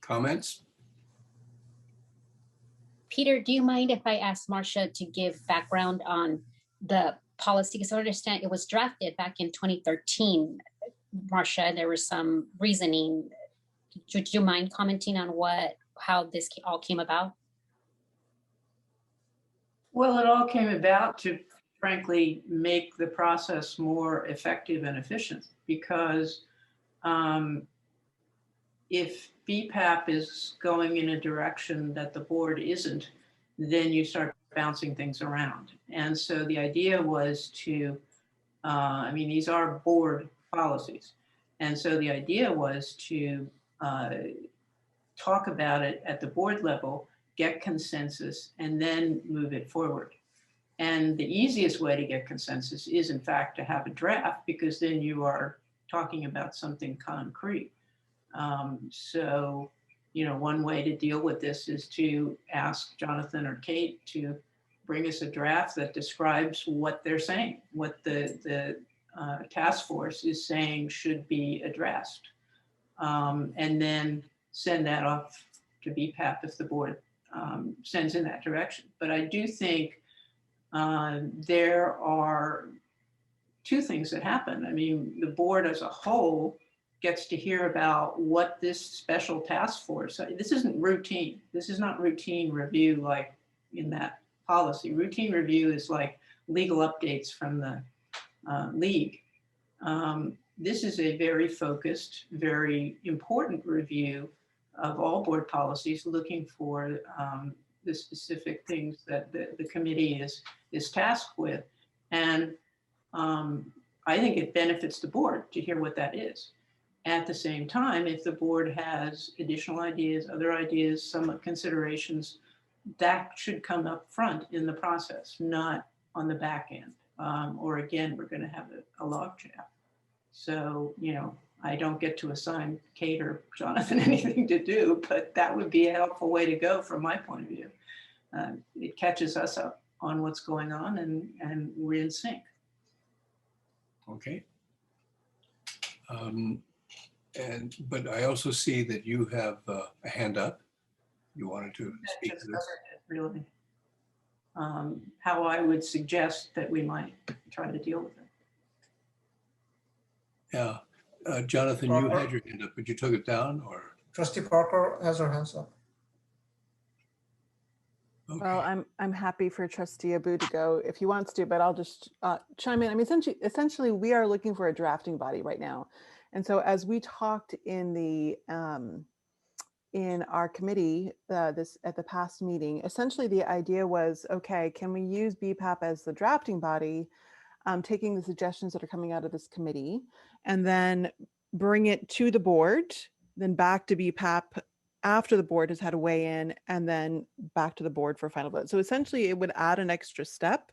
Comments? Peter, do you mind if I ask Marcia to give background on the policy? Because I understand it was drafted back in 2013. Marcia, there was some reasoning. Would you mind commenting on how this all came about? Well, it all came about to frankly make the process more effective and efficient, because if BPAP is going in a direction that the board isn't, then you start bouncing things around. And so the idea was to, these are board policies. And so the idea was to talk about it at the board level, get consensus, and then move it forward. And the easiest way to get consensus is, in fact, to have a draft, because then you are talking about something concrete. So, one way to deal with this is to ask Jonathan or Kate to bring us a draft that describes what they're saying, what the task force is saying should be addressed, and then send that off to BPAP if the board sends in that direction. But I do think there are 2 things that happen. I mean, the board as a whole gets to hear about what this special task force, this isn't routine. This is not routine review like in that policy. Routine review is like legal updates from the league. This is a very focused, very important review of all board policies, looking for the specific things that the committee is tasked with. And I think it benefits the board to hear what that is. At the same time, if the board has additional ideas, other ideas, some considerations, that should come up front in the process, not on the back end. Or again, we're going to have a logjam. So, I don't get to assign Kate or Jonathan anything to do, but that would be a helpful way to go from my point of view. It catches us up on what's going on, and we're in sync. Okay. But I also see that you have a hand up. You wanted to speak to this. Really, how I would suggest that we might try to deal with it. Yeah. Jonathan, you had your hand up, but you took it down, or? Trustee Parker has her hands up. Okay. Well, I'm happy for Trustee Abu to go if he wants to, but I'll just chime in. I mean, essentially, we are looking for a drafting body right now. And so as we talked in our committee at the past meeting, essentially the idea was, okay, can we use BPAP as the drafting body, taking the suggestions that are coming out of this committee, and then bring it to the board, then back to BPAP after the board has had a weigh in, and then back to the board for a final vote. So essentially it would add an extra step,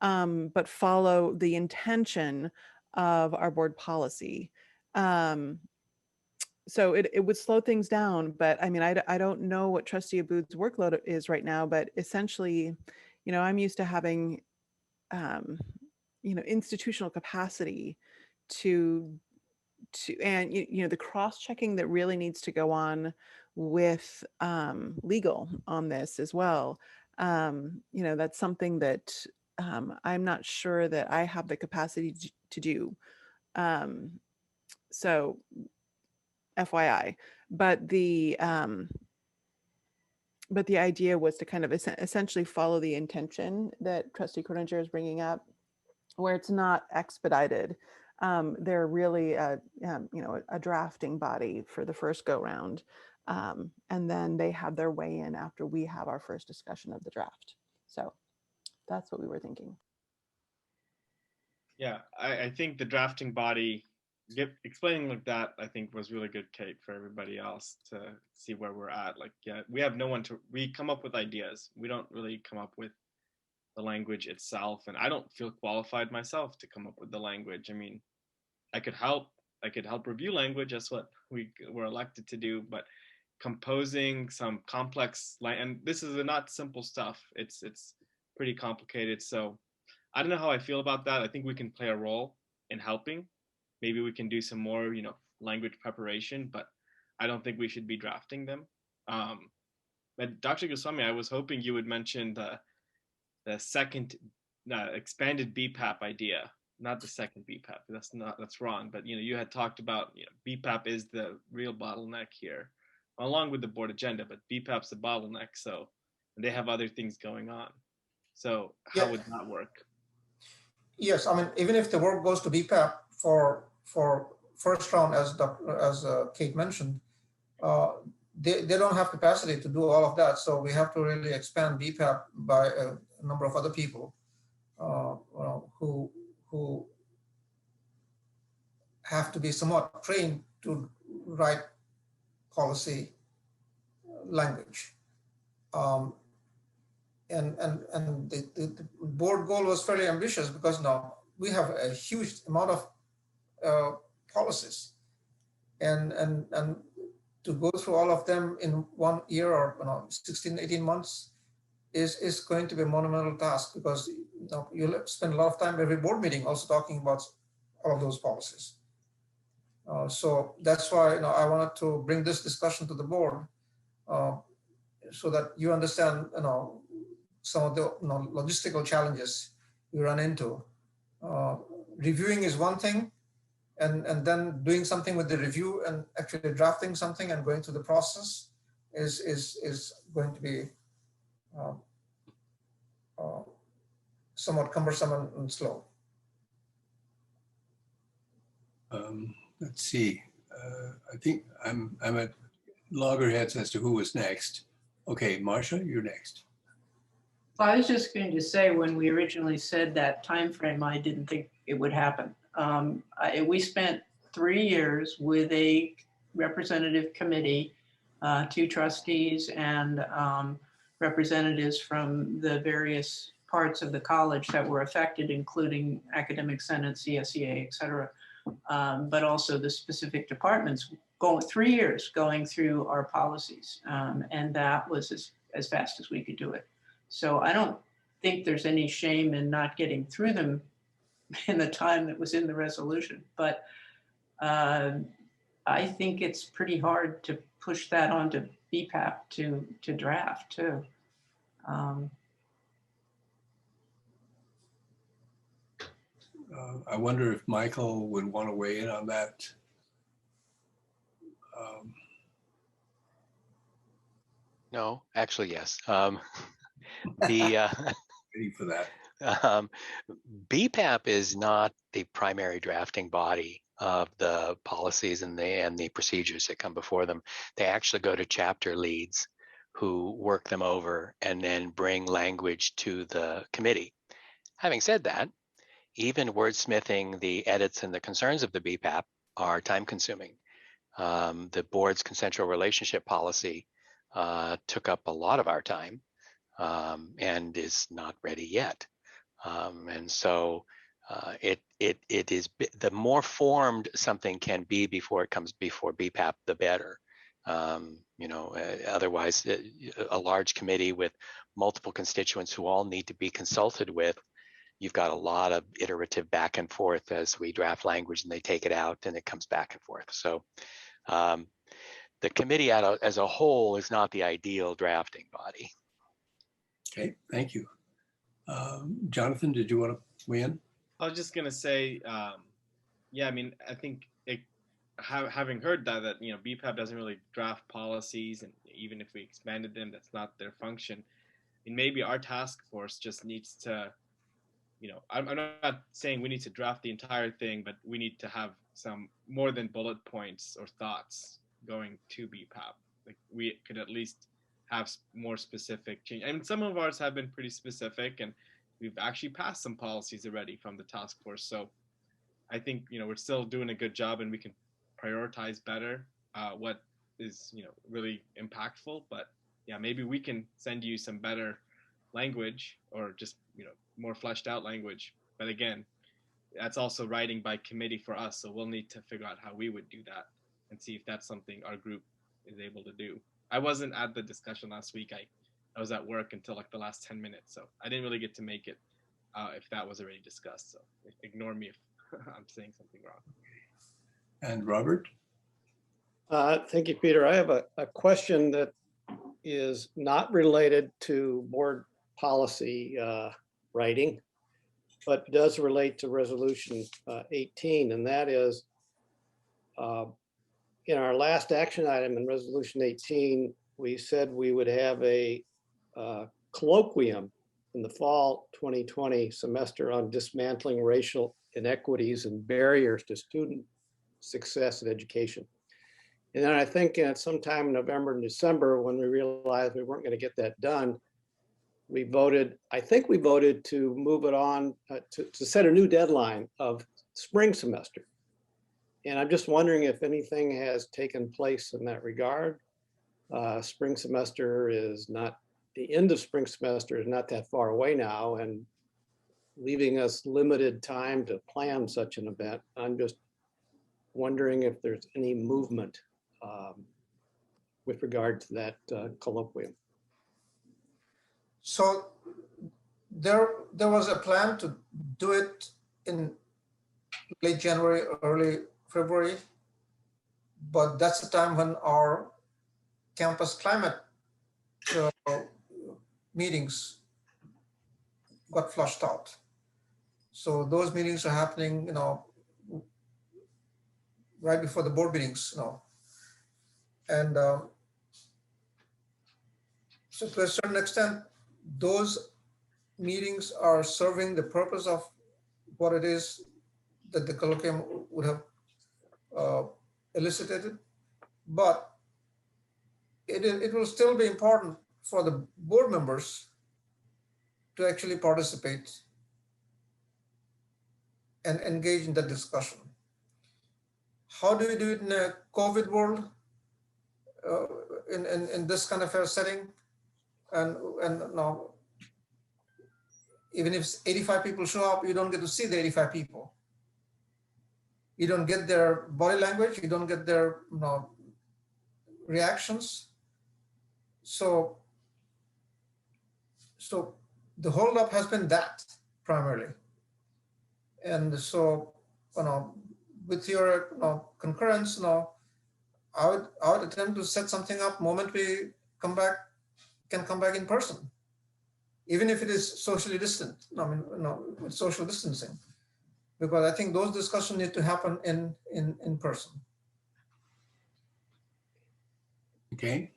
but follow the intention of our board policy. So it would slow things down, but I mean, I don't know what Trustee Abu's workload is right now, but essentially, I'm used to having, institutional capacity to and the cross-checking that really needs to go on with legal on this as well. That's something that I'm not sure that I have the capacity to do. So FYI. But the idea was to kind of essentially follow the intention that Trustee Croninger is bringing up, where it's not expedited. They're really a drafting body for the first go round. And then they have their way in after we have our first discussion of the draft. So that's what we were thinking. Yeah, I think the drafting body, explaining like that, I think was really good, Kate, for everybody else to see where we're at. Like, yeah, we have no one we come up with ideas. We don't really come up with the language itself. And I don't feel qualified myself to come up with the language. I mean, I could help review language. That's what we were elected to do, but composing some complex, and this is not simple stuff. It's pretty complicated. So I don't know how I feel about that. I think we can play a role in helping. Maybe we can do some more, language preparation, but I don't think we should be drafting them. But Dr. Goswami, I was hoping you would mention the second expanded BPAP idea, not the second BPAP. That's wrong. But you had talked about BPAP is the real bottleneck here, along with the board agenda. But BPAP's the bottleneck, so they have other things going on. So how would that work? Yes, I mean, even if the work goes to BPAP for first round, as Kate mentioned, they don't have capacity to do all of that. So we have to really expand BPAP by a number of other people who have to be somewhat trained to write policy language. And the board goal was fairly ambitious because now we have a huge amount of policies, and to go through all of them in 1 year or 16, 18 months is going to be a monumental task, because you'll spend a lot of time every board meeting also talking about all of those policies. So that's why I wanted to bring this discussion to the board so that you understand some of the logistical challenges you run into. Reviewing is one thing, and then doing something with the review and actually drafting something and going through the process is going to be somewhat cumbersome and slow. Let's see. I think I'm at loggerheads as to who was next. Okay, Marcia, you're next. Well, I was just going to say, when we originally said that time frame, I didn't think it would happen. We spent 3 years with a representative committee, 2 trustees and representatives from the various parts of the college that were affected, including Academic Senate, CSEA, et cetera, but also the specific departments. 3 years going through our policies, and that was as fast as we could do it. So I don't think there's any shame in not getting through them in the time that was in the resolution, but I think it's pretty hard to push that onto BPAP to draft too. I wonder if Michael would want to weigh in on that. No, actually, yes. Waiting for that. BPAP is not the primary drafting body of the policies and the procedures that come before them. They actually go to chapter leads who work them over and then bring language to the committee. Having said that, even wordsmithing the edits and the concerns of the BPAP are time consuming. The board's consensual relationship policy took up a lot of our time and is not ready yet. And so it is, the more formed something can be before it comes before BPAP, the better. Otherwise a large committee with multiple constituents who all need to be consulted with, you've got a lot of iterative back and forth as we draft language and they take it out and it comes back and forth. So the committee as a whole is not the ideal drafting body. Okay, thank you. Jonathan, did you want to weigh in? I was just going to say, I think having heard that BPAP doesn't really draft policies, and even if we expanded them, that's not their function. And maybe our task force just needs to, I'm not saying we need to draft the entire thing, but we need to have some more than bullet points or thoughts going to BPAP. Like we could at least have more specific change. I mean, some of ours have been pretty specific, and we've actually passed some policies already from the task force. So I think, we're still doing a good job, and we can prioritize better what is, really impactful. But yeah, maybe we can send you some better language, or just, more fleshed out language. But again, that's also writing by committee for us. So we'll need to figure out how we would do that and see if that's something our group is able to do. I wasn't at the discussion last week. I was at work until like the last 10 minutes. So I didn't really get to make it if that was already discussed. So ignore me if I'm saying something wrong. And Robert? Thank you, Peter. I have a question that is not related to board policy writing, but does relate to resolution 18. And that is, in our last action item in resolution 18, we said we would have a colloquium in the fall 2020 semester on dismantling racial inequities and barriers to student success in education. And then I think at sometime in November and December, when we realized we weren't going to get that done, I think we voted to move it on to set a new deadline of spring semester. And I'm just wondering if anything has taken place in that regard. Spring semester is not, the end of spring semester is not that far away now, and leaving us limited time to plan such an event. I'm just wondering if there's any movement with regard to that colloquium. So there was a plan to do it in late January, early February, but that's the time when our campus climate meetings got flushed out. So those meetings are happening, right before the board meetings, and so to a certain extent, those meetings are serving the purpose of what it is that the colloquium would have elicited, but it will still be important for the board members to actually participate and engage in that discussion. How do we do it in a COVID world, in this kind of a setting? And now, even if 85 people show up, you don't get to see the 85 people. You don't get their body language. You don't get their reactions. So the holdup has been that primarily. And so, with your concurrence, I would attempt to set something up moment we can come back in person, even if it is socially distant. With social distancing, because I think those discussions need to happen in person. Okay,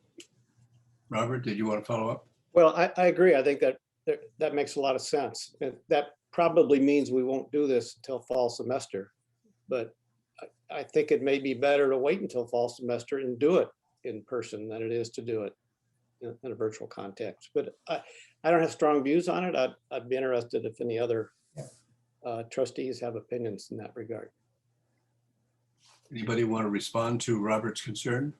Robert, did you want to follow up? Well, I agree. I think that makes a lot of sense. And that probably means we won't do this until fall semester, but I think it may be better to wait until fall semester and do it in person than it is to do it in a virtual context. But I don't have strong views on it. I'd be interested if any other trustees have opinions in that regard. Anybody want to respond to Robert's concern?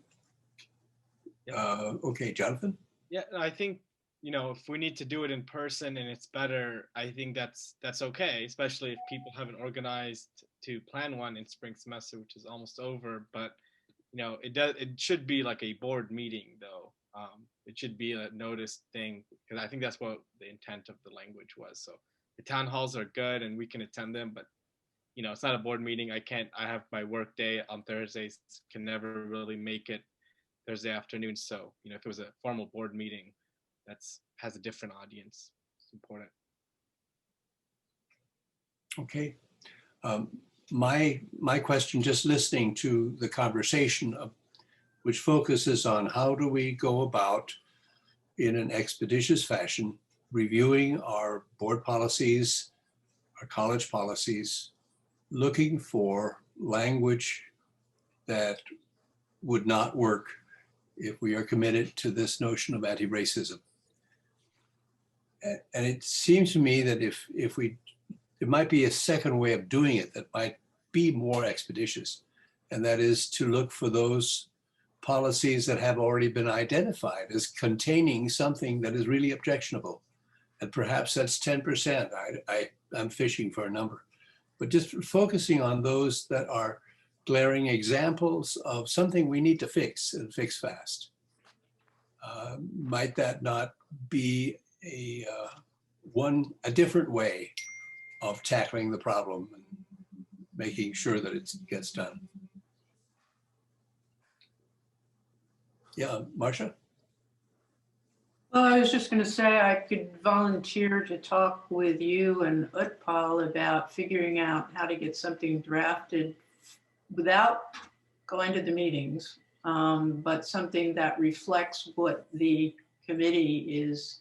Okay, Jonathan? Yeah, I think, if we need to do it in person and it's better, I think that's okay, especially if people haven't organized to plan one in spring semester, which is almost over. But, it should be like a board meeting though. It should be a noticed thing, because I think that's what the intent of the language was. So the town halls are good and we can attend them, but it's not a board meeting. I have my work day on Thursdays, can never really make it Thursday afternoon. So, if it was a formal board meeting, has a different audience. It's important. Okay. my question, just listening to the conversation, which focuses on how do we go about in an expeditious fashion reviewing our board policies, our college policies, looking for language that would not work if we are committed to this notion of anti-racism. And it seems to me that if we, there might be a second way of doing it that might be more expeditious, and that is to look for those policies that have already been identified as containing something that is really objectionable. And perhaps that's 10%. I'm fishing for a number, but just focusing on those that are glaring examples of something we need to fix and fix fast. Might that not be a different way of tackling the problem and making sure that it gets done? Yeah, Marcia? Well, I was just going to say I could volunteer to talk with you and Utpal about figuring out how to get something drafted without going to the meetings, but something that reflects what the committee is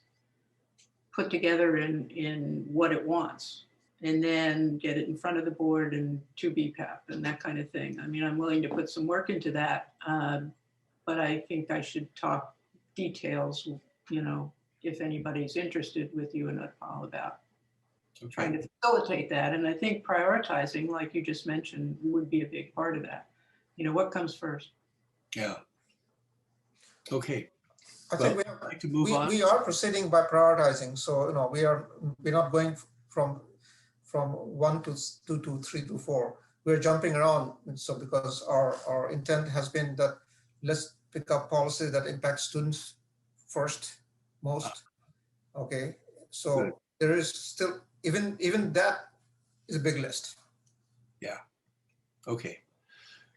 put together in what it wants, and then get it in front of the board and to BPAP and that kind of thing. I mean, I'm willing to put some work into that, but I think I should talk details, you know, if anybody's interested with you and Utpal about trying to facilitate that. And I think prioritizing, like you just mentioned, would be a big part of that. You know, what comes first? Yeah. Okay. I think Well, I'd like to move on. we are proceeding by prioritizing. So, you know, we're not going from 1 to 2 to 3 to 4. We're jumping around. And so because our intent has been that let's pick up policy that impacts students first, most. Okay. So Good. there is still, even that is a big list. Yeah. Okay.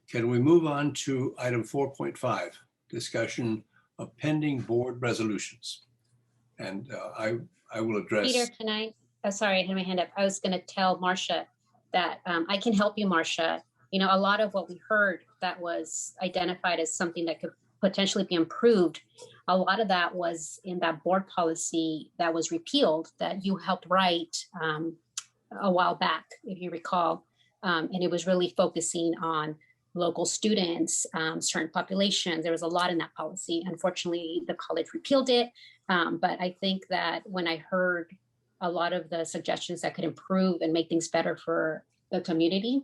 Can we move on to item 4.5, discussion of pending board resolutions? And I will address. Peter, can I, sorry, I had my hand up. I was going to tell Marcia that I can help you, Marcia. You know, a lot of what we heard that was identified as something that could potentially be improved, a lot of that was in that board policy that was repealed that you helped write a while back, if you recall. And it was really focusing on local students, certain populations. There was a lot in that policy. Unfortunately, the college repealed it. But I think that when I heard a lot of the suggestions that could improve and make things better for the community,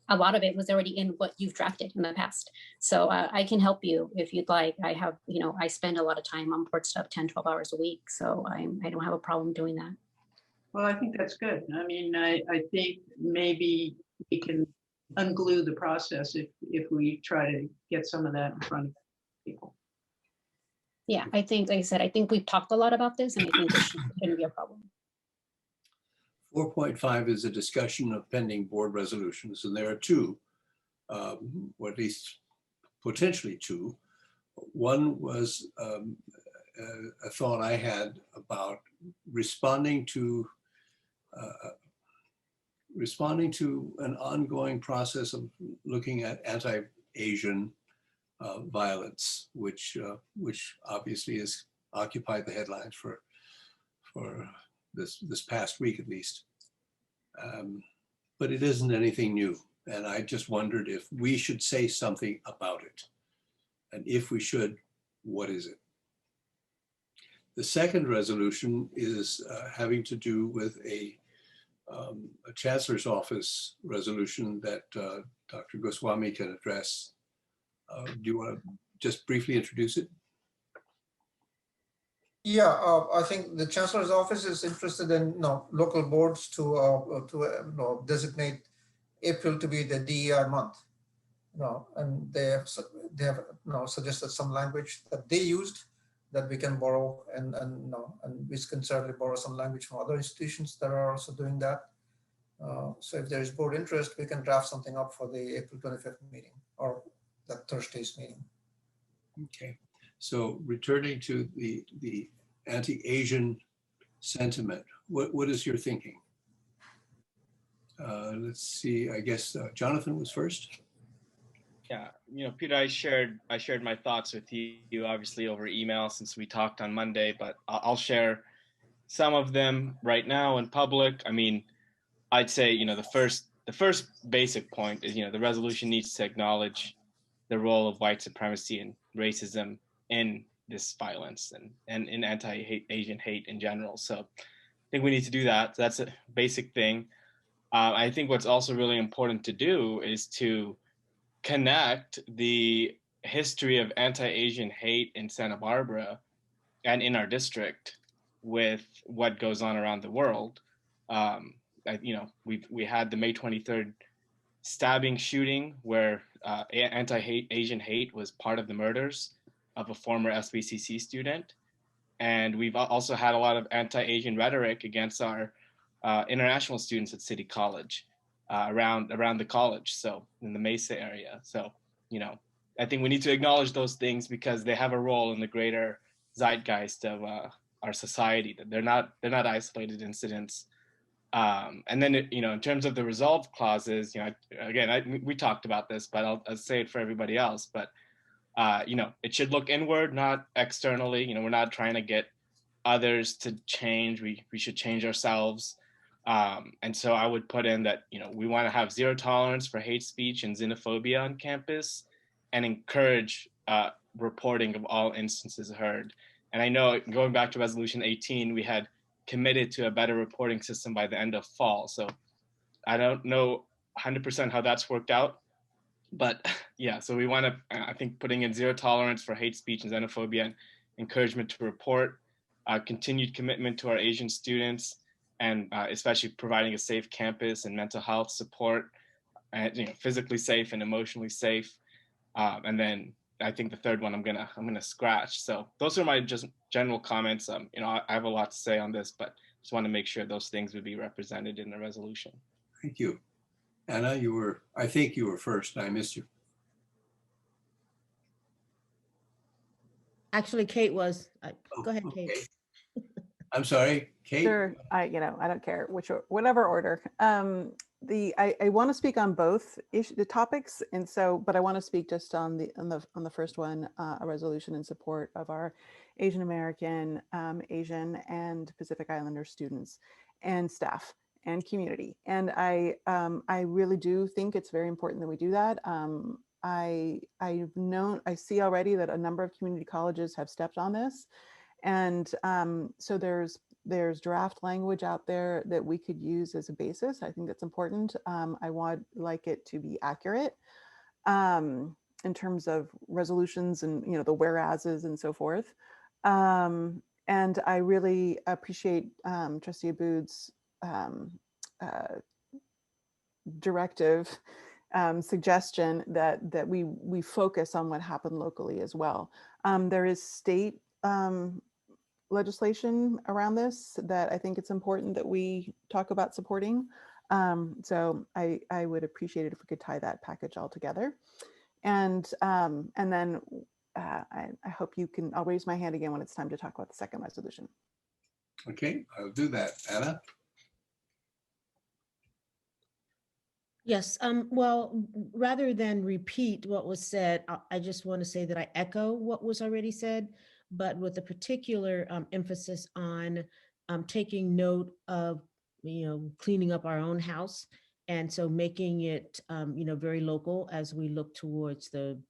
a lot of it was already in what you've drafted in the past. So I can help you if you'd like. I have, you know, I spend a lot of time on board stuff, 10, 12 hours a week. So I don't have a problem doing that. Well, I think that's good. I mean, I think maybe we can unglue the process if we try to get some of that in front of people. Yeah, I think, like I said, I think we've talked a lot about this and I think this shouldn't be a problem. 4.5 is a discussion of pending board resolutions, and there are two, or at least potentially two. One was a thought I had about responding to an ongoing process of looking at anti-Asian violence, which obviously has occupied the headlines for this past week at least. But it isn't anything new. And I just wondered if we should say something about it. And if we should, what is it? The second resolution is having to do with a chancellor's office resolution that Dr. Goswami can address. Do you want to just briefly introduce it? Yeah, I think the Chancellor's office is interested in local boards to designate April to be the DEI month. And they have suggested some language that they used that we can borrow, and we can certainly borrow some language from other institutions that are also doing that. So if there is board interest, we can draft something up for the April 25th meeting or that Thursday's meeting. Okay. So returning to the anti-Asian sentiment, what is your thinking? Let's see, I guess Jonathan was first. Yeah, Peter, I shared my thoughts with you obviously over email since we talked on Monday, but I'll share some of them right now in public. I mean, I'd say, the first basic point is, the resolution needs to acknowledge the role of white supremacy and racism in this violence and in anti-Asian hate in general. So I think we need to do that. So that's a basic thing. I think what's also really important to do is to connect the history of anti-Asian hate in Santa Barbara and in our district with what goes on around the world. We had the May 23rd stabbing shooting where anti-Asian hate was part of the murders of a former SBCC student. And we've also had a lot of anti-Asian rhetoric against our international students at City College around the college, so in the Mesa area. So, I think we need to acknowledge those things because they have a role in the greater zeitgeist of our society, that they're not isolated incidents. And then, in terms of the resolve clauses, we talked about this, but I'll say it for everybody else. But, it should look inward, not externally. We're not trying to get others to change. We should change ourselves. And so I would put in that, we want to have zero tolerance for hate speech and xenophobia on campus and encourage reporting of all instances heard. And I know going back to resolution 18, we had committed to a better reporting system by the end of fall. So I don't know 100% how that's worked out, but yeah, so we want to, I think, putting in zero tolerance for hate speech and xenophobia and encouragement to report, continued commitment to our Asian students, and especially providing a safe campus and mental health support, and physically safe and emotionally safe. And then I think the third one I'm gonna scratch. So those are my just general comments. I have a lot to say on this, but just want to make sure those things would be represented in the resolution. Thank you. Anna, I think you were first. I missed you. Actually, Kate was. Go ahead, Kate. Okay. I'm sorry, Kate. Sure, I don't care whatever order. I want to speak on both the topics, and so, but I want to speak just on the first one, a resolution in support of our Asian American, Asian, and Pacific Islander students and staff and community. And I really do think it's very important that we do that. I see already that a number of community colleges have stepped on this. And so there's draft language out there that we could use as a basis. I think that's important. I would like it to be accurate in terms of resolutions and the whereases and so forth. And I really appreciate Trustee Aboud's directive suggestion that we focus on what happened locally as well. There is state legislation around this that I think it's important that we talk about supporting. So I would appreciate it if we could tie that package all together. And then I hope you can, I'll raise my hand again when it's time to talk about the second resolution. Okay, I'll do that. Anna? Yes, well, rather than repeat what was said, I just want to say that I echo what was already said, but with a particular emphasis on taking note of, cleaning up our own house. And so making it, very local as we look towards the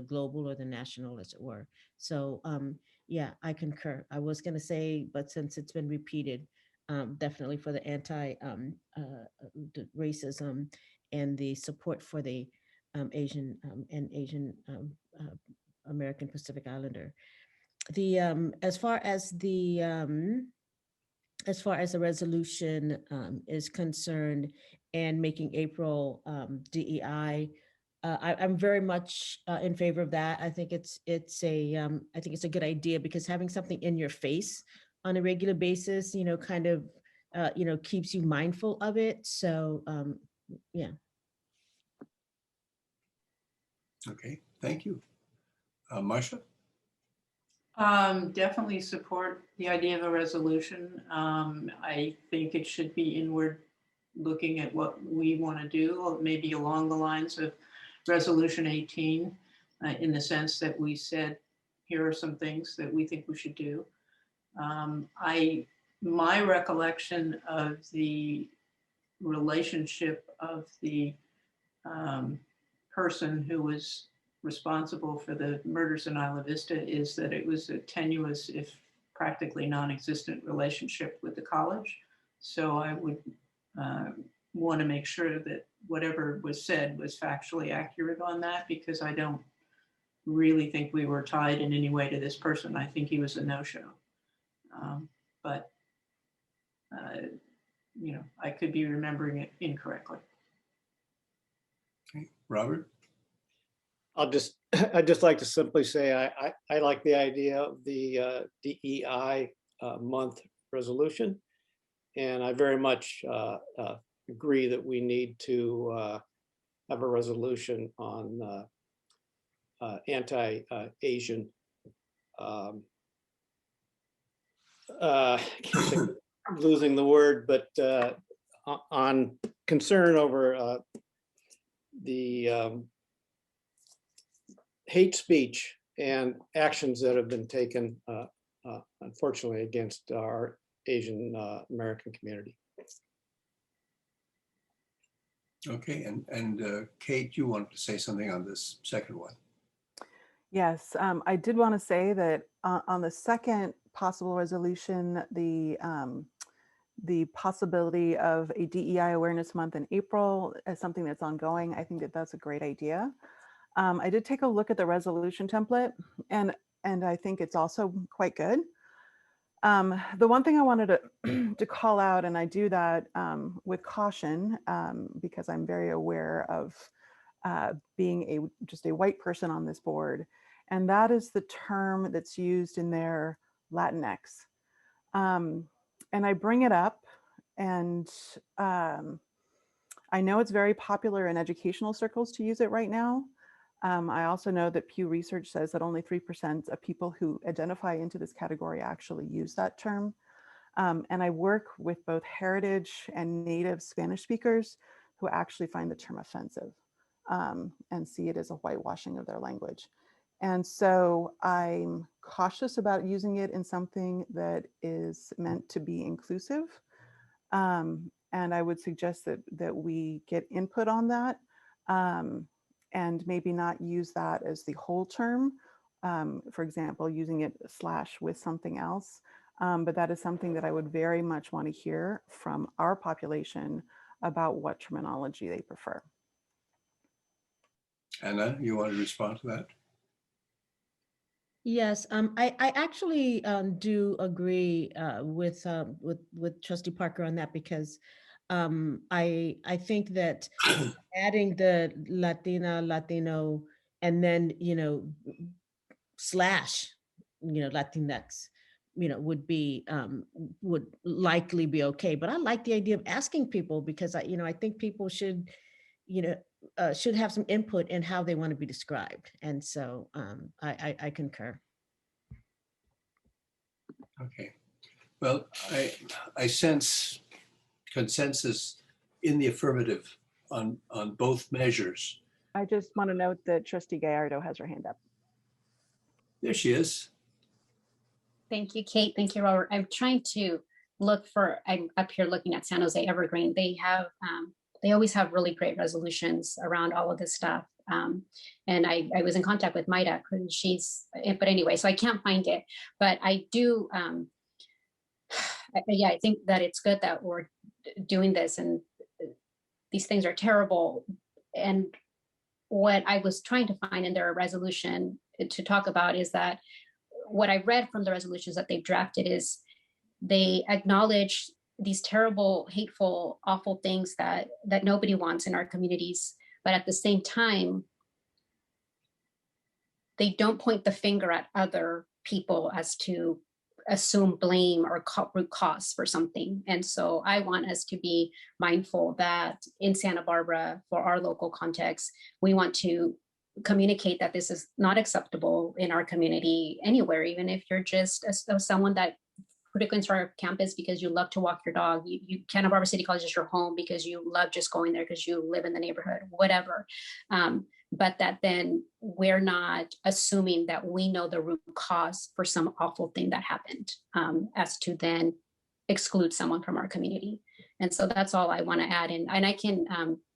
global or the national, as it were. So yeah, I concur. I was going to say, but since it's been repeated, definitely for the anti-racism and the support for the Asian and Asian American Pacific Islander. The as far as the resolution is concerned and making April DEI, I'm very much in favor of that. I think it's a good idea, because having something in your face on a regular basis, kind of, keeps you mindful of it. So, yeah. Okay, thank you. Marcia? Definitely support the idea of a resolution. I think it should be inward looking at what we want to do, or maybe along the lines of Resolution 18, in the sense that we said, here are some things that we think we should do. My recollection of the relationship of the person who was responsible for the murders in Isla Vista is that it was a tenuous, if practically non-existent, relationship with the college. So I would want to make sure that whatever was said was factually accurate on that, because I don't really think we were tied in any way to this person. I think he was a no-show. But you know, I could be remembering it incorrectly. Okay, Robert? I'd just like to simply say I like the idea of the DEI month resolution. And I very much agree that we need to have a resolution on anti-Asian I'm losing the word, but on concern over the hate speech and actions that have been taken, unfortunately, against our Asian American community. Okay, and Kate, you wanted to say something on this second one. Yes, I did want to say that on the second possible resolution, the possibility of a DEI Awareness Month in April as something that's ongoing, I think that that's a great idea. I did take a look at the resolution template, and I think it's also quite good. The one thing I wanted to call out, and I do that with caution because I'm very aware of being just a white person on this board, and that is the term that's used in there, Latinx. And I bring it up, and I know it's very popular in educational circles to use it right now. I also know that Pew Research says that only 3% of people who identify into this category actually use that term. And I work with both heritage and native Spanish speakers who actually find the term offensive and see it as a whitewashing of their language. And so I'm cautious about using it in something that is meant to be inclusive. And I would suggest that we get input on that. And maybe not use that as the whole term. For example, using it / with something else. But that is something that I would very much want to hear from our population about what terminology they prefer. Anna, you want to respond to that? Yes, I actually do agree with Trustee Parker on that, because I think that adding the Latina, Latino, and then, you know, / Latinx, would likely be okay. But I like the idea of asking people, because I think people should, should have some input in how they want to be described. And so I concur. Okay. Well, I sense consensus in the affirmative on both measures. I just want to note that Trustee Gallardo has her hand up. There she is. Thank you, Kate. Thank you, Robert. I'm trying to look for, I'm up here looking at San Jose Evergreen. They have, they always have really great resolutions around all of this stuff. And I was in contact with Maida, but anyway, so I can't find it, but I do, yeah, I think that it's good that we're doing this, and these things are terrible. And what I was trying to find in their resolution to talk about is that what I read from the resolutions that they've drafted is they acknowledge these terrible, hateful, awful things that nobody wants in our communities. But at the same time, they don't point the finger at other people as to assume blame or root cause for something. And so I want us to be mindful that in Santa Barbara, for our local context, we want to communicate that this is not acceptable in our community anywhere, even if you're just someone that particularly into our campus because you love to walk your dog. Santa Barbara City College is your home because you love just going there because you live in the neighborhood, whatever. But that then we're not assuming that we know the root cause for some awful thing that happened, as to then exclude someone from our community. And so that's all I want to add in. And I can,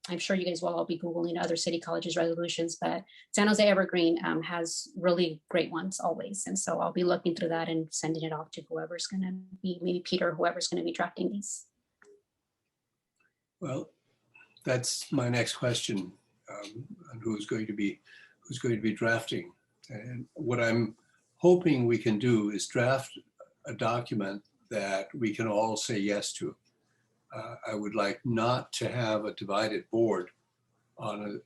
I'm sure you guys will all be Googling other city colleges resolutions, but San Jose Evergreen has really great ones always. And so I'll be looking through that and sending it off to whoever's going to be, maybe Peter, whoever's going to be drafting these. Well, that's my next question, on who's going to be drafting. And what I'm hoping we can do is draft a document that we can all say yes to. I would like not to have a divided board on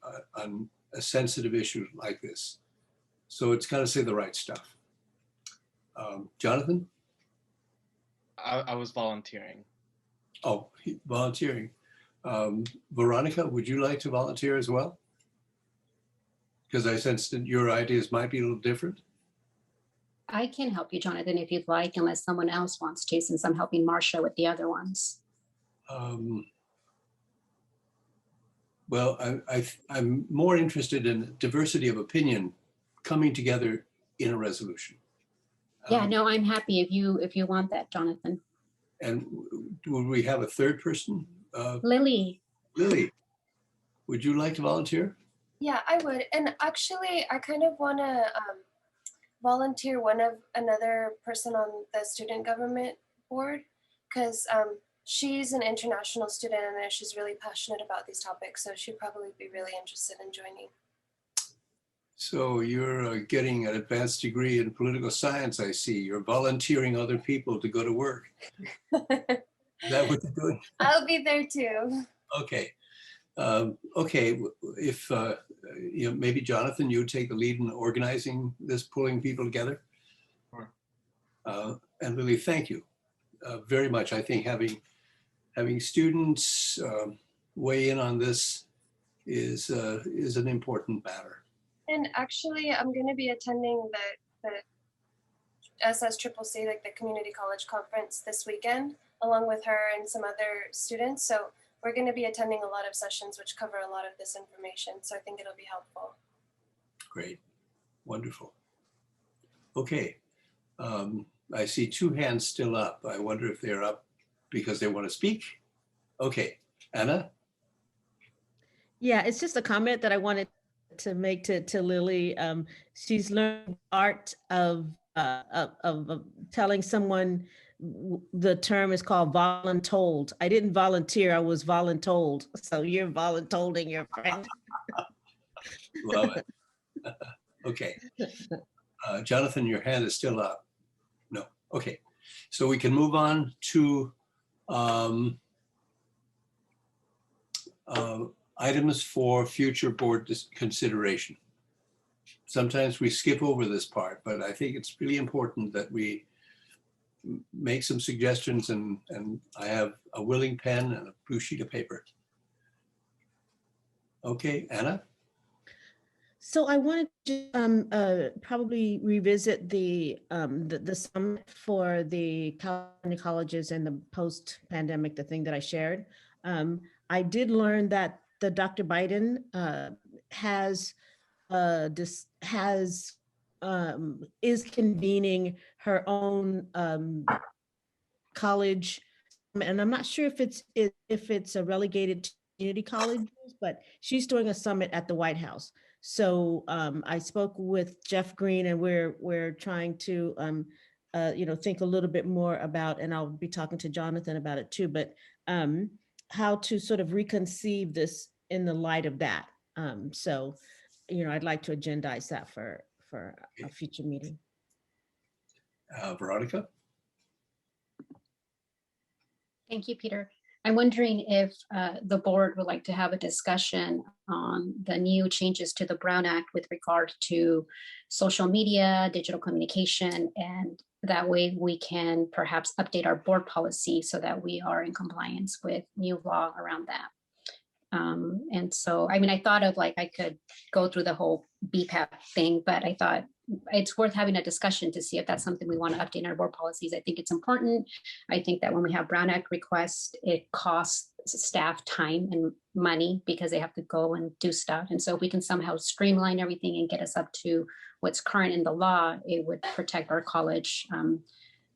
a sensitive issue like this. So it's got to say the right stuff. Jonathan? I was volunteering. Oh, volunteering. Veronica, would you like to volunteer as well? Because I sensed that your ideas might be a little different. I can help you, Jonathan, if you'd like, unless someone else wants to, since I'm helping Marcia with the other ones. Well, I'm more interested in diversity of opinion coming together in a resolution. Yeah, no, I'm happy if you want that, Jonathan. And would we have a third person? Lily. Lily, would you like to volunteer? Yeah, I would. And actually, I kind of want to volunteer another person on the student government board, because she's an international student and she's really passionate about these topics. So she'd probably be really interested in joining. So you're getting an advanced degree in political science, I see. You're volunteering other people to go to work. Is that what you're doing? I'll be there too. Okay. Okay, if maybe Jonathan, you take the lead in organizing this, pulling people together. Sure. And Lily, thank you very much. I think having students weigh in on this is an important matter. And actually, I'm going to be attending the SSCCC, like the Community College Conference this weekend, along with her and some other students. So we're going to be attending a lot of sessions which cover a lot of this information. So I think it'll be helpful. Great. Wonderful. Okay. I see two hands still up. I wonder if they're up because they want to speak. Okay. Anna? Yeah, it's just a comment that I wanted to make to Lily. She's learned art of telling someone. The term is called voluntold. I didn't volunteer, I was voluntold. So you're voluntolding your friend. Love it. Okay. Jonathan, your hand is still up. No. Okay. So we can move on to items for future board consideration. Sometimes we skip over this part, but I think it's really important that we make some suggestions, and I have a willing pen and a blue sheet of paper. Okay, Anna? So I wanted to probably revisit the summit for the California colleges and the post-pandemic, the thing that I shared. I did learn that the Dr. Biden is convening her own college, and I'm not sure if it's a relegated to community colleges, but she's doing a summit at the White House. So I spoke with Jeff Green, and we're trying to think a little bit more about, and I'll be talking to Jonathan about it too, but how to sort of reconceive this in the light of that. So I'd like to agendize that for a future meeting. Veronica? Thank you, Peter. I'm wondering if the board would like to have a discussion on the new changes to the Brown Act with regard to social media, digital communication, and that way we can perhaps update our board policy so that we are in compliance with new law around that. And so, I mean, I thought of like, I could go through the whole BPAP thing, but I thought it's worth having a discussion to see if that's something we want to update in our board policies. I think it's important. I think that when we have Brown Act requests, it costs staff time and money because they have to go and do stuff. And so if we can somehow streamline everything and get us up to what's current in the law, it would protect our college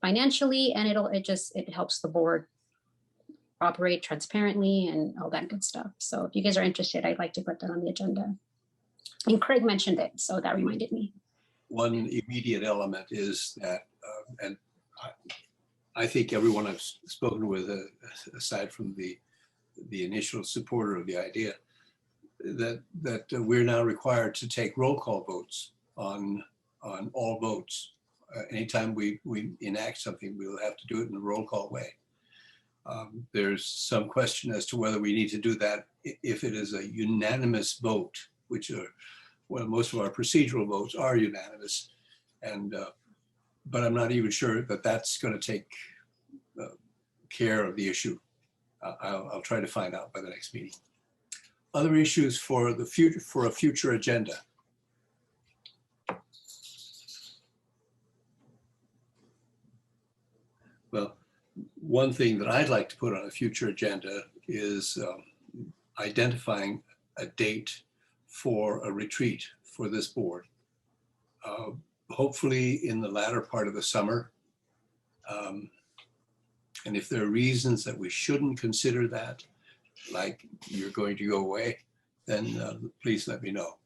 financially, and it helps the board operate transparently and all that good stuff. So if you guys are interested, I'd like to put that on the agenda. And Craig mentioned it, so that reminded me. One immediate element is that, and I think everyone I've spoken with, aside from the initial supporter of the idea, that we're now required to take roll call votes on all votes. Anytime we enact something, we'll have to do it in a roll call way. There's some question as to whether we need to do that if it is a unanimous vote, which are, well, most of our procedural votes are unanimous. And, but I'm not even sure that that's going to take care of the issue. I'll try to find out by the next meeting. Other issues for the future, for a future agenda. Well, one thing that I'd like to put on a future agenda is identifying a date for a retreat for this board. Hopefully in the latter part of the summer. And if there are reasons that we shouldn't consider that, like you're going to go away, then please let me know.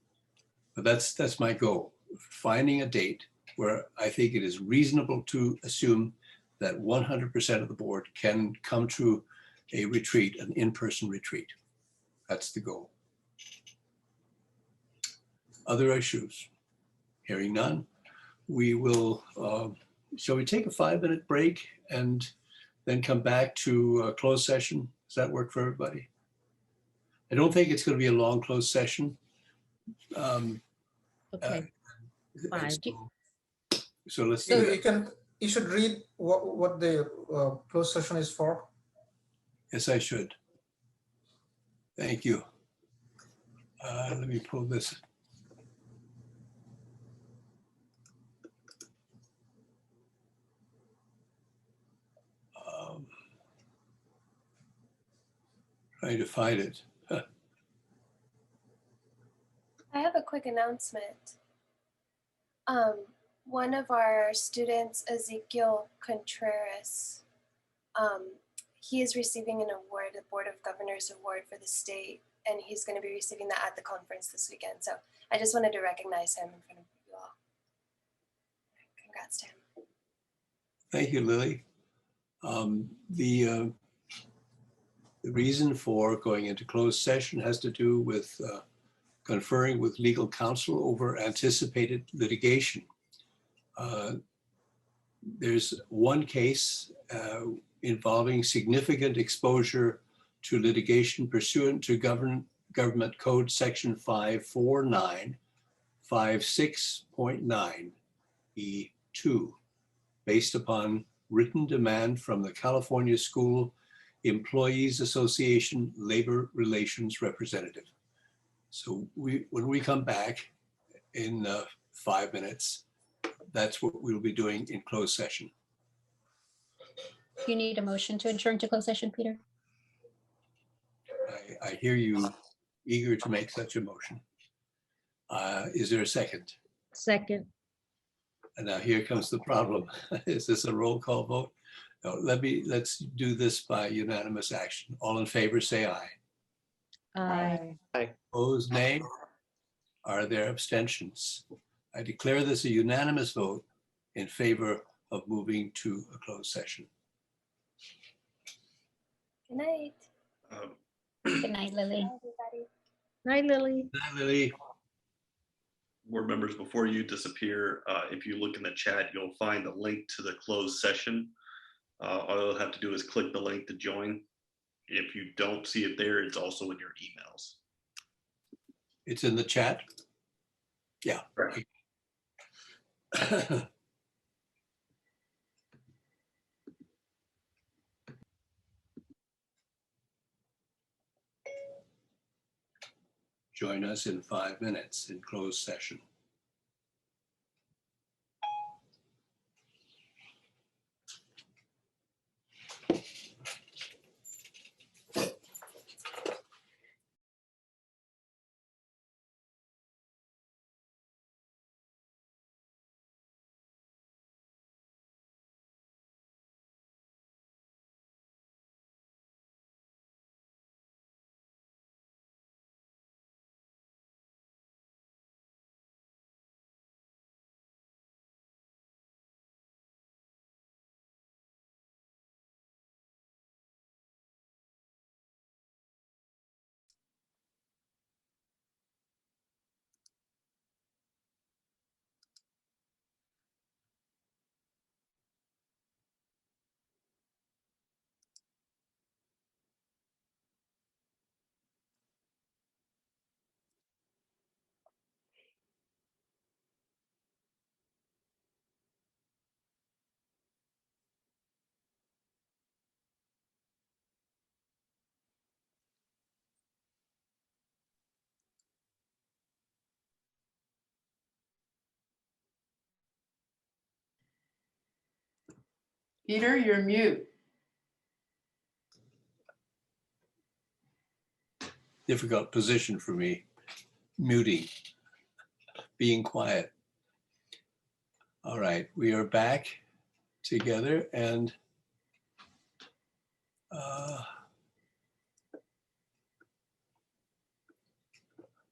But that's my goal, finding a date where I think it is reasonable to assume that 100% of the board can come to a retreat, an in-person retreat. That's the goal. Other issues? Hearing none, we will, shall we take a 5-minute break and then come back to a closed session? Does that work for everybody? I don't think it's going to be a long closed session. Okay. Fine. So let's So do that. You should read what the closed session is for. Yes, I should. Thank you. Let me pull this. Trying to find it. I have a quick announcement. One of our students, Ezekiel Contreras, he is receiving an award, the Board of Governors Award for the state, and he's going to be receiving that at the conference this weekend. So I just wanted to recognize him in front of you all. Congrats to him. Thank you, Lily. The reason for going into closed session has to do with conferring with legal counsel over anticipated litigation. There's one case involving significant exposure to litigation pursuant to Government Code Section 54956.9 E2, based upon written demand from the California School Employees Association Labor Relations Representative. So when we come back in 5 minutes, that's what we'll be doing in closed session. You need a motion to adjourn to closed session, Peter? I hear you eager to make such a motion. Is there a second? Second. And now here comes the problem. Is this a roll call vote? No, let's do this by unanimous action. All in favor, say aye. Aye. Opposed, nay? Are there abstentions? I declare this a unanimous vote in favor of moving to a closed session. Good night. Good night, Lily. Bye, everybody. Night, Lily. Hi, Lily. Board members, before you disappear, if you look in the chat, you'll find a link to the closed session. All you'll have to do is click the link to join. If you don't see it there, it's also in your emails. It's in the chat? Yeah. Right. join us in 5 minutes in closed session. Peter, you're mute. Difficult position for me, muting, being quiet. All right, we are back together, and I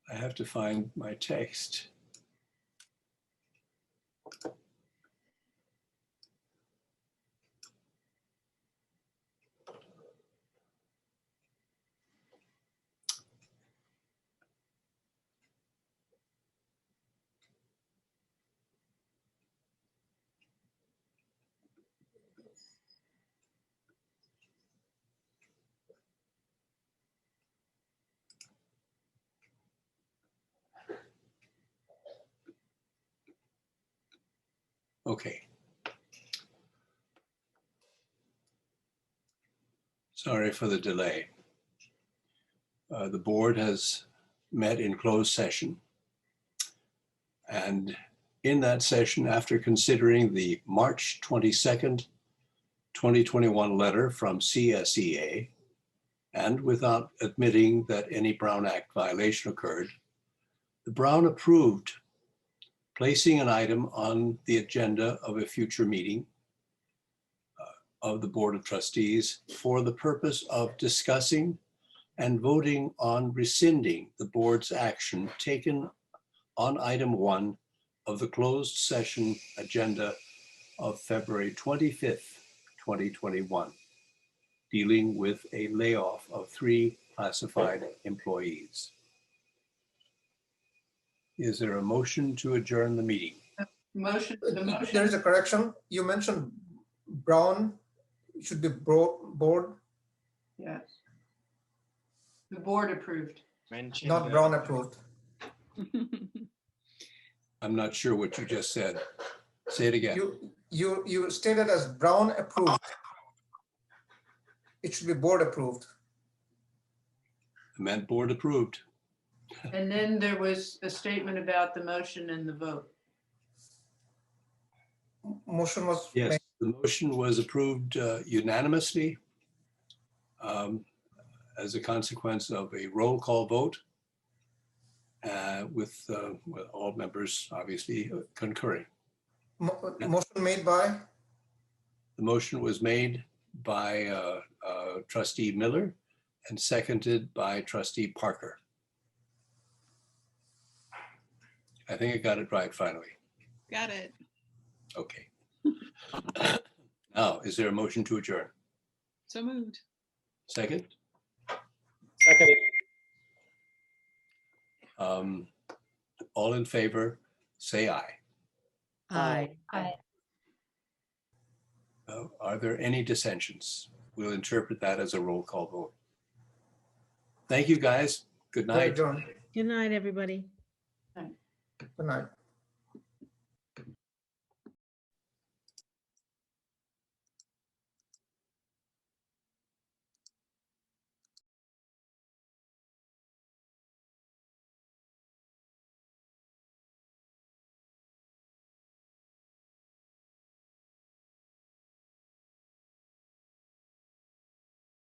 have to find my text. Okay. Sorry for the delay. The board has met in closed session. And in that session, after considering the March 22nd, 2021 letter from CSEA, and without admitting that any Brown Act violation occurred, the Brown approved placing an item on the agenda of a future meeting of the Board of Trustees for the purpose of discussing and voting on rescinding the board's action taken on item 1 of the closed session agenda of February 25th, 2021, dealing with a layoff of 3 classified employees. Is there a motion to adjourn the meeting? Motion. The motion. There is a correction. You mentioned Brown should be board, Yes. The board approved. not Brown approved. I'm not sure what you just said. Say it again. You stated as Brown approved. It should be board approved. I meant board approved. And then there was a statement about the motion and the vote. Motion was Yes, made. the motion was approved unanimously as a consequence of a roll call vote with all members obviously concurring. Motion made by? The motion was made by Trustee Miller and seconded by Trustee Parker. I think I got it right finally. Got it. Okay. Now, is there a motion to adjourn? So moved. Second? Second. All in favor, say aye. Aye. Are there any dissensions? We'll interpret that as a roll call vote. Thank you, guys. Good night. Adjourn. Good night, everybody. Good night.